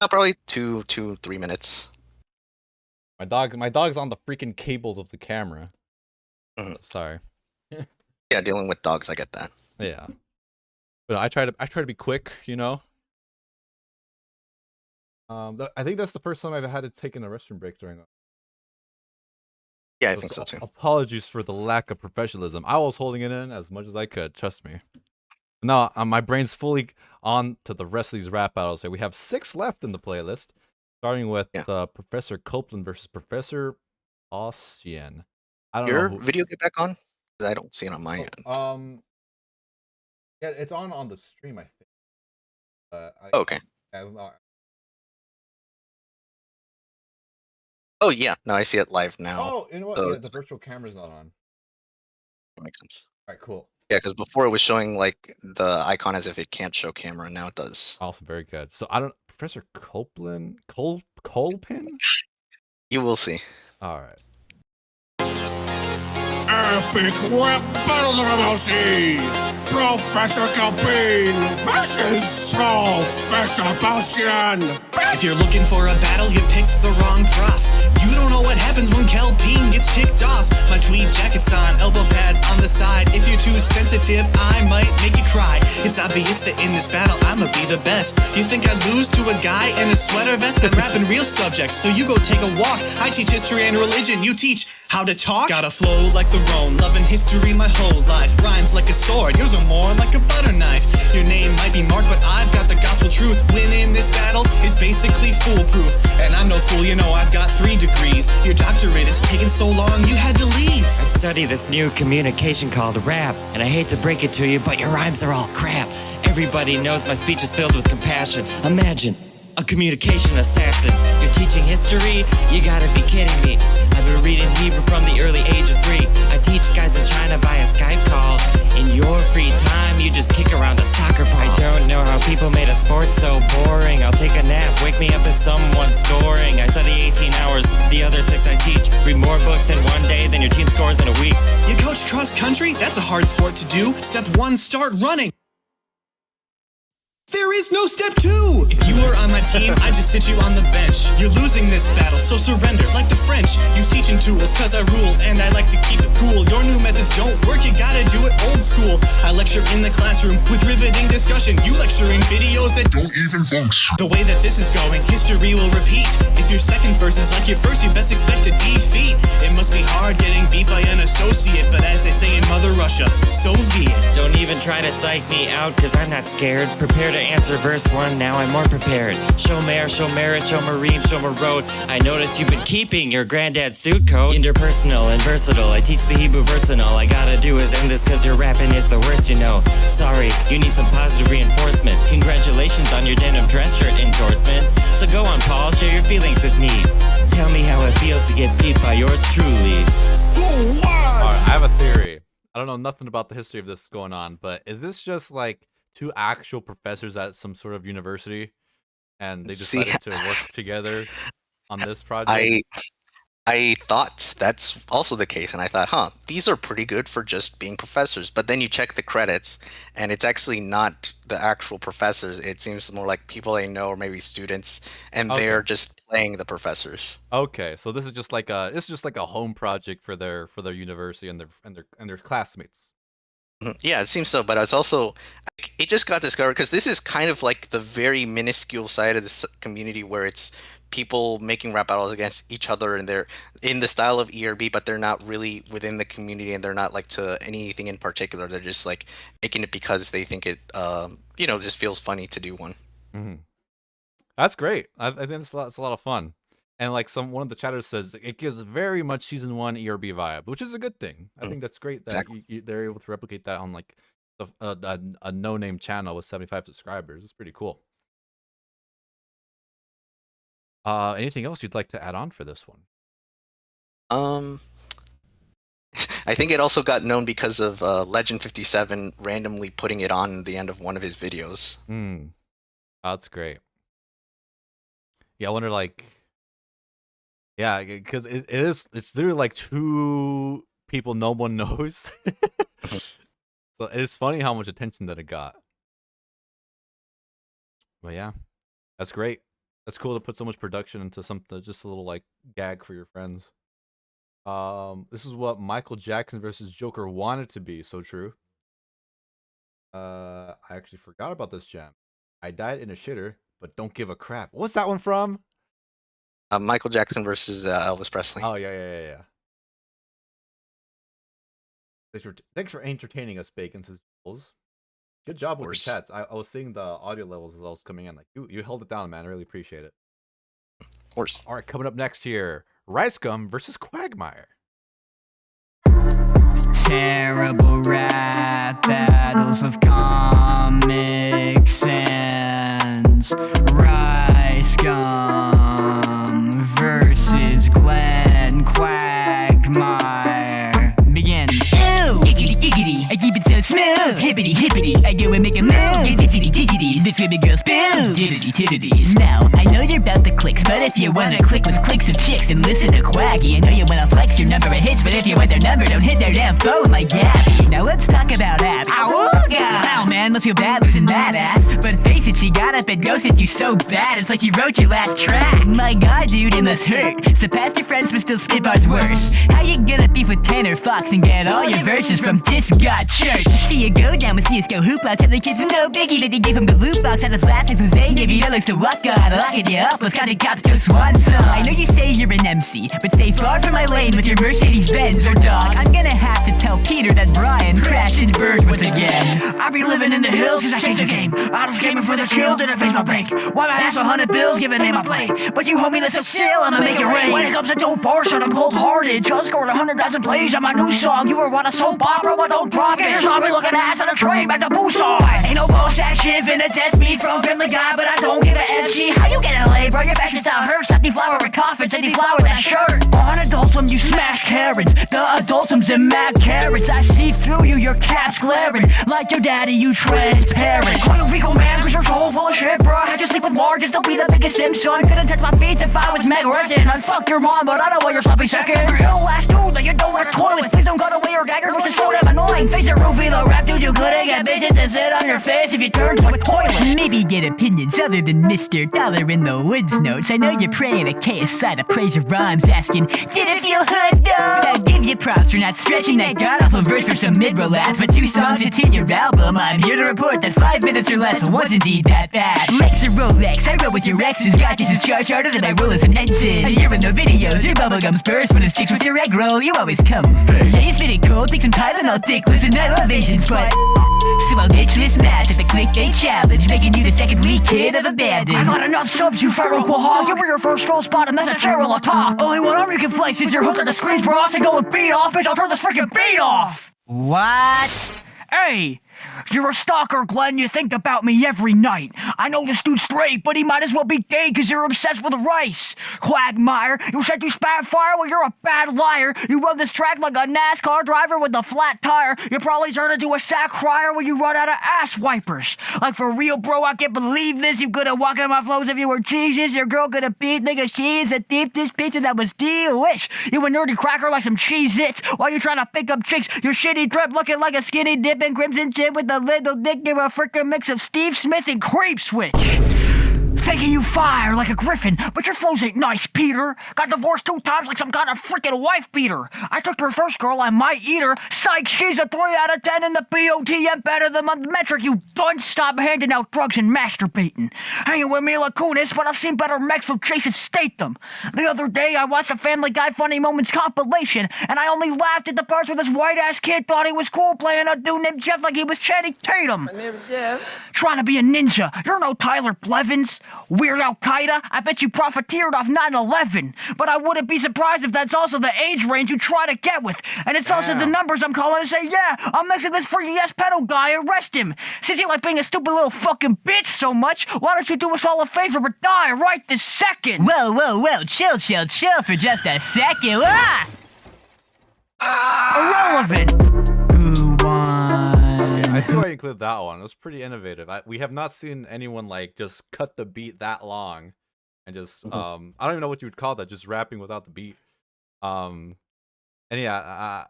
Probably 3 minutes.
My dog's on the freaking cables of the camera. Sorry.
Yeah, dealing with dogs, I get that.
Yeah, but I try to be quick, you know. I think that's the first time I've had to take in a restroom break during.
Yeah, I think so too.
Apologies for the lack of professionalism. I was holding it in as much as I could. Trust me. No, my brain's fully on to the rest of these rap battles. So we have 6 left in the playlist, starting with Professor Copeland versus Professor Ossian. I don't know.
Your video get back on? I don't see it on my end.
Yeah, it's on the stream, I think.
Okay. Oh yeah, no, I see it live now.
Oh, you know what?
So
yeah, the virtual camera's not on.
That makes sense.
All right, cool.
Yeah, because before it was showing like the icon as if it can't show camera, and now it does.
Awesome, very good. So I don't, Professor Copeland, Colpin.
You will see.
All right.
Epic Web Battles of MLC! Professor Capn versus Professor Bastian!
If you're looking for a battle, you picked the wrong prof. You don't know what happens when Kelpine gets ticked off. My tweed jacket's on, elbow pads on the side. If you're too sensitive, I might make you cry. It's obvious that in this battle, I'ma be the best. You think I'd lose to a guy in a sweater vest? I'm rapping real subjects, so you go take a walk. I teach history and religion, you teach how to talk. Got a flow like the Rhone, loving history my whole life. Rhymes like a sword, yours are more like a butter knife. Your name might be Mark, but I've got the gospel truth. Winning this battle is basically foolproof. And I'm no fool, you know I've got 3 degrees. Your doctorate is taking so long, you had to leave.
I study this new communication called rap, and I hate to break it to you, but your rhymes are all crap. Everybody knows my speech is filled with compassion. Imagine a communication assassin. You're teaching history? You gotta be kidding me. I've been reading Hebrew from the early age of 3. I teach guys in China via Skype call. In your free time, you just kick around a soccer ball. I don't know how people made a sport so boring. I'll take a nap, wake me up if someone's scoring. I study 18 hours, the other 6 I teach. Read more books in one day than your team scores in a week.
You coach cross country? That's a hard sport to do. Step 1, start running. There is no step 2! If you were on my team, I'd just sit you on the bench. You're losing this battle, so surrender, like the French. Use teaching tools, cause I rule, and I like to keep it cool. Your new methods don't work, you gotta do it old school. I lecture in the classroom with riveting discussion. You lecture in videos that don't even function. The way that this is going, history will repeat. If your second verse is like your first, you best expect a defeat. It must be hard getting beat by an associate, but as they say in Mother Russia, Soviet.
Don't even try to psych me out, cause I'm not scared. Prepare to answer verse 1, now I'm more prepared. Show merit, show Reeves, show road. I notice you've been keeping your granddad's suit coat. Interpersonal and versatile, I teach the Hebrew verse and all I gotta do is end this cause your rapping is the worst, you know. Sorry, you need some positive reinforcement. Congratulations on your denim dress shirt endorsement. So go on, Paul, share your feelings with me. Tell me how it feels to get beat by yours truly.
Alright, I have a theory. I don't know nothing about the history of this going on, but is this just like 2 actual professors at some sort of university, and they decided to work together on this project?
I thought that's also the case, and I thought, these are pretty good for just being professors. But then you check the credits, and it's actually not the actual professors. It seems more like people they know, or maybe students, and they're just playing the professors.
Okay, so this is just like a home project for their university and their classmates.
Yeah, it seems so, but it's also it just got discovered because this is kind of like the very minuscule side of this community where it's people making rap battles against each other, and they're in the style of ERB, but they're not really within the community, and they're not like to anything in particular. They're just like making it because they think it, just feels funny to do one.
That's great. I think it's a lot of fun. And like one of the chatters says, it gives very much season 1 ERB vibe, which is a good thing. I think that's great that they're able to replicate that on like a no-name channel with 75 subscribers. It's pretty cool. Anything else you'd like to add on for this one?
I think it also got known because of Legend 57 randomly putting it on the end of one of his videos.
Oh, that's great. Yeah, I wonder like. Yeah, because it's literally like 2 people no one knows. So it's funny how much attention that it got. But yeah, that's great. That's cool to put so much production into something, just a little like gag for your friends. This is what Michael Jackson versus Joker wanted to be. So true. I actually forgot about this jam. I died in a shitter, but don't give a crap. What's that one from?
Michael Jackson versus Elvis Presley.
Oh yeah. Thanks for entertaining us, Bacon. Says Jules. Good job with the chats. I was seeing the audio levels as I was coming in. Like you held it down, man. I really appreciate it.
Of course.
All right, coming up next here, Rice Gum versus Quagmire.
Terrible rap battles of Comic Sans. Rice Gum versus Glenn Quagmire. Begin. Ew! Giggity giggity, I keep it so smooth. Hippity hippity, I go and make a move. Giggity diggities, this baby girl's boobs. Giggity titties. Now, I know you're about the clicks, but if you wanna click with clicks of chicks, then listen to Quaggy. I know you wanna flex your number of hits, but if you want their number, don't hit their damn phone like Gabby. Now let's talk about Abby. Awooga! Wow, man, must feel bad, listen that ass. But face it, she got up and ghosted you so bad, it's like she wrote your last track. My god, dude, it must hurt. So past your friends, but still spit bars worse. How you gonna beef with Tanner Fox and get all your verses from Disc God Church? See you go down with CSGO hoopla, tell the kids no biggie that they gave him the loot box at the last time Jose gave you Alex to walk on, locking you up, let's got the cops to swan song. I know you say you're an MC, but stay far from my lane with your Mercedes Benz or dog. I'm gonna have to tell Peter that Brian crashed and burned once again. I be living in the hills since I changed the game. I was gaming for the kill, didn't face my bank. Why my ass 100 bills, give a name I play. But you homie, listen still, I'ma make it rain. When it comes to dope portion, I'm cold-hearted. Just scored 100,000 plays on my new song. You were on a soap opera, but don't drop it. Just saw me looking ass on a train back to Busan. Ain't no bullshit shit, finna test me from Family Guy, but I don't give a FG. How you getting laid, bro? Your fashion style hurts. At the flower with coffins, and the flower that shirt. On adultum, you smash Karens. The adultum's in mad carrots. I see through you, your cap's glaring. Like your daddy, you transparent. Call you Rico man, cause you're so full of shit, bro. I just sleep with margins, don't be the biggest Simpson. Couldn't touch my feet if I was Meg Resident. I'd fuck your mom, but I know what you're sloppy second. Real last dude that you don't wear toilets. Please don't go away or gagger, which is so damn annoying. Face it, Ruby, the rap dude, you couldn't get bitches to sit on your face if you turned to a toilet. Maybe get opinions other than Mr. Dollar in the Woods notes. I know you're praying to KSI to praise your rhymes, asking, did it feel hood? No! But I give you props for not stretching that god-awful verse for some mid-roll ads. But 2 songs into your album, I'm here to report that 5 minutes or less was indeed that bad. Lex or Rolex, I roll with your exes. Got this is charge harder than I roll as an engine. You're in the videos, your bubblegum's burst. When it's chicks with your egg roll, you always come first. Yeah, you spit it cold, take some Tylenol, dick, listen, I love Asians, but so I'll ditch this match at the clickbait challenge, making you the second weak kid of abandon. I got enough subs, you feral hog. Give me your first scroll spot and that's a feral talk. Only one arm you can flex is your hook on the screens for us and go and beat off, bitch. I'll turn this freaking beat off. What? Hey,
You're a stalker, Glenn. You think about me every night. I know this dude's straight, but he might as well be gay because you're obsessed with rice. Quagmire, you said you spat fire? Well, you're a bad liar. You run this track like a NASCAR driver with a flat tire. You probably turn into a sack crier when you run out of ass wipers. Like, for real, bro, I can't believe this. You could've walked in my flows if you were Jesus. Your girl could've beat nigga. She's a deep dish pizza that was delish. You a nerdy cracker like some Cheez-Its while you're trying to pick up chicks. Your shitty drip looking like a skinny dip in crimson chin with a little dick. You're a frickin' mix of Steve Smith and Creep Switch. Thinking you fire like a Griffin, but your flows ain't nice, Peter. Got divorced 2 times like some kind of freaking wife beater. I took your first girl, I might eat her. Psych, she's a 3 out of 10 in the BOTM better than the metric. You don't stop handing out drugs and masturbating. Hanging with Mila Kunis, but I've seen better mechs from Jason Statham. The other day, I watched a Family Guy Funny Moments compilation, and I only laughed at the parts where this white-ass kid thought he was cool playing a dude named Jeff like he was Channing Tatum.
My name is Jeff.
Trying to be a ninja. You're no Tyler Blevins. Weird Al-Qaeda, I bet you profiteered off 9/11. But I wouldn't be surprised if that's also the age range you try to get with. And it's also the numbers I'm calling to say, yeah, I'm mixing this freaky-ass pedo guy, arrest him. Since you like being a stupid little fucking bitch so much, why don't you do us all a favor but die right this second?
Whoa, whoa, whoa, chill for just a second.
Irrelevant. Who won?
I see why you included that one. It was pretty innovative. We have not seen anyone like just cut the beat that long and just I don't even know what you would call that, just rapping without the beat. And yeah,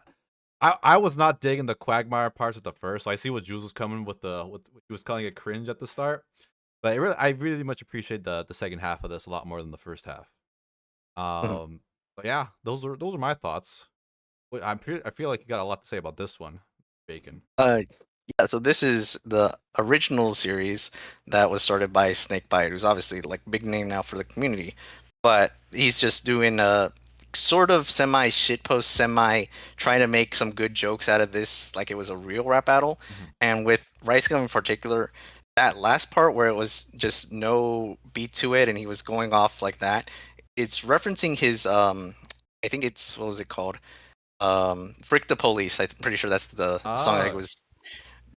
I was not digging the Quagmire parts at the first, so I see what Jules was coming with he was calling it cringe at the start. But I really much appreciate the second half of this a lot more than the first half. But yeah, those are my thoughts. I feel like you got a lot to say about this one, Bacon.
Yeah, so this is the original series that was started by Snakebite, who's obviously like big name now for the community, but he's just doing a sort of semi shitpost, semi trying to make some good jokes out of this, like it was a real rap battle. And with Rice Gum in particular, that last part where it was just no beat to it and he was going off like that, it's referencing his I think it's, what was it called? Frick the Police. I'm pretty sure that's the song I was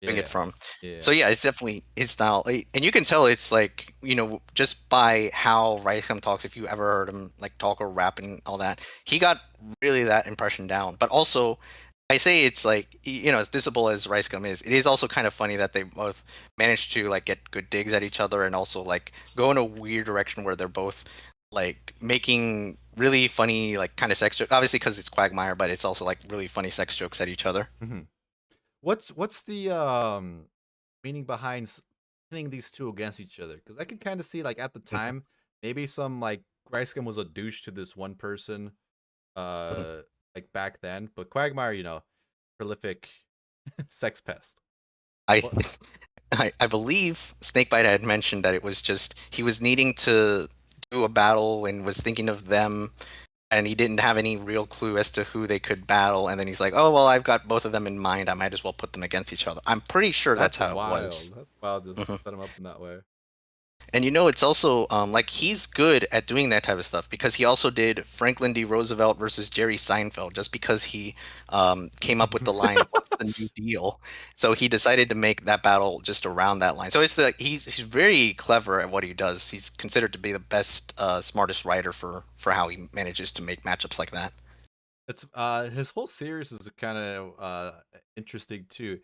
doing it from. So yeah, it's definitely his style, and you can tell it's like, you know, just by how Ricegum talks. If you ever heard him like talk or rap and all that, he got really that impression down. But also, I say it's like, you know, as disable as Ricegum is, it is also kind of funny that they both managed to like get good digs at each other and also like go in a weird direction where they're both like making really funny like kind of sex jokes. Obviously because it's Quagmire, but it's also like really funny sex jokes at each other.
What's the meaning behind pitting these two against each other? Because I could kind of see like at the time maybe some like Ricegum was a douche to this one person, like back then. But Quagmire, you know, prolific sex pest.
I believe Snakebite had mentioned that it was just he was needing to do a battle and was thinking of them, and he didn't have any real clue as to who they could battle, and then he's like, oh well, I've got both of them in mind, I might as well put them against each other. I'm pretty sure that's how
wild.
It was.
That's wild to set them up in that way.
And you know, it's also like he's good at doing that type of stuff because he also did Franklin D. Roosevelt versus Jerry Seinfeld just because he came up with the line, "What's the new deal?" So he decided to make that battle just around that line. So it's he's very clever at what he does. He's considered to be the best, smartest writer for how he manages to make matchups like that.
It's his whole series is kind of interesting too.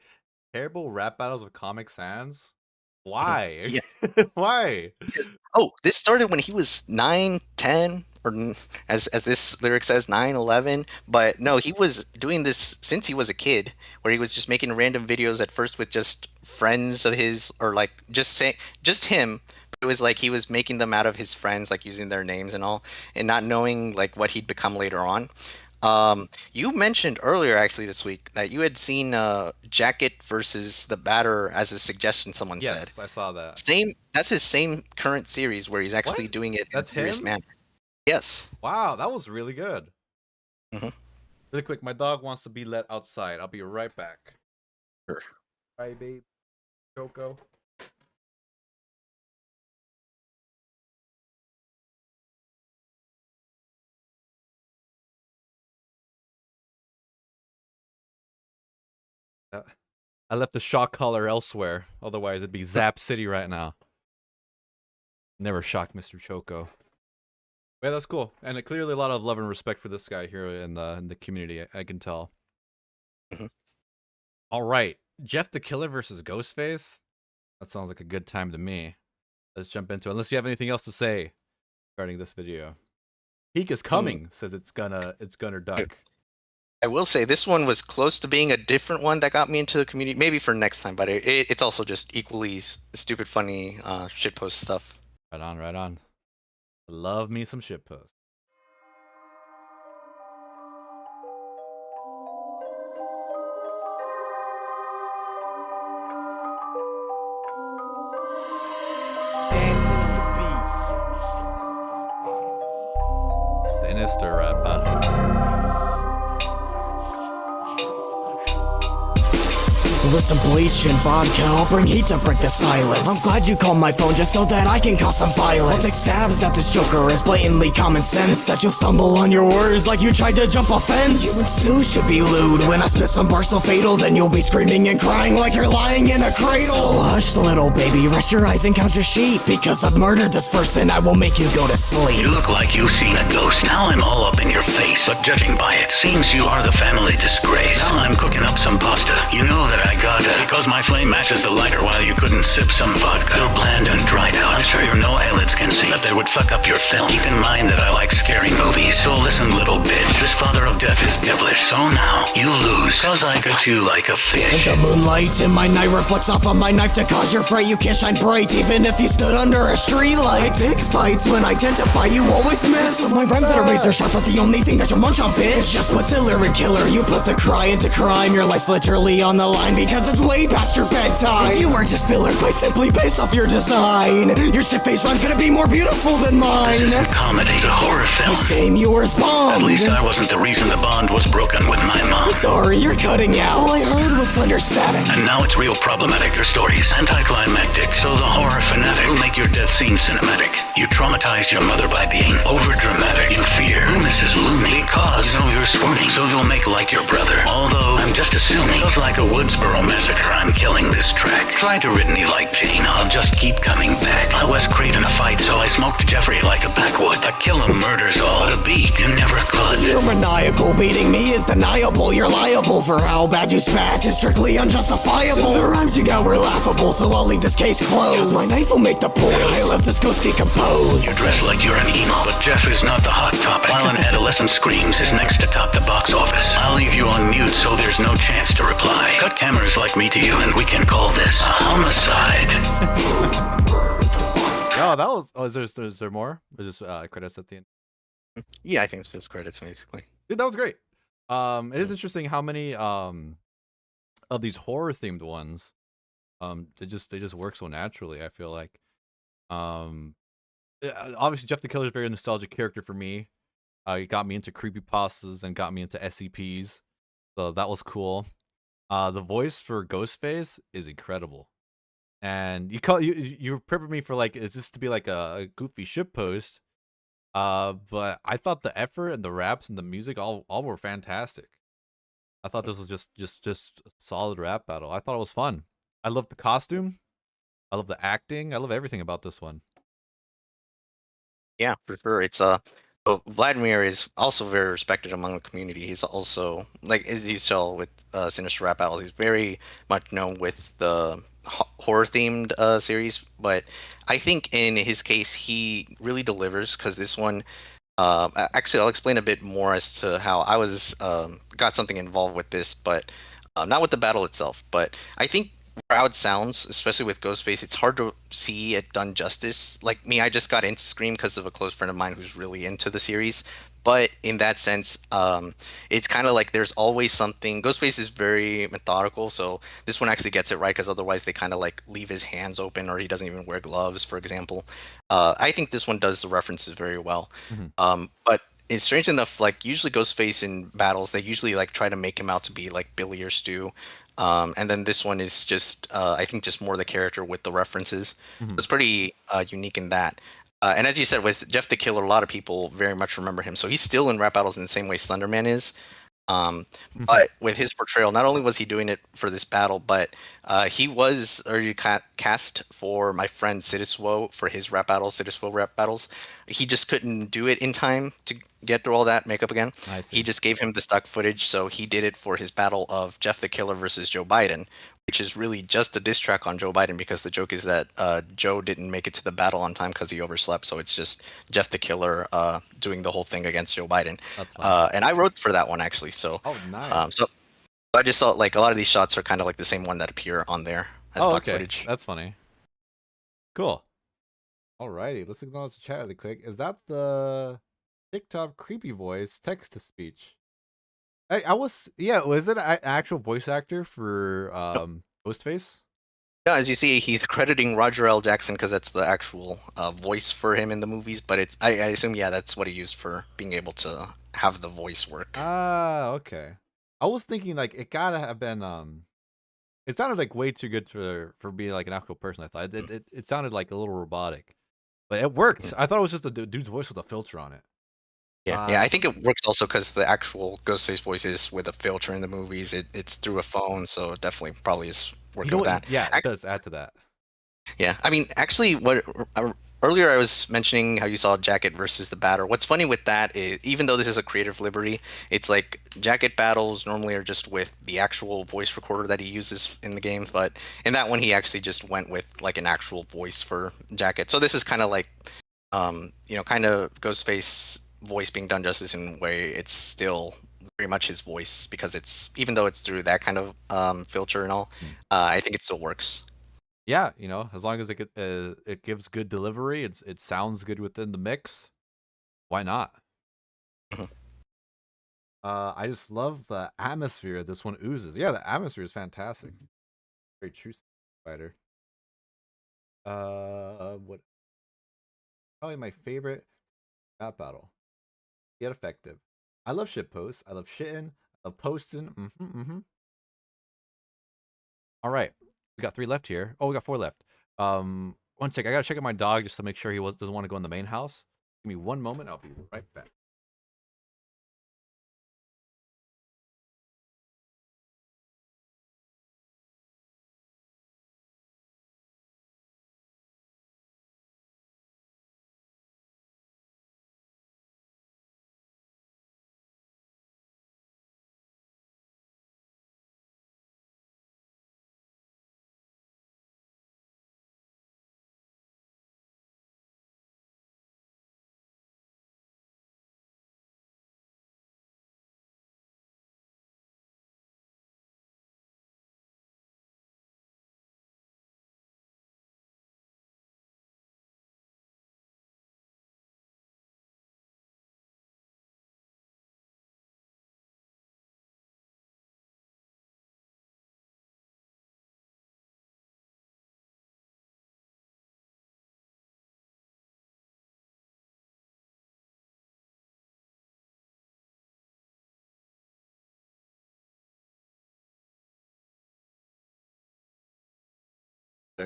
Terrible rap battles of Comic Sans. Why?
Yeah.
Why?
This started when he was 9, 10, or as this lyric says, 9, 11. But no, he was doing this since he was a kid, where he was just making random videos at first with just friends of his, or like just him. But it was like he was making them out of his friends, like using their names and all, and not knowing like what he'd become later on. You mentioned earlier actually this week that you had seen Jacket versus the Batter as a suggestion someone said.
Yes, I saw that.
That's his same current series where he's actually doing it in a serious manner. Yes.
Wow, that was really good.
Mm-hmm.
Really quick, my dog wants to be let outside. I'll be right back.
Sure.
Bye, babe. Coco. I left the shock collar elsewhere. Otherwise, it'd be Zap City right now. Never shocked Mr. Choco. Yeah, that's cool. And clearly a lot of love and respect for this guy here in the community, I can tell. All right. Jeff the Killer versus Ghostface. That sounds like a good time to me. Let's jump into it. Unless you have anything else to say regarding this video. Peak is coming, says it's gonna duck.
I will say this one was close to being a different one that got me into the community. Maybe for next time, but it's also just equally stupid, funny shitpost stuff.
Right on, right on. Love me some shitpost. Sinister rap battle.
With some bleach and vodka, I'll bring heat to break the silence. I'm glad you called my phone just so that I can cause some violence. I'll take stabs at this joker as blatantly common sense that you'll stumble on your words like you tried to jump a fence. You and Stu should be lewd when I spit some bars so fatal. Then you'll be screaming and crying like you're lying in a cradle. So hush, little baby, rest your eyes and count your sheep, because I've murdered this person, I will make you go to sleep.
You look like you've seen a ghost. Now I'm all up in your face, but judging by it, seems you are the family disgrace. Now I'm cooking up some pasta. You know that I got it, because my flame matches the lighter while you couldn't sip some vodka. You're bland and dried out. I'm sure your no eyelids can see that they would fuck up your film. Keep in mind that I like scary movies, so listen, little bitch. This father of death is devilish, so now you lose, cause I got you like a fish.
The moonlight in my night reflects off of my knife to cause your fright. You can't shine bright even if you stood under a street light. I take fights when I identify, you always miss. My rhymes that are razor sharp, but the only thing that you munch on, bitch. Just puts a lyric killer, you put the cry into crime. Your life's literally on the line because it's way past your bedtime. You weren't just filler quite simply based off your design. Your shit-faced rhyme's gonna be more beautiful than mine.
This isn't comedy, it's a horror film.
Shame you were bombed.
At least I wasn't the reason the bond was broken with my mom.
Sorry, you're cutting out. All I heard was slender static.
And now it's real problematic. Your story's anticlimactic, so the horror fanatic will make your death scene cinematic. You traumatized your mother by being overdramatic. You fear Mrs. Looney because you know you're swooning, so you'll make like your brother. Although I'm just assuming, just like a Woodsboro massacre, I'm killing this track. Try to rid me like Jane, I'll just keep coming back. I was craving a fight, so I smoked Jeffrey like a backwood. A kill him murders all, but a beat you never could.
You're maniacal, beating me is deniable. You're liable for how bad you spat, it's strictly unjustifiable. The rhymes you got were laughable, so I'll leave this case closed. My knife will make the point, I left this ghost decomposed.
You dress like you're an emo, but Jeff is not the hot topic. While an adolescent screams is next to top the box office. I'll leave you on mute so there's no chance to reply. Cut cameras like me to you and we can call this a homicide.
Oh, that was. Oh, is there more? Or just credits at the end?
Yeah, I think it's just credits basically.
Dude, that was great. It is interesting how many of these horror themed ones, they just work so naturally. I feel like, obviously Jeff the Killer is a very nostalgic character for me. He got me into creepypastas and got me into SCPs, so that was cool. The voice for Ghostface is incredible, and you prepping me for like, is this to be like a goofy shitpost? But I thought the effort and the raps and the music all were fantastic. I thought this was just a solid rap battle. I thought it was fun. I love the costume. I love the acting. I love everything about this one.
Yeah, for sure. It's so Vladimir is also very respected among the community. He's also, like as you saw with Sinister Rap Battles, he's very much known with the horror themed series. But I think in his case, he really delivers, because this one, actually, I'll explain a bit more as to how I was got something involved with this, but not with the battle itself. But I think how it sounds, especially with Ghostface, it's hard to see it done justice. Like me, I just got into Scream because of a close friend of mine who's really into the series. But in that sense, it's kind of like there's always something. Ghostface is very methodical, so this one actually gets it right, because otherwise they kind of like leave his hands open, or he doesn't even wear gloves, for example. I think this one does the references very well. But it's strange enough, like usually Ghostface in battles, they usually like try to make him out to be like Billy or Stu. And then this one is just, I think, just more the character with the references. So it's pretty unique in that. And as you said, with Jeff the Killer, a lot of people very much remember him. So he's still in rap battles in the same way Slenderman is. But with his portrayal, not only was he doing it for this battle, but he was already cast for my friend Sidiswo for his rap battles, Sidiswo rap battles. He just couldn't do it in time to get through all that makeup again.
I see.
He just gave him the stock footage, so he did it for his battle of Jeff the Killer versus Joe Biden, which is really just a diss track on Joe Biden because the joke is that Joe didn't make it to the battle on time because he overslept. So it's just Jeff the Killer doing the whole thing against Joe Biden.
That's fine.
And I wrote for that one actually. So
Oh, nice.
so I just saw like a lot of these shots are kind of like the same one that appear on there as stock footage.
That's funny. Cool. Alrighty, let's acknowledge the chat really quick. Is that the TikTok creepy voice text to speech? Was it an actual voice actor for Ghostface?
Yeah, as you see, he's crediting Roger L. Jackson because that's the actual voice for him in the movies. But I assume, yeah, that's what he used for being able to have the voice work.
Ah, okay. I was thinking like it gotta have been it sounded like way too good for being like an actual person. I thought it sounded like a little robotic, but it worked. I thought it was just a dude's voice with a filter on it.
Yeah, I think it works also because the actual Ghostface voice is with a filter in the movies. It's through a phone, so it definitely probably is working with that.
Yeah, it does add to that.
Yeah, I mean, actually, earlier I was mentioning how you saw Jacket versus the Batter. What's funny with that is, even though this is a creative liberty, it's like Jacket battles normally are just with the actual voice recorder that he uses in the game, but in that one he actually just went with like an actual voice for Jacket. So this is kind of like, kind of Ghostface voice being done justice in a way. It's still very much his voice because it's, even though it's through that kind of filter and all, I think it still works.
Yeah, as long as it gives good delivery, it sounds good within the mix. Why not? I just love the atmosphere this one oozes. Yeah, the atmosphere is fantastic. Very true spider. What? Probably my favorite rap battle. Yet effective. I love shit posts. I love shitting. I love posting. All right. We got 3 left here. Oh, we got 4 left. 1 sec. I gotta check out my dog just to make sure he doesn't want to go in the main house. Give me 1 moment. I'll be right back.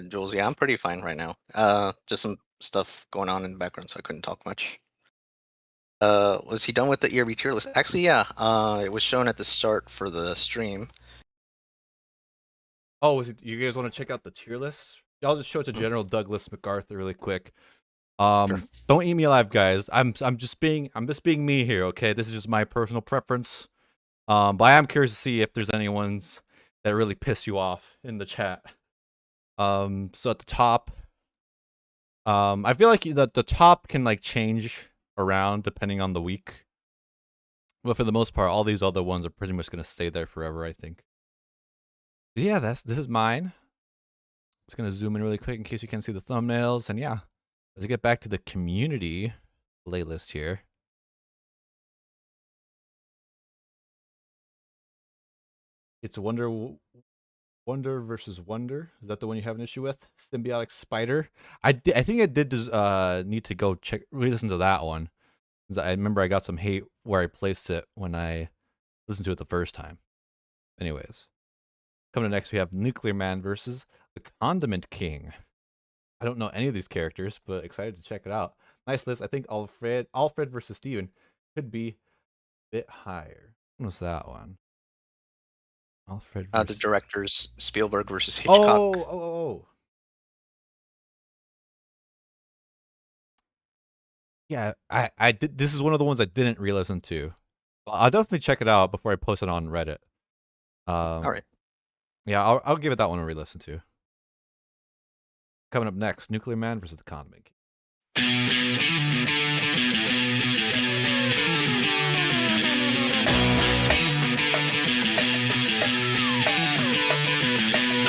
Jules, yeah, I'm pretty fine right now. Just some stuff going on in the background, so I couldn't talk much. Was he done with the ERB tier list? Actually, yeah. It was shown at the start for the stream.
Oh, you guys want to check out the tier list? I'll just show it to General Douglas MacArthur really quick. Don't eat me alive, guys. I'm just being me here, okay? This is just my personal preference. But I am curious to see if there's anyone's that really piss you off in the chat. So at the top, I feel like the top can like change around depending on the week. But for the most part, all these other ones are pretty much gonna stay there forever, I think. But yeah, this is mine. Just gonna zoom in really quick in case you can't see the thumbnails, and yeah, let's get back to the community playlist here. It's Wonder versus Wonder. Is that the one you have an issue with? Symbiotic Spider. I think I did need to go re-listen to that one. I remember I got some hate where I placed it when I listened to it the first time. Anyways, coming up next we have Nuclear Man versus the Condiment King. I don't know any of these characters, but excited to check it out. Nice list. I think Alfred versus Steven could be a bit higher. When was that one? Alfred.
The
versus-
directors Spielberg versus Hitchcock.
Oh. Yeah, I did. This is one of the ones I didn't re-listen to. I'll definitely check it out before I post it on Reddit.
All right.
Yeah, I'll give it that one a re-listen to. Coming up next, Nuclear Man versus the Condiment King.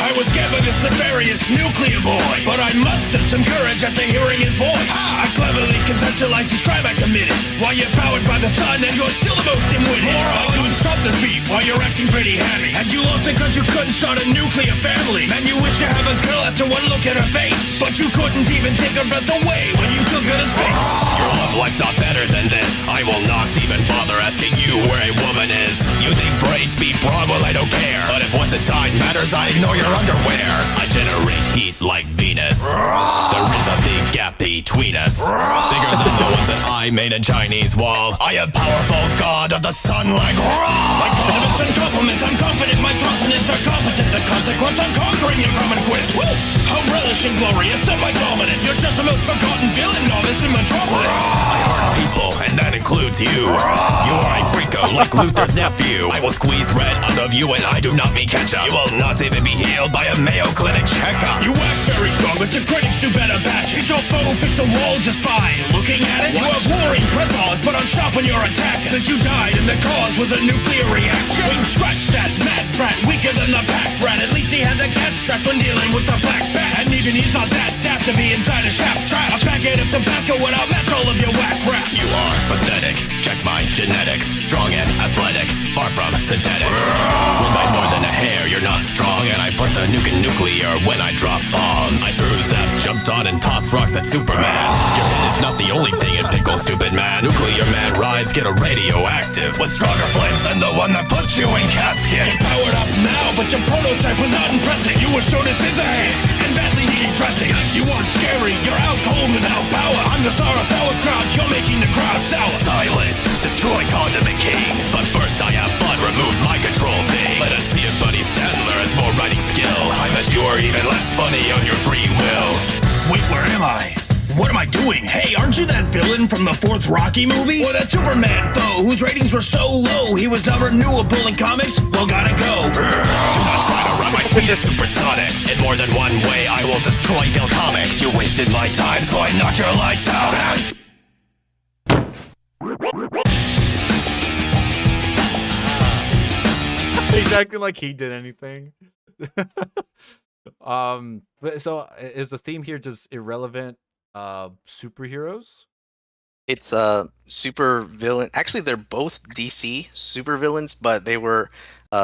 I was given this nefarious nuclear boy, but I mustered some courage after hearing his voice. I cleverly conceptualized this crime I committed, while you're powered by the sun and you're still the most dim-witted. I couldn't stop this beef while you're acting pretty hammy, and you lost it cause you couldn't start a nuclear family. Man, you wish you have a girl after one look at her face, but you couldn't even take her breath away when you took her to space.
Your love life's not better than this. I will not even bother asking you where a woman is. You think braids beat broad? Well, I don't care. But if what's inside matters, I ignore your underwear. I generate heat like Venus. There is a big gap between us, bigger than the ones that I made in Chinese wall. I am powerful god of the sun like Ra.
My compliments and compliments, I'm confident my continents are competent. The consequence, I'm conquering your common quips. How relishing glorious am I dominant? You're just the most forgotten villain novice in Metropolis.
I hurt people, and that includes you. You are a freako like Luthor's nephew. I will squeeze red out of you, and I do not mean ketchup. You will not even be healed by a Mayo Clinic checkup.
You act very strong, but your critics do better bash. Did your foe fix a wall just by looking at it? You have warring press-ons, but on sharp when you're attacked. Since you died, and the cause was a nuclear reaction. Wing scratch that mad brat, weaker than the pack rat. At least he had the cat strapped when dealing with the black bat. And even he's not that daft to be inside a shaft trap. A packet of Tabasco would outmatch all of your whack rap.
You are pathetic. Check my genetics. Strong and athletic, far from synthetic. When by more than a hair, you're not strong, and I put the nuke in nuclear when I drop bombs. I threw zap, jumped on, and tossed rocks at Superman. Your head is not the only thing in pickle, stupid man. Nuclear man rhymes get a radioactive with stronger flames than the one that put you in casket.
You're powered up now, but your prototype was not impressive. You were stored as Scissorhands and badly needed dressing. You aren't scary, you're out cold without power. I'm the sauerkraut, you're making the crowd sour.
Silence, destroy Condiment King. But first I have fun, remove my control thing. Let us see if Buddy Stadler has more writing skill. I bet you are even less funny on your free will.
Wait, where am I? What am I doing? Hey, aren't you that villain from the 4th Rocky movie? Or that Superman foe whose ratings were so low he was never renewable in comics? Well, gotta go.
Do not try to run, my speed is supersonic. In more than one way, I will destroy Phil Comic. You wasted my time, so I knock your lights out and...
He's acting like he did anything. But so is the theme here just irrelevant superheroes?
It's super villain. Actually, they're both DC super villains, but they were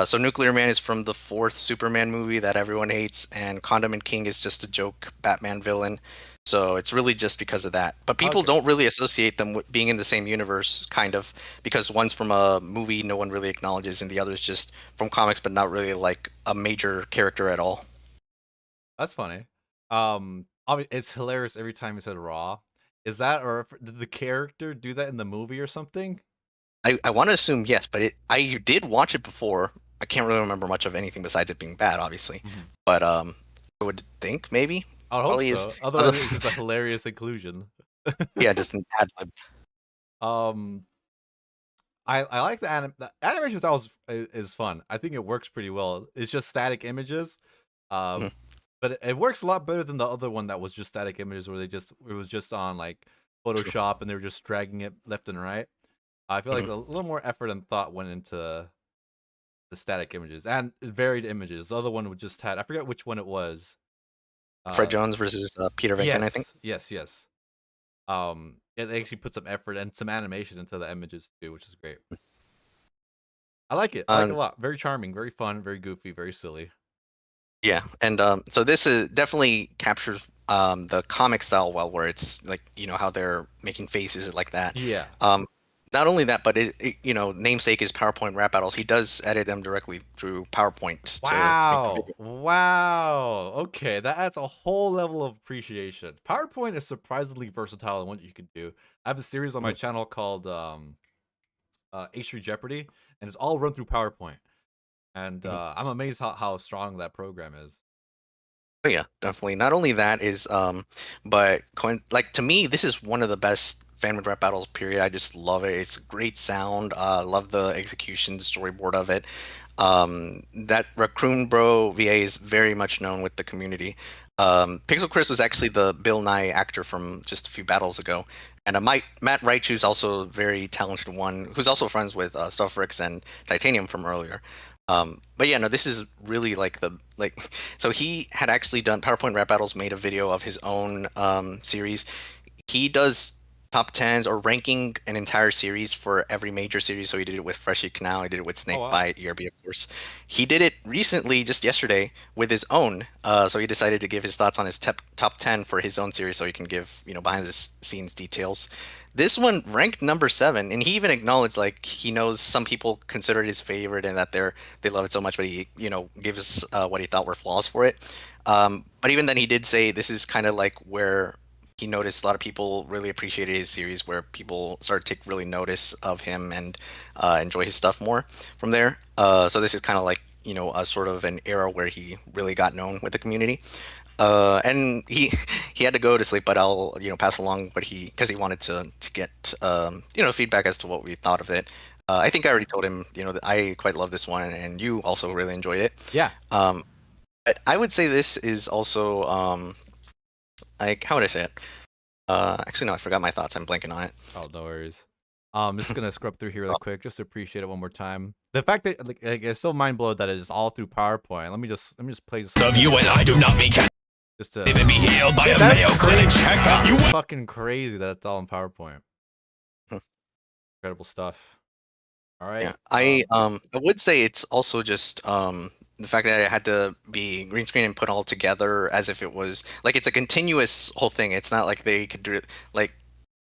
so Nuclear Man is from the 4th Superman movie that everyone hates, and Condiment King is just a joke Batman villain. So it's really just because of that. But people don't really associate them with being in the same universe, kind of, because one's from a movie no one really acknowledges, and the other's just from comics, but not really like a major character at all.
That's funny. It's hilarious every time you said Raw. Is that, or did the character do that in the movie or something?
I want to assume yes, but I did watch it before. I can't really remember much of anything besides it being bad, obviously. But I would think maybe.
I hope so. Otherwise, it's just a hilarious inclusion.
Yeah, just an ad lib.
I like the animation style is fun. I think it works pretty well. It's just static images, but it works a lot better than the other one that was just static images, where it was just on like Photoshop and they were just dragging it left and right. I feel like a little more effort and thought went into the static images and varied images. The other one would just had, I forget which one it was.
Fred Jones versus Peter Venkman, I think.
Yes. They actually put some effort and some animation into the images too, which is great. I like it. I like it a lot. Very charming, very fun, very goofy, very silly.
Yeah, and so this is definitely captures the comic style well, where it's like, you know, how they're making faces like that.
Yeah.
Not only that, but it you know, namesake is PowerPoint rap battles. He does edit them directly through PowerPoint.
Wow. Okay, that adds a whole level of appreciation. PowerPoint is surprisingly versatile in what you can do. I have a series on my channel called H3 Jeopardy, and it's all run through PowerPoint. And I'm amazed how strong that program is.
Oh yeah, definitely. Not only that is, but like to me, this is one of the best fan-made rap battles. Period. I just love it. It's great sound. Love the execution, the storyboard of it. That Raccoon Bro VA is very much known with the community. Pixel Chris was actually the Bill Nye actor from just a few battles ago, and Matt Reich, who's also a very talented one, who's also friends with Stuffrix and Titanium from earlier. But yeah, no, this is really like so he had actually done PowerPoint rap battles, made a video of his own series. He does top 10s or ranking an entire series for every major series. So he did it with Freshie Canal, he did it with Snakebite, ERB, of course. He did it recently, just yesterday, with his own. So he decided to give his thoughts on his top 10 for his own series, so he can give behind the scenes details. This one ranked number 7, and he even acknowledged like he knows some people consider it his favorite and that they love it so much, but he gives what he thought were flaws for it. But even then, he did say this is kind of like where he noticed a lot of people really appreciated his series, where people started to take really notice of him and enjoy his stuff more from there. So this is kind of like a sort of an era where he really got known with the community. And he had to go to sleep, but I'll pass along what because he wanted to get feedback as to what we thought of it. I think I already told him that I quite love this one, and you also really enjoyed it.
Yeah.
But I would say this is also like, how would I say it? Actually, no, I forgot my thoughts. I'm blanking on it.
Oh, no worries. I'm just gonna scrub through here really quick just to appreciate it one more time. The fact that like it's so mind blowing that it is all through PowerPoint. Let me just play this.
Of you and I do not mean
just to
even be healed by a Mayo Clinic checkup. You
fucking crazy that it's all in PowerPoint. Incredible stuff. All right.
Yeah, I would say it's also just the fact that it had to be green screen and put all together as if it was like it's a continuous whole thing. It's not like they could do it like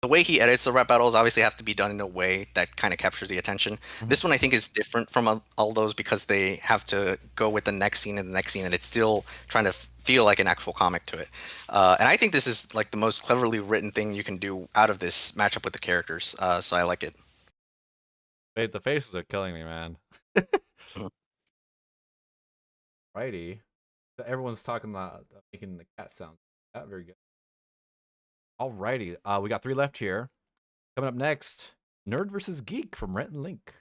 the way he edits the rap battles obviously have to be done in a way that kind of captures the attention. Mm-hmm. This one I think is different from all those because they have to go with the next scene and the next scene, and it's still trying to feel like an actual comic to it. And I think this is like the most cleverly written thing you can do out of this matchup with the characters. So I like it.
The faces are killing me, man. Righty. So everyone's talking about making the cat sound. That very good. Alrighty. We got 3 left here. Coming up next, Nerd versus Geek from Rhett and Link.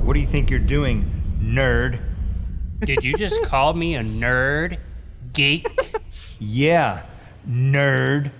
What do you think you're doing, nerd?
Did you just call me a nerd? Geek?
Yeah, nerd.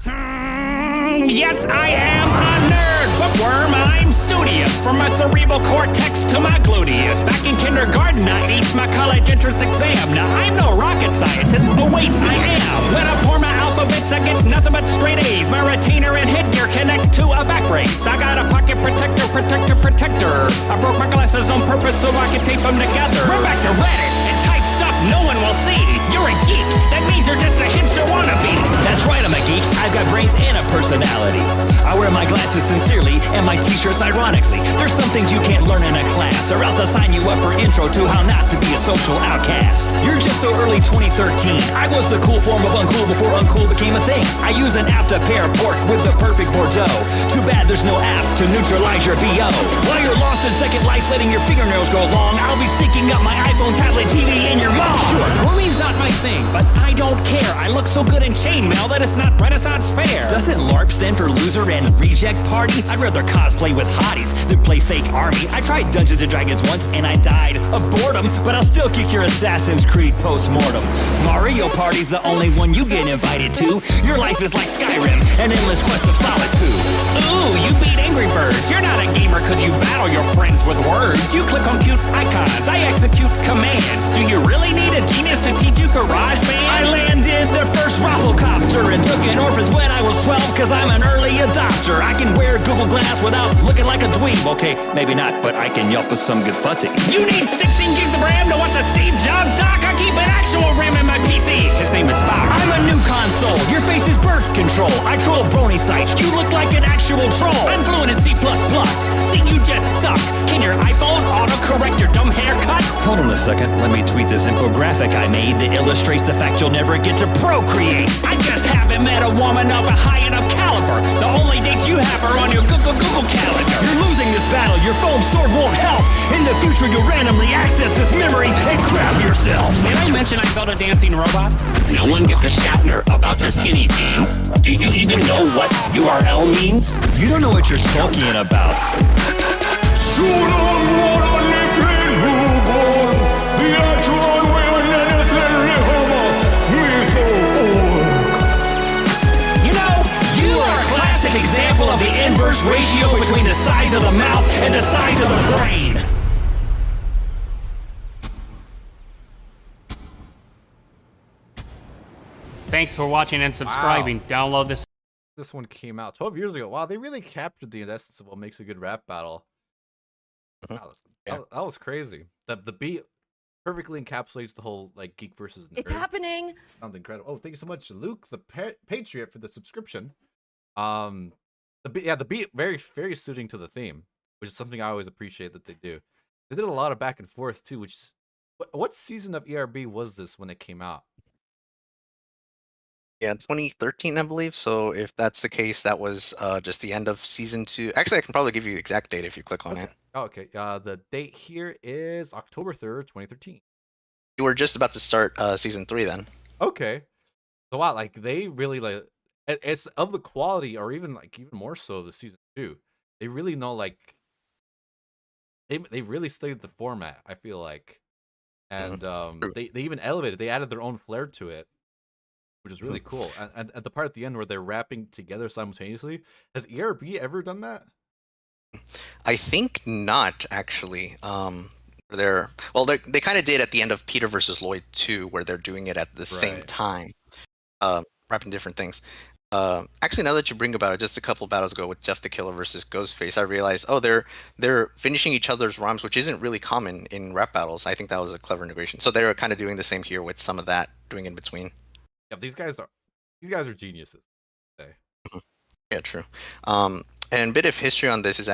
Yes, I am a nerd, bookworm. I'm studious. From my cerebral cortex to my gluteus. Back in kindergarten, I aced my college entrance exam. Now, I'm no rocket scientist, but wait, I am. When I pour my alphabets, I get nothing but straight A's. My retainer and headgear connect to a back brace. I got a pocket protector. I broke my glasses on purpose so I could tape them together. We're back to Reddit and type stuff no one will see. You're a geek. That means you're just a hipster wannabe. That's right, I'm a geek. I've got brains and a personality. I wear my glasses sincerely and my t-shirts ironically. There's some things you can't learn in a class, or else I'll sign you up for intro to how not to be a social outcast. You're just so early 2013. I was the cool form of uncool before uncool became a thing. I use an app to pair pork with the perfect Bordeaux. Too bad there's no app to neutralize your VO. While you're lost in Second Life letting your fingernails grow long, I'll be seeking up my iPhone, tablet, TV, and your mom. Sure, grooming's not my thing, but I don't care. I look so good in chainmail that it's not Renaissance fair. Doesn't LARP stand for loser and reject party? I'd rather cosplay with hotties than play fake army. I tried Dungeons and Dragons once and I died of boredom, but I'll still kick your Assassin's Creed post-mortem. Mario Party's the only one you get invited to. Your life is like Skyrim, an endless quest of solitude. Ooh, you beat Angry Birds. You're not a gamer cause you battle your friends with words. You click on cute icons, I execute commands. Do you really need a genius to teach you GarageBand? I landed the first rafflecopter and took an orphans when I was 12 cause I'm an early adopter. I can wear Google Glass without looking like a dweeb. Okay, maybe not, but I can yelp with some good footy. You need 16 gigs of RAM to watch a Steve Jobs doc? I keep an actual RAM in my PC. His name is Spock. I'm a new console. Your face is birth control. I troll brony sites. You look like an actual troll. I'm fluent in C++. See, you just suck. Can your iPhone autocorrect your dumb haircut? Hold on a second. Let me tweet this infographic I made that illustrates the fact you'll never get to procreate. I just haven't met a woman of a high enough caliber. The only dates you have are on your Google calendar. You're losing this battle. Your foam sword won't help. In the future, you'll randomly access this memory and crap yourself. Did I mention I built a dancing robot?
No one gets a Shatner about their skinny jeans. Do you even know what URL means?
You don't know what you're talking about. You know, you are a classic example of the inverse ratio between the size of the mouth and the size of the brain.
Thanks for watching and subscribing.
Wow.
Download this.
This one came out 12 years ago. Wow, they really captured the essence of what makes a good rap battle. Wow, that was crazy. The beat perfectly encapsulates the whole like geek versus nerd.
It's happening.
Sounds incredible. Oh, thank you so much, Luke, the Patriot, for the subscription. The beat very suiting to the theme, which is something I always appreciate that they do. They did a lot of back and forth too. Which is, what season of ERB was this when it came out?
Yeah, 2013, I believe. So if that's the case, that was just the end of season 2. Actually, I can probably give you the exact date if you click on it.
Oh, okay. The date here is October 3rd, 2013.
You were just about to start season 3 then.
Okay. So wow, like they really like it's of the quality, or even more so the season 2. They really know they really studied the format, I feel like. And they even elevated, they added their own flair to it, which is really cool. And the part at the end where they're rapping together simultaneously, has ERB ever done that?
I think not, actually. They kind of did at the end of Peter versus Lloyd 2, where they're doing it at the same time, rapping different things. Actually, now that you bring about it, just a couple battles ago with Jeff the Killer versus Ghostface, I realized, they're finishing each other's rhymes, which isn't really common in rap battles. I think that was a clever integration. So they're kind of doing the same here with some of that, doing in between.
Yeah, these guys are geniuses.
Yeah, true. And a bit of history on this is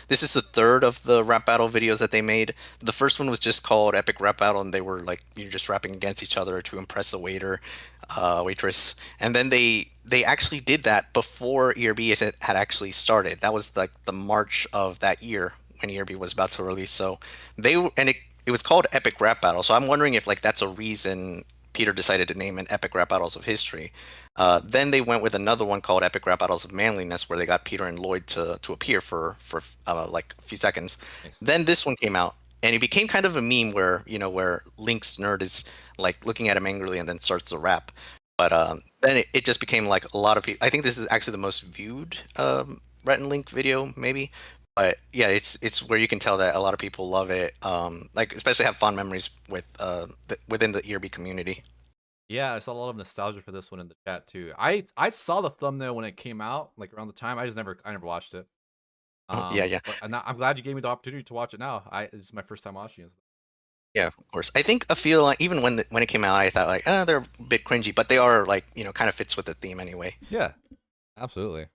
this is the third of the rap battle videos that they made. The first one was just called Epic Rap Battle, and they were like, you're just rapping against each other to impress a waitress. And then they actually did that before ERB had actually started. That was like the March of that year when ERB was about to release. So it was called Epic Rap Battle. So I'm wondering if that's a reason Peter decided to name it Epic Rap Battles of History. Then they went with another one called Epic Rap Battles of Manliness, where they got Peter and Lloyd to appear for like a few seconds. Nice. Then this one came out, and it became kind of a meme where Link's nerd is like looking at him angrily and then starts to rap. But then it just became like a lot of people. I think this is actually the most viewed Rhett and Link video, maybe. But yeah, it's where you can tell that a lot of people love it. Especially have fond memories with within the ERB community.
Yeah, I saw a lot of nostalgia for this one in the chat too. I saw the thumbnail when it came out, like around the time. I never watched it.
Yeah.
But I'm glad you gave me the opportunity to watch it now. It's my first time watching it.
Yeah, of course. I feel like even when it came out, I thought they're a bit cringy, but they are kind of fits with the theme anyway.
Yeah, absolutely.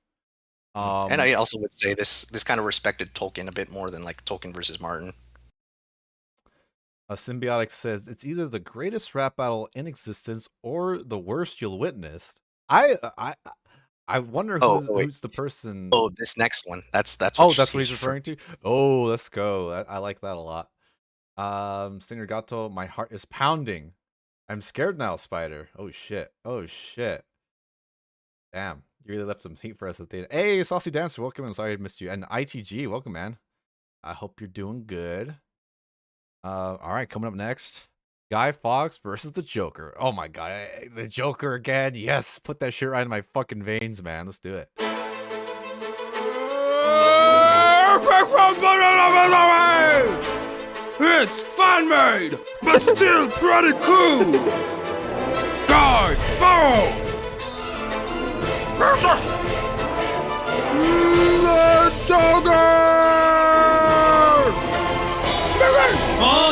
And I also would say this kind of respected Tolkien a bit more than like Tolkien versus Martin.
Symbiotic says it's either the greatest rap battle in existence or the worst you'll witness. I wonder who's the person.
Oh, this next one. That's
that's what he's referring to. Oh, let's go. I like that a lot. Singer Gato, my heart is pounding. I'm scared now, Spider. Oh shit. Damn, you really left some heat for us at the end. Hey, Saucy Dancer, welcome. I'm sorry I missed you. And ITG, welcome, man. I hope you're doing good. All right, coming up next, Guy Fawkes versus the Joker. Oh my god, the Joker again. Yes, put that shit right in my fucking veins, man. Let's do it.
It's fan-made, but still pretty cool. Guy Fawkes versus
Oh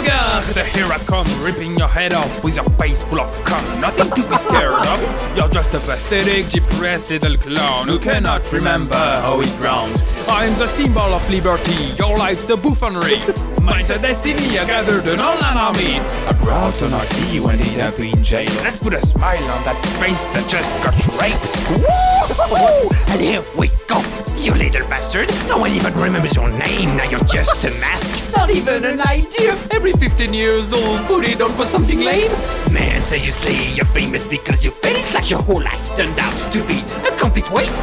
god, here I come, ripping your head off with your face full of cum. Nothing to be scared of. You're just a pathetic, depressed little clown who cannot remember how he drowns. I'm the symbol of liberty, your life's a buffoonery. Mine's a destiny, I gathered an online army. I brought anarchy when they end up in jail. Let's put a smile on that face that just got raped.
Woo-hoo! And here we go, you little bastard. No one even remembers your name, now you're just a mask. Not even an idea. Every 15 years old, put it on for something lame. Man, seriously, you're famous because your face like your whole life turned out to be a complete waste.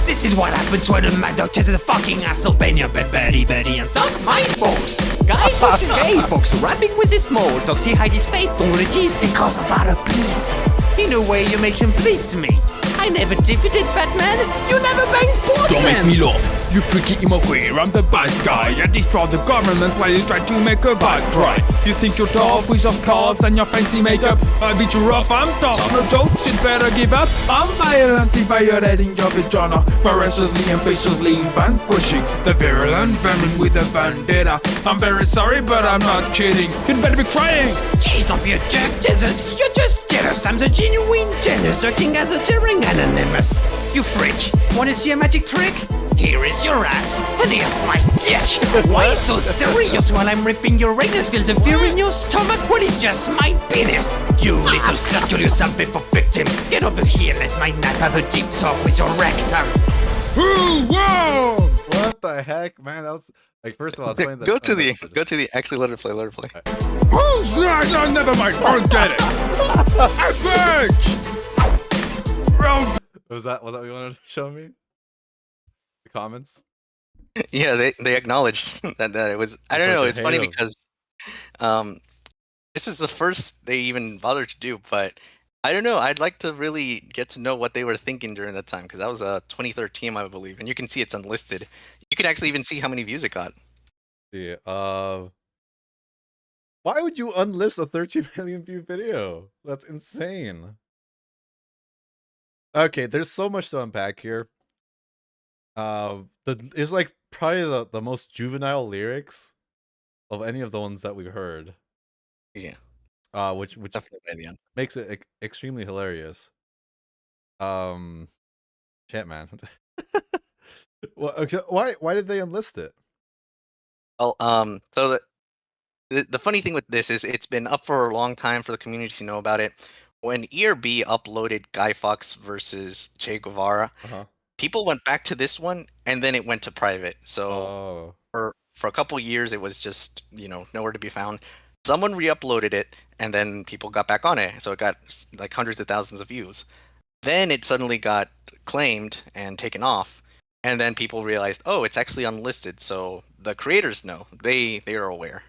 This is what happens when a mad dog chases a fucking asshole. Bang your bed, Bettie, and suck my balls. Guy Fox is gay, Fox rapping with his small dogs. He hide his face, don't know what it is because about a piece. In a way, you make him bleed to me. I never defeated Batman. You never banged Portman.
Don't make me laugh, you freaky emo queer. I'm the bad guy. I destroy the government while you try to make a bad cry. You think you're tough with your scars and your fancy makeup? I'll be too rough, I'm tough. No jokes, you'd better give up. I'm violently violating your vagina, ferociously and viciously vanquishing the virulent vermin with a vendetta. I'm very sorry, but I'm not kidding. You'd better be crying.
Jeez, don't be a jerk, Jesus. You're just jealous. I'm the genuine genius, jerking as a daring anonymous. You freak. Wanna see a magic trick? Here is your ass, and here's my dick. Why so serious while I'm ripping your anus? Feel the fear in your stomach? Well, it's just my penis. You little slut, kill yourself before victim. Get over here, let my nut have a deep talk with your rectum.
Whoa! What the heck, man? That was like, first of all, I was playing the
go to the. Actually, let it play.
Oh, no, never mind. Forget it. Epic.
Was that what you wanted to show me? The comments?
Yeah, they acknowledged that it was. I don't know. It's funny because this is the first they even bothered to do, but I don't know. I'd like to really get to know what they were thinking during that time because that was 2013, I believe, and you can see it's unlisted. You can actually even see how many views it got.
Yeah. Why would you unlist a 13 million view video? That's insane. Okay, there's so much to unpack here. It's like probably the most juvenile lyrics of any of the ones that we've heard.
Yeah.
Which
definitely by the end
makes it extremely hilarious. Shit, man. Why did they enlist it?
Well, so the funny thing with this is it's been up for a long time for the community to know about it. When ERB uploaded Guy Fawkes versus Che Guevara, people went back to this one, and then it went to private. So for a couple years, it was just nowhere to be found. Someone re-uploaded it, and then people got back on it. So it got like hundreds of thousands of views. Then it suddenly got claimed and taken off, and then people realized, oh, it's actually unlisted. So the creators know. They are aware.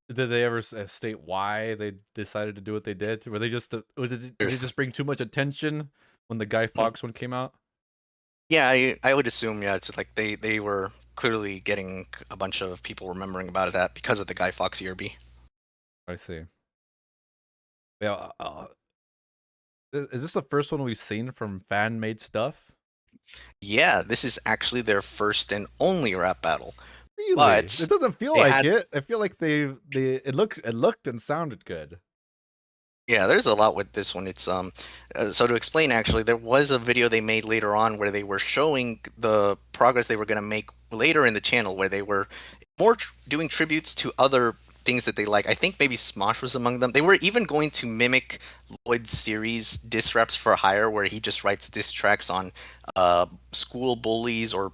Did they ever state why they decided to do what they did? Were they just did they just bring too much attention when the Guy Fawkes one came out?
Yeah, I would assume. Yeah, it's like they were clearly getting a bunch of people remembering about that because of the Guy Fawkes ERB.
I see. Yeah. Is this the first one we've seen from fan-made stuff?
Yeah, this is actually their first and only rap battle.
Really?
But
it doesn't feel like it. I feel like it looked and sounded good.
Yeah, there's a lot with this one. It's so to explain, actually, there was a video they made later on where they were showing the progress they were going to make later in the channel, where they were more doing tributes to other things that they like. I think maybe Smosh was among them. They were even going to mimic Lloyd's series Diss Raps for Hire, where he just writes diss tracks on school bullies or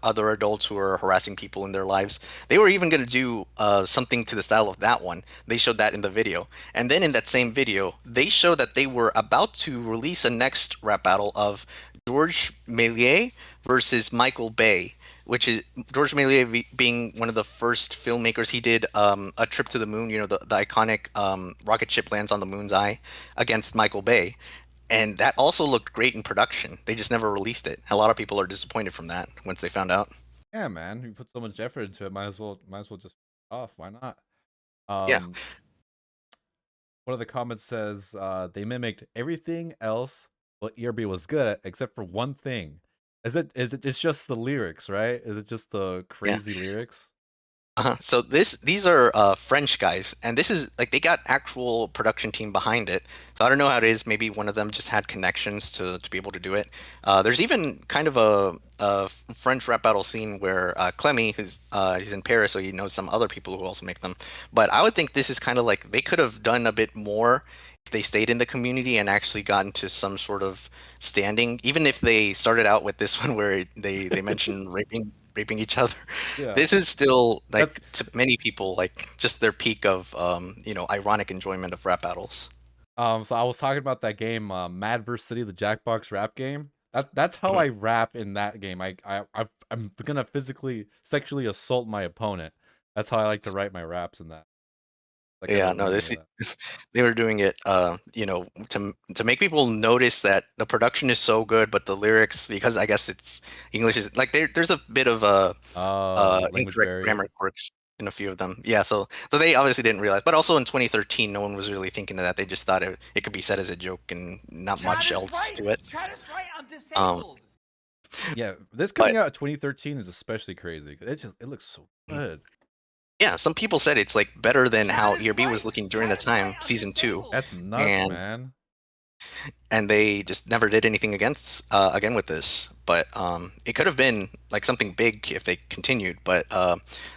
other adults who are harassing people in their lives. They were even going to do something to the style of that one. They showed that in the video. And then in that same video, they showed that they were about to release a next rap battle of George Méliès versus Michael Bay, which is George Méliès being one of the first filmmakers. He did A Trip to the Moon, the iconic rocket ship lands on the moon's eye, against Michael Bay. And that also looked great in production. They just never released it. A lot of people are disappointed from that once they found out.
Yeah, man, you put so much effort into it. Might as well just off. Why not?
Yeah.
One of the comments says they mimicked everything else what ERB was good at, except for one thing. It's just the lyrics, right? Is it just the crazy lyrics?
So these are French guys, and this is like they got actual production team behind it. So I don't know how it is. Maybe one of them just had connections to be able to do it. There's even kind of a French rap battle scene where Clemmy, who's he's in Paris, so he knows some other people who also make them. But I would think this is kind of like they could have done a bit more if they stayed in the community and actually gotten to some sort of standing. Even if they started out with this one where they mention raping each other.
Yeah.
This is still like to many people like just their peak of ironic enjoyment of rap battles.
So I was talking about that game, Mad vs City, the Jackbox rap game. That's how I rap in that game. I'm gonna physically sexually assault my opponent. That's how I like to write my raps in that. Like,
Yeah, no, they were doing it, to make people notice that the production is so good, but the lyrics, because I guess it's English is like there's a bit of incorrect grammar quirks in a few of them. Yeah, so they obviously didn't realize. But also in 2013, no one was really thinking of that. They just thought it could be said as a joke and not much else to it.
Yeah, this coming out in 2013 is especially crazy. It looks so good.
Yeah, some people said it's like better than how ERB was looking during the time, season 2.
That's nuts, man.
And they just never did anything again with this. But it could have been like something big if they continued. But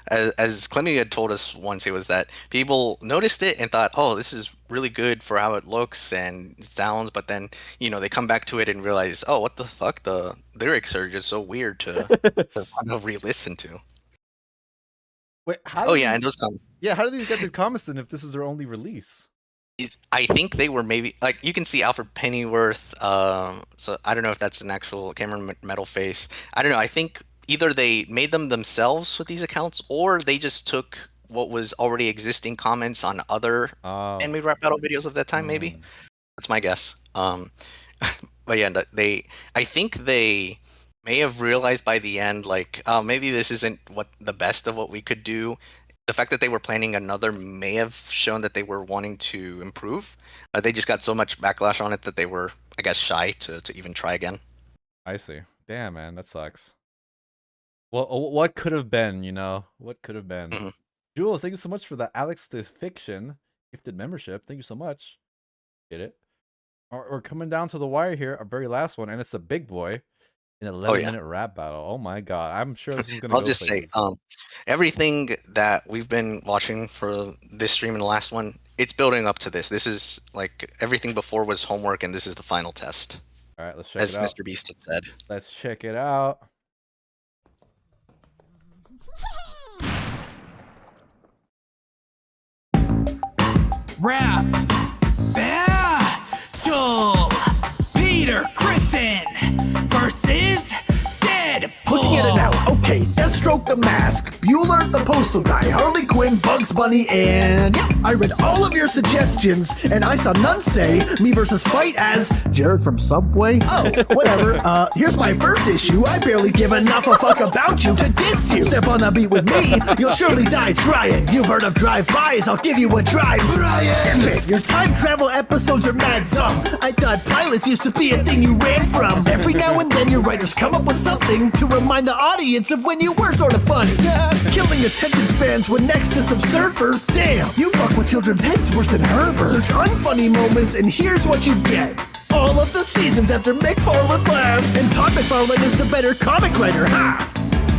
as Clemmy had told us once, it was that people noticed it and thought, oh, this is really good for how it looks and sounds. But then, they come back to it and realize, oh, what the fuck? The lyrics are just so weird to kind of re-listen to.
Wait, how
and those comments.
Yeah, how do these get the comments in if this is their only release?
I think they were maybe like you can see Alfred Pennyworth. So I don't know if that's an actual Cameron Metal Face. I don't know. I think either they made them themselves with these accounts, or they just took what was already existing comments on other anime rap battle videos of that time. Maybe that's my guess. But yeah, I think they may have realized by the end, like, maybe this isn't the best of what we could do. The fact that they were planning another may have shown that they were wanting to improve. They just got so much backlash on it that they were, I guess, shy to even try again.
I see. Damn, man, that sucks. Well, what could have been, What could have been? Jules, thank you so much for the Alex the Fiction gifted membership. Thank you so much. Get it? We're coming down to the wire here, our very last one, and it's a big boy. An 11-minute rap battle. Oh my god! I'm sure this is gonna.
I'll just say, everything that we've been watching for this stream and the last one, it's building up to this. This is like everything before was homework, and this is the final test.
All right, let's check
it out. As MrBeast had said.
Let's check it out.
Rap battle. Peter Griffin versus Deadpool.
Looking at it now, okay, Deathstroke the Mask, Bueller the Postal Guy, Harley Quinn, Bugs Bunny, and yep, I read all of your suggestions, and I saw none say me versus fight as Jared from Subway. Oh, whatever. Here's my first issue. I barely give enough a fuck about you to diss you. Step on the beat with me, you'll surely die trying. You've heard of drive-bys, I'll give you a drive. Brian! Your time travel episodes are mad dumb. I thought pilots used to be a thing you ran from. Every now and then your writers come up with something to remind the audience of when you were sort of funny. Killing attention spans when next to some surfers. Damn, you fuck with children's heads worse than Herbert. Search unfunny moments and here's what you get. All of the seasons after McFarlane laughs, and Todd McFarlane is the better comic writer. Ha!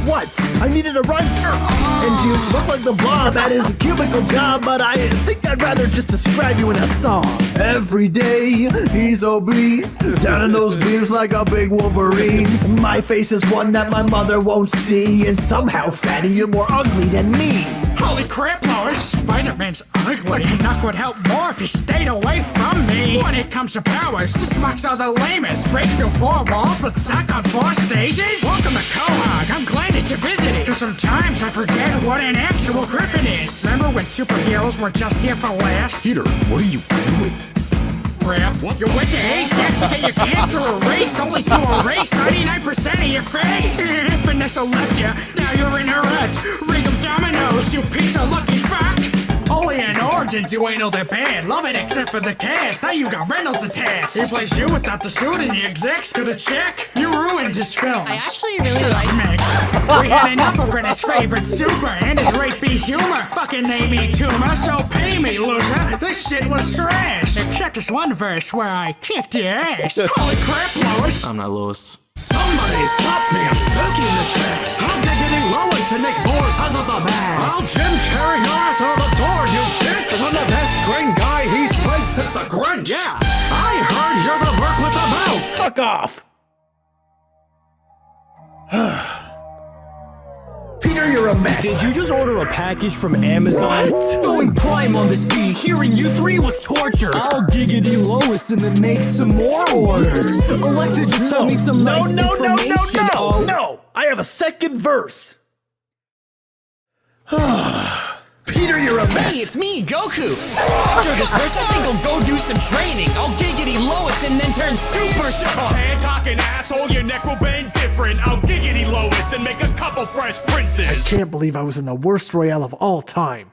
What? I needed a rhyme. And you look like the Blob at his cubicle job, but I think I'd rather just describe you in a song. Every day he's obese, down in those beers like a big Wolverine. My face is one that my mother won't see, and somehow, fatty, you're more ugly than me.
Holy crap, Lois, Spider-Man's ugly. But the knock would help more if you stayed away from me. When it comes to powers, the smocks are the lamest. Breaks through 4 walls, but suck on 4 stages. Welcome to Quahog, I'm glad that you visited. Cause sometimes I forget what an actual Griffin is. Remember when superheroes were just here for laughs?
Peter, what are you doing?
Crap. You went to Ajax to get your cancer erased, only to erase 99% of your face. Vanessa left you, now you're in her head. Ring of dominoes, you pizza-looking fuck.
Only in Origins you ain't know that bad. Love it except for the cast. Now you got Reynolds attached. He plays you without the suit and the execs to the check. You ruined his film.
I actually really like
Mick. We had enough of Britain's favorite super and his rape B humor. Fucking name me tumor, so pay me, loser. This shit was trash. Except this one verse where I kicked your ass. Holy crap, Lois.
I'm not Lois.
Somebody stop me, I'm stuck in the track. I'll diggity Lois and make more sons of the man. I'll Jim carry your ass out the door, you bitch. I'm the best green guy he's played since the Grinch. Yeah, I heard you're the work with the mouth.
Fuck off.
Peter, you're a mess.
Did you just order a package from Amazon?
What?
Going prime on this beat, hearing you three was torture. I'll giggity Lois and then make some more orders. Alexa just told me some nice information.
No! I have a second verse. Peter, you're a mess.
Hey, it's me, Goku. After this verse, I think I'll go do some training. I'll giggity Lois and then turn super strong.
Hand-cocking asshole, your neck will bang different. I'll giggity Lois and make a couple fresh princes.
I can't believe I was in the worst royale of all time.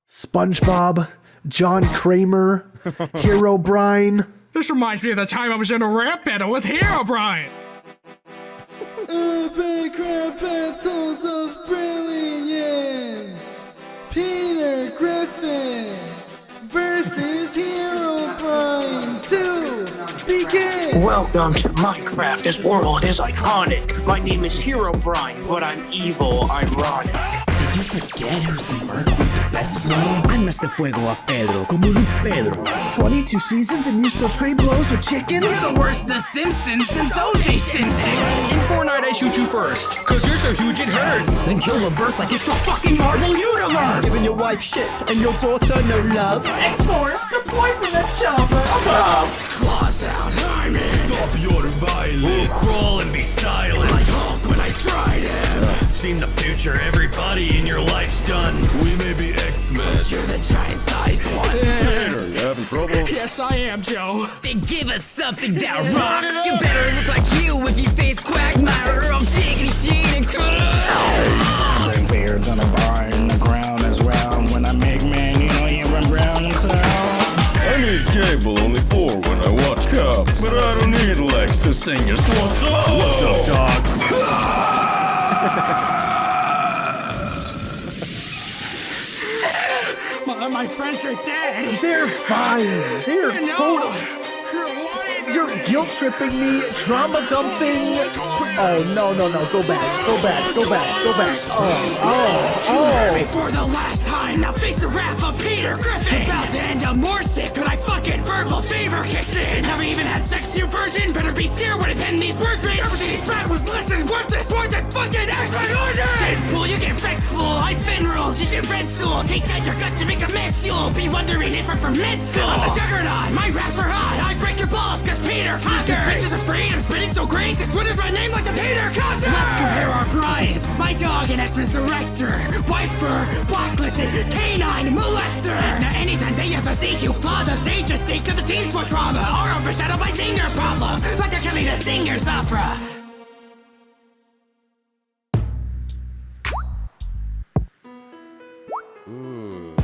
SpongeBob, John Kramer, Herobrine.
This reminds me of the time I was in a rap battle with Herobrine.
Epic rap battles of brilliance. Peter Griffin versus Herobrine 2. Begin!
Welcome to Minecraft. This world is iconic. My name is Herobrine, but I'm evil, ironic.
Did you forget who's the merc with the best flow? I'm Mr. Fuego a Pedro, como un Pedro. 22 seasons and you still trade blows with chickens?
You're the worst The Simpsons since O.J. Simpson.
In Fortnite, I shoot you first, cause you're so huge it hurts.
Then kill the verse like it's the fucking Marvel Universe.
Giving your wife shit and your daughter no love.
X-Force, deploy from the chopper.
Claus out, I'm in.
Stop your violence.
We'll crawl and be silent.
Like Hulk when I tried him.
Seen the future, everybody in your life's done.
We may be X-Men,
but you're the giant-sized one.
Peter, you having trouble?
Yes, I am, Joe.
Then give us something that rocks. You better look like you if you face Quagmire or I'm diggity cheating.
Them beards on the bar in the ground as well. When I make man, you know you run brown and clown.
I need cable only 4 when I watch Cops. But I don't need Lex to sing your what's up? What's up, dog?
My friends are dead.
They're fine. They're totally... You're guilt tripping me, trauma dumping. Oh, no. Go back. Oh.
For the last time, now face the wrath of Peter Griffin. About to end up more sick, but I fucking verbal fever kicks in. Haven't even had sex, you virgin. Better be scared when I pen these words, bitch. Everything he's spat was listen, worthless more than fucking X-Men origin. Deadpool, you get wrecked, fool. I've been rules, you should red stool. Take that, your guts to make a mess. You'll be wondering if I'm from med school. I'm the juggernaut, my raps are hot. I break your balls, cause Peter conquers. These bitches are free, I'm spitting so great. This Twitter's my name like the Peter Copter. Let's compare our brides. My dog and X-Men's director. White fur, blacklisted, canine molester. Now anytime they ever see you father, they just think of the teen sport trauma or overshadowed by singer problem. Like they're killing the singer's opera.
Ooh.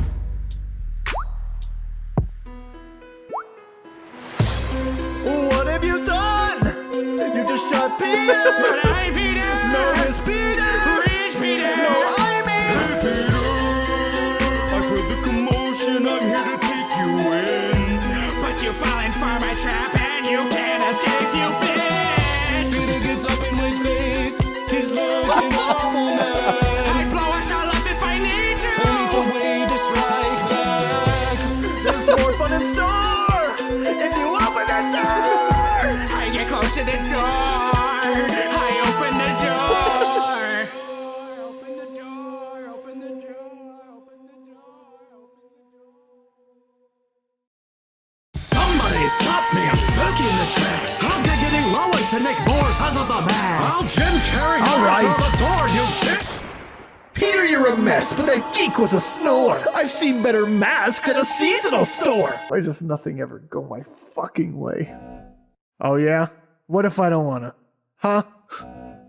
What have you done? You just shot Peter.
But I'm Peter.
No, it's Peter.
Rich Peter.
No, I'm
Hey, Peter, I've heard the commotion. I'm here to take you in.
But you fallen for my trap and you can't escape, you bitch.
Peter gets up in my face. He's looking awful mad.
I'd blow us all up if I need to.
Only for way to strike back.
There's more fun in store if you open that door.
I get close to the door. I open the door. Open the door. Open the door. Open the door.
Somebody stop me, I'm stuck in the track. I'll giggity Lois and make more sons of the man. I'll Jim carry your ass out the door, you bitch.
Peter, you're a mess, but that geek was a snore. I've seen better masks at a seasonal store. Why does nothing ever go my fucking way? Oh yeah? What if I don't wanna? Huh?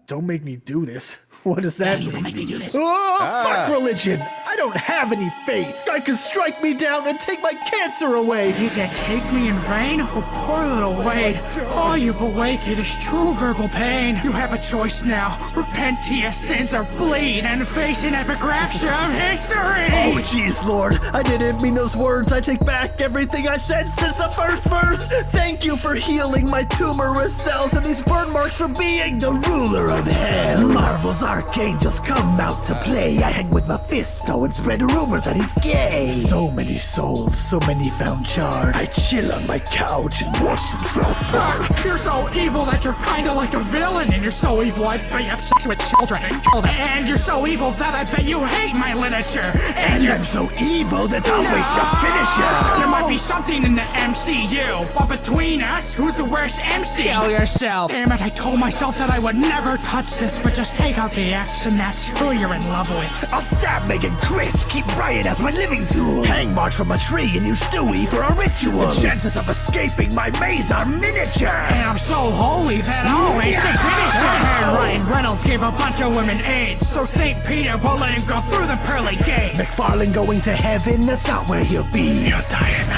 Don't make me do this.
What does that mean? Oh, fuck religion! I don't have any faith! God could strike me down and take my cancer away!
Did you take me in vain? Oh, poor little Wade. All you've awakened is true verbal pain. You have a choice now. Repent to your sins or bleed and face an epic rapture of history!
Oh, jeez, Lord. I didn't mean those words. I take back everything I said since the first verse. Thank you for healing my tumorous cells and these burn marks from being the ruler of hell. Marvel's archangels come out to play. I hang with Mephisto and spread rumors that he's gay. So many souls, so many found charred. I chill on my couch and watch some South Park.
You're so evil that you're kinda like a villain. And you're so evil I bet you have sex with children and kill them. And you're so evil that I bet you hate my literature.
And I'm so evil that I'll waste your finisher.
There might be something in the MCU, but between us, who's the worst MC?
Kill yourself.
Damn it, I told myself that I would never touch this, but just take out the X and that's who you're in love with.
I'll stab Megan Chris, keep Riot as my living tool. Hang March from a tree and use Stewie for a ritual. The chances of escaping my maze are miniature.
And I'm so holy that I always should finish it. And Ryan Reynolds gave a bunch of women AIDS, so St. Peter will let him go through the pearly gates.
McFarlane going to heaven, that's not where you'll be. You'll die at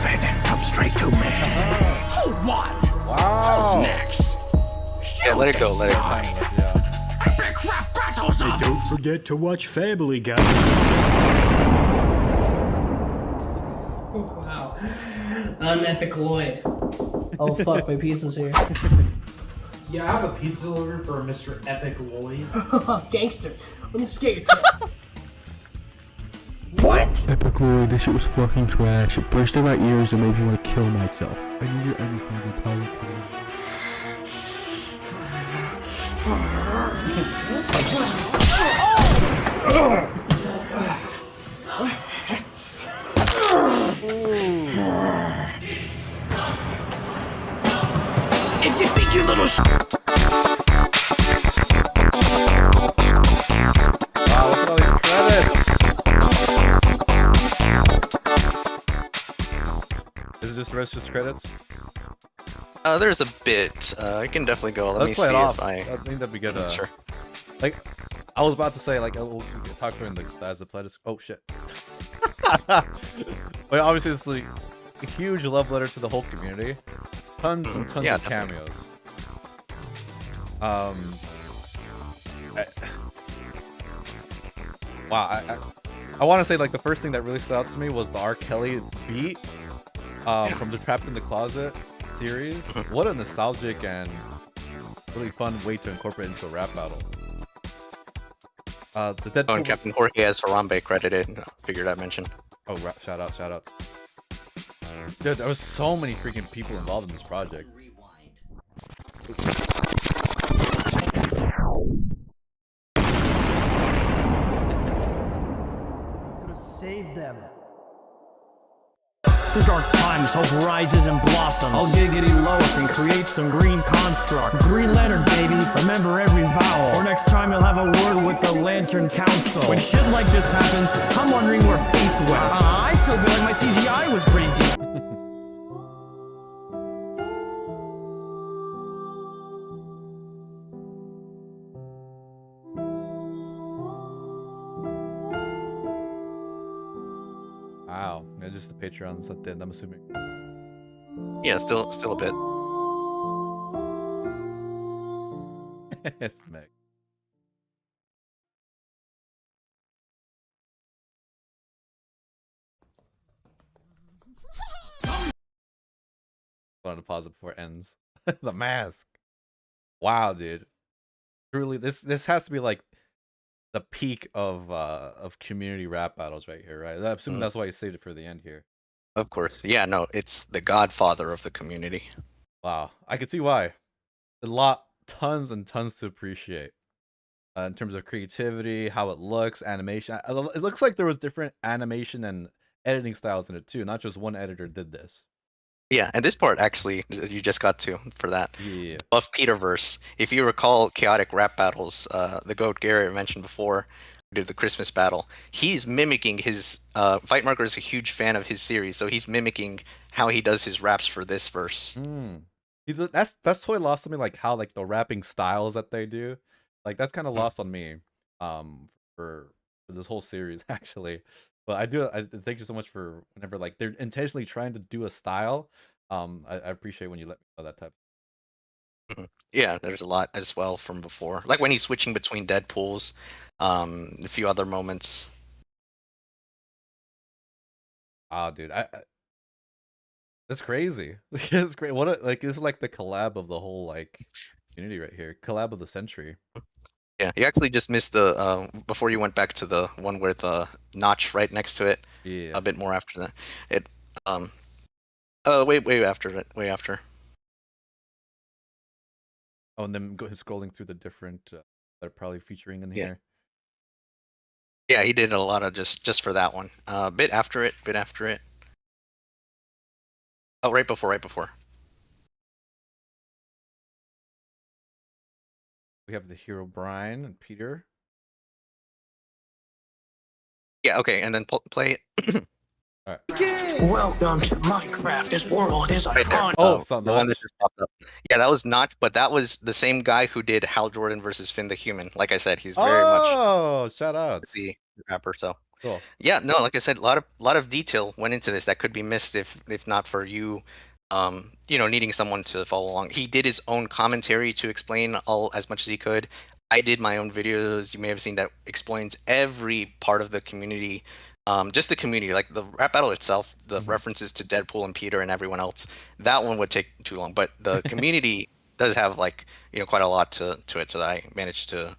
9/11 and come straight to me.
Who won?
Wow.
Who's next?
Yeah, let it go, let it go.
Epic rap battles
And
of...
don't forget to watch Family Guy.
Wow. I'm EpicLLOYD. Oh fuck, my pizza's here.
Yeah, I have a pizza delivery for Mr. EpicLLOYD.
Gangster. Let me just get your tip.
What?
EpicLLOYD, this shit was fucking trash. It burst in my ears and made me want to kill myself. I needed everything to tell you.
If you think you little
Wow, look at all these credits. Is it just the rest just credits?
There's a bit. I can definitely go. Let me
Let's play
see
it off.
if
I think that'd be good.
Sure.
Like, I was about to say, like, we can talk during the as the pledges. Oh shit. But obviously, it's like a huge love letter to the whole community. Tons and tons of cameos. Wow. I want to say, like, the first thing that really stood out to me was the R. Kelly beat from the Trapped in the Closet series. What a nostalgic and really fun way to incorporate into a rap battle. The Deadpool...
Oh, and Captain Jorge has Harambe credited. Figured I'd mention.
Oh, shout out. Dude, there was so many freaking people involved in this project.
Could have saved them. Through dark times, hope rises and blossoms. I'll giggity Lois and create some green constructs. Green Lantern, baby, remember every vowel. Or next time you'll have a word with the Lantern Council. When shit like this happens, I'm wondering where peace went. I still feel like my CGI was pretty decent.
Wow, yeah, just the Patreons at the end, I'm assuming.
Yeah, still a bit.
It's Meg. I wanted to pause it before it ends. The mask. Wow, dude. Truly, this has to be like the peak of community rap battles right here, right? I'm assuming that's why you saved it for the end here.
Of course. Yeah, no, it's the godfather of the community.
Wow, I can see why. Tons and tons to appreciate in terms of creativity, how it looks, animation. It looks like there was different animation and editing styles in it too. Not just one editor did this.
Yeah, and this part actually you just got to for that.
Yeah.
Buff Peterverse. If you recall chaotic rap battles, the GOAT Garrett mentioned before, did the Christmas battle. He's mimicking his Fight Marker is a huge fan of his series, so he's mimicking how he does his raps for this verse.
That's totally lost to me, like how like the rapping styles that they do. Like that's kind of lost on me, for this whole series actually. But I thank you so much for whenever like they're intentionally trying to do a style. I appreciate when you let me know that type.
Yeah, there's a lot as well from before, like when he's switching between Deadpools, a few other moments.
Ah, dude, that's crazy. It's great. What a, like this is like the collab of the whole like community right here. Collab of the century.
Yeah, you actually just missed the before you went back to the one with Notch right next to it.
Yeah.
A bit more after that. It way after it. Way after.
Oh, and then scrolling through the different that are probably featuring in
Yeah.
here.
Yeah, he did a lot of just for that one. Bit after it. Bit after it. Oh, right before. Right before.
We have the Herobrine and Peter.
Yeah. Okay, and then play it.
All
right.
Welcome to Minecraft. This world is
Right there.
iconic.
Oh,
the one that just popped up. Yeah, that was Notch, but that was the same guy who did Hal Jordan versus Finn the Human. Like I said, he's very much
Oh, shout outs.
the rapper. So
Cool.
yeah, no, like I said, a lot of detail went into this that could be missed if not for you, needing someone to follow along. He did his own commentary to explain all as much as he could. I did my own videos. You may have seen that explains every part of the community. Just the community, like the rap battle itself, the references to Deadpool and Peter and everyone else, that one would take too long. But the community does have like quite a lot to it, so that I managed to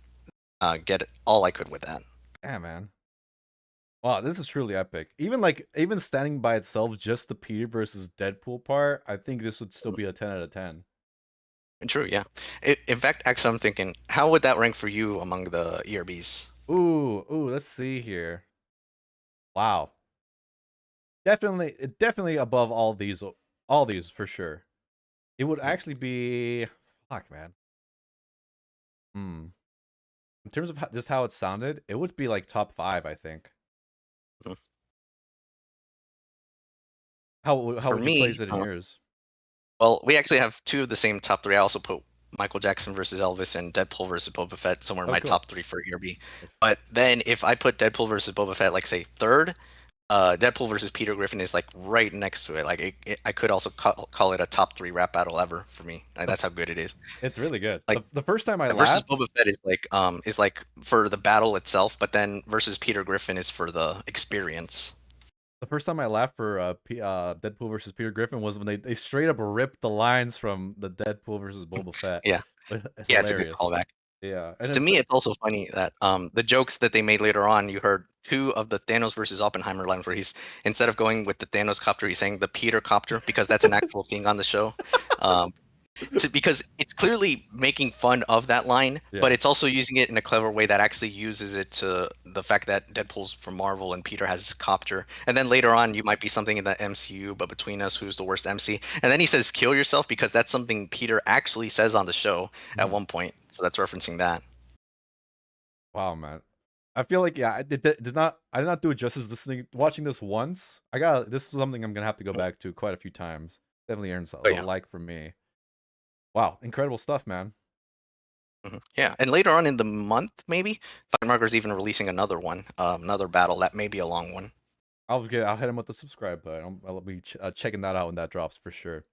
get all I could with that.
Yeah, man. Wow, this is truly epic. Even standing by itself, just the Peter versus Deadpool part, I think this would still be a 10 out of 10.
True, yeah. In fact, actually, I'm thinking, how would that rank for you among the ERBs?
Ooh, let's see here. Wow. Definitely above all these for sure. It would actually be fuck, man. In terms of just how it sounded, it would be like top 5, I think. How would you place it in yours?
Well, we actually have 2 of the same top 3. I also put Michael Jackson versus Elvis and Deadpool versus Boba Fett somewhere in my
cool.
top 3 for ERB. But then if I put Deadpool versus Boba Fett, like say 3rd, Deadpool versus Peter Griffin is like right next to it. Like I could also call it a top 3 rap battle ever for me. Like, that's how good it is.
It's really good.
Like
the first time I
versus
laughed,
Boba Fett is like for the battle itself, but then versus Peter Griffin is for the experience.
the first time I laughed for Deadpool versus Peter Griffin was when they straight up ripped the lines from the Deadpool versus Boba Fett.
Yeah.
It's
Yeah, it's a good
hilarious.
callback.
Yeah, and
To me, it's also funny that the jokes that they made later on, you heard 2 of the Thanos versus Oppenheimer lines where he's, instead of going with the Thanos copter, he's saying the Peter copter, because that's an actual thing on the show. Because it's clearly making fun of that line, but it's also using it in a clever way that actually uses it to the fact that Deadpool's from Marvel and Peter has his copter. And then later on, you might be something in the MCU, but between us, who's the worst MC? And then he says, kill yourself, because that's something Peter actually says on the show at one point. So that's referencing that.
Wow, man. I feel like I did not do it justice watching this once. This is something I'm gonna have to go back to quite a few times. Definitely earns a like from me. Wow, incredible stuff, man.
Yeah, and later on in the month, maybe Firemarker's even releasing another one, another battle that may be a long one.
I'll hit him with the subscribe button. I'll be checking that out when that drops for sure.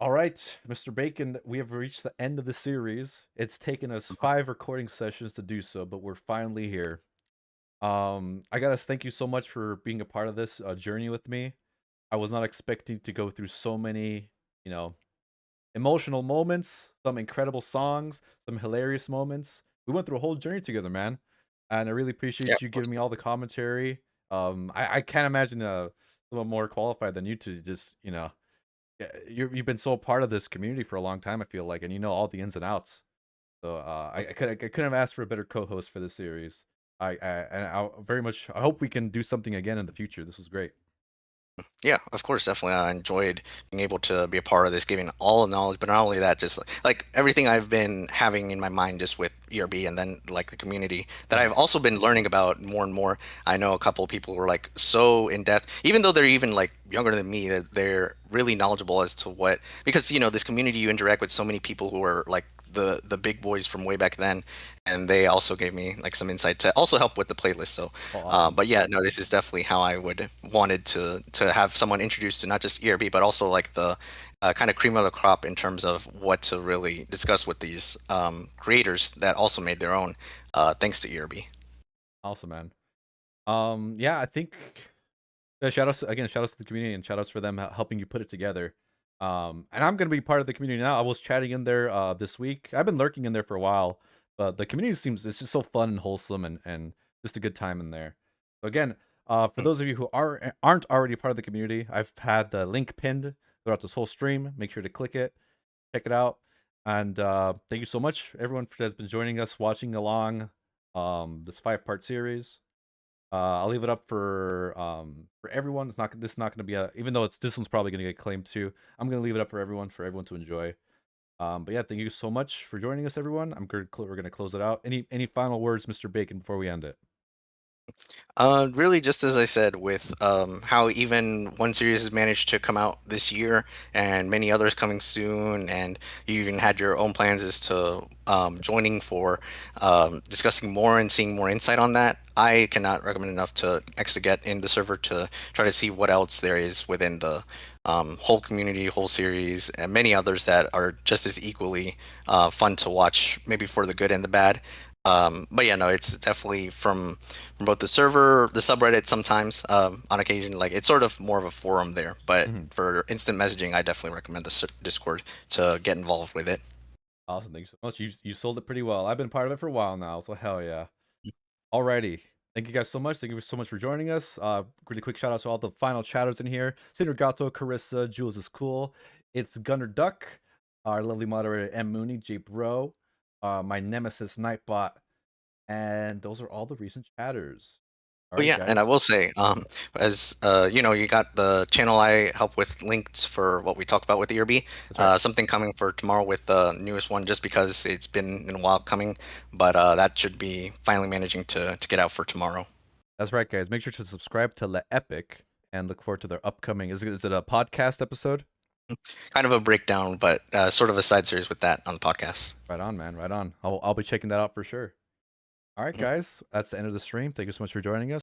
All right, Mr. Bacon, we have reached the end of the series. It's taken us 5 recording sessions to do so, but we're finally here. I gotta thank you so much for being a part of this journey with me. I was not expecting to go through so many, emotional moments, some incredible songs, some hilarious moments. We went through a whole journey together, man. And I really appreciate you giving me all the commentary. I can't imagine someone more qualified than you to just, you've been so part of this community for a long time, I feel like, and you know all the ins and outs. So I couldn't have asked for a better co-host for this series. I hope we can do something again in the future. This was great.
Yeah, of course, definitely. I enjoyed being able to be a part of this, giving all the knowledge, but not only that, just like everything I've been having in my mind just with ERB and then like the community that I've also been learning about more and more. I know a couple of people who are like so in depth, even though they're even like younger than me, that they're really knowledgeable as to what, because this community, you interact with so many people who are like the big boys from way back then, and they also gave me like some insight to also help with the playlist. So, but yeah, no, this is definitely how I would wanted to have someone introduced to not just ERB, but also like the kind of cream of the crop in terms of what to really discuss with these creators that also made their own thanks to ERB.
Awesome, man. Yeah, I think shout outs to the community and shout outs for them helping you put it together. And I'm gonna be part of the community now. I was chatting in there this week. I've been lurking in there for a while, but the community it's just so fun and wholesome and just a good time in there. So again, for those of you who aren't already part of the community, I've had the link pinned throughout this whole stream. Make sure to click it, check it out, and thank you so much everyone that's been joining us, watching along this 5-part series. I'll leave it up for everyone. This is not going to be even though this one's probably going to get claimed too. I'm going to leave it up for everyone to enjoy. But yeah, thank you so much for joining us, everyone. We're going to close it out. Any final words, Mr. Bacon, before we end it?
Really, just as I said, with how even one series has managed to come out this year and many others coming soon, and you even had your own plans as to joining for discussing more and seeing more insight on that. I cannot recommend enough to actually get in the server to try to see what else there is within the whole community, whole series, and many others that are just as equally fun to watch, maybe for the good and the bad. But yeah, no, it's definitely from both the server, the subreddit sometimes, on occasion, like it's sort of more of a forum there, but for instant messaging, I definitely recommend the Discord to get involved with it.
Awesome, thank you so much. You sold it pretty well. I've been part of it for a while now, so hell yeah. Alrighty. Thank you guys so much. Thank you so much for joining us. Really quick shout out to all the final chatters in here. Cinder Gato, Carissa, Jules is cool. It's Gunner Duck, our lovely moderator M Mooney, J Bro, my nemesis Nightbot, and those are all the recent chatters.
Oh yeah, and I will say, as you know, you got the channel I help with links for what we talked about with ERB. Something coming for tomorrow with the newest one, just because it's been a while coming, but that should be finally managing to get out for tomorrow.
That's right, guys. Make sure to subscribe to Le Epic and look forward to their upcoming. Is it a podcast episode?
Kind of a breakdown, but sort of a side series with that on the podcast.
Right on, man. Right on. I'll be checking that out for sure. All right, guys. That's the end of the stream. Thank you so much for joining us.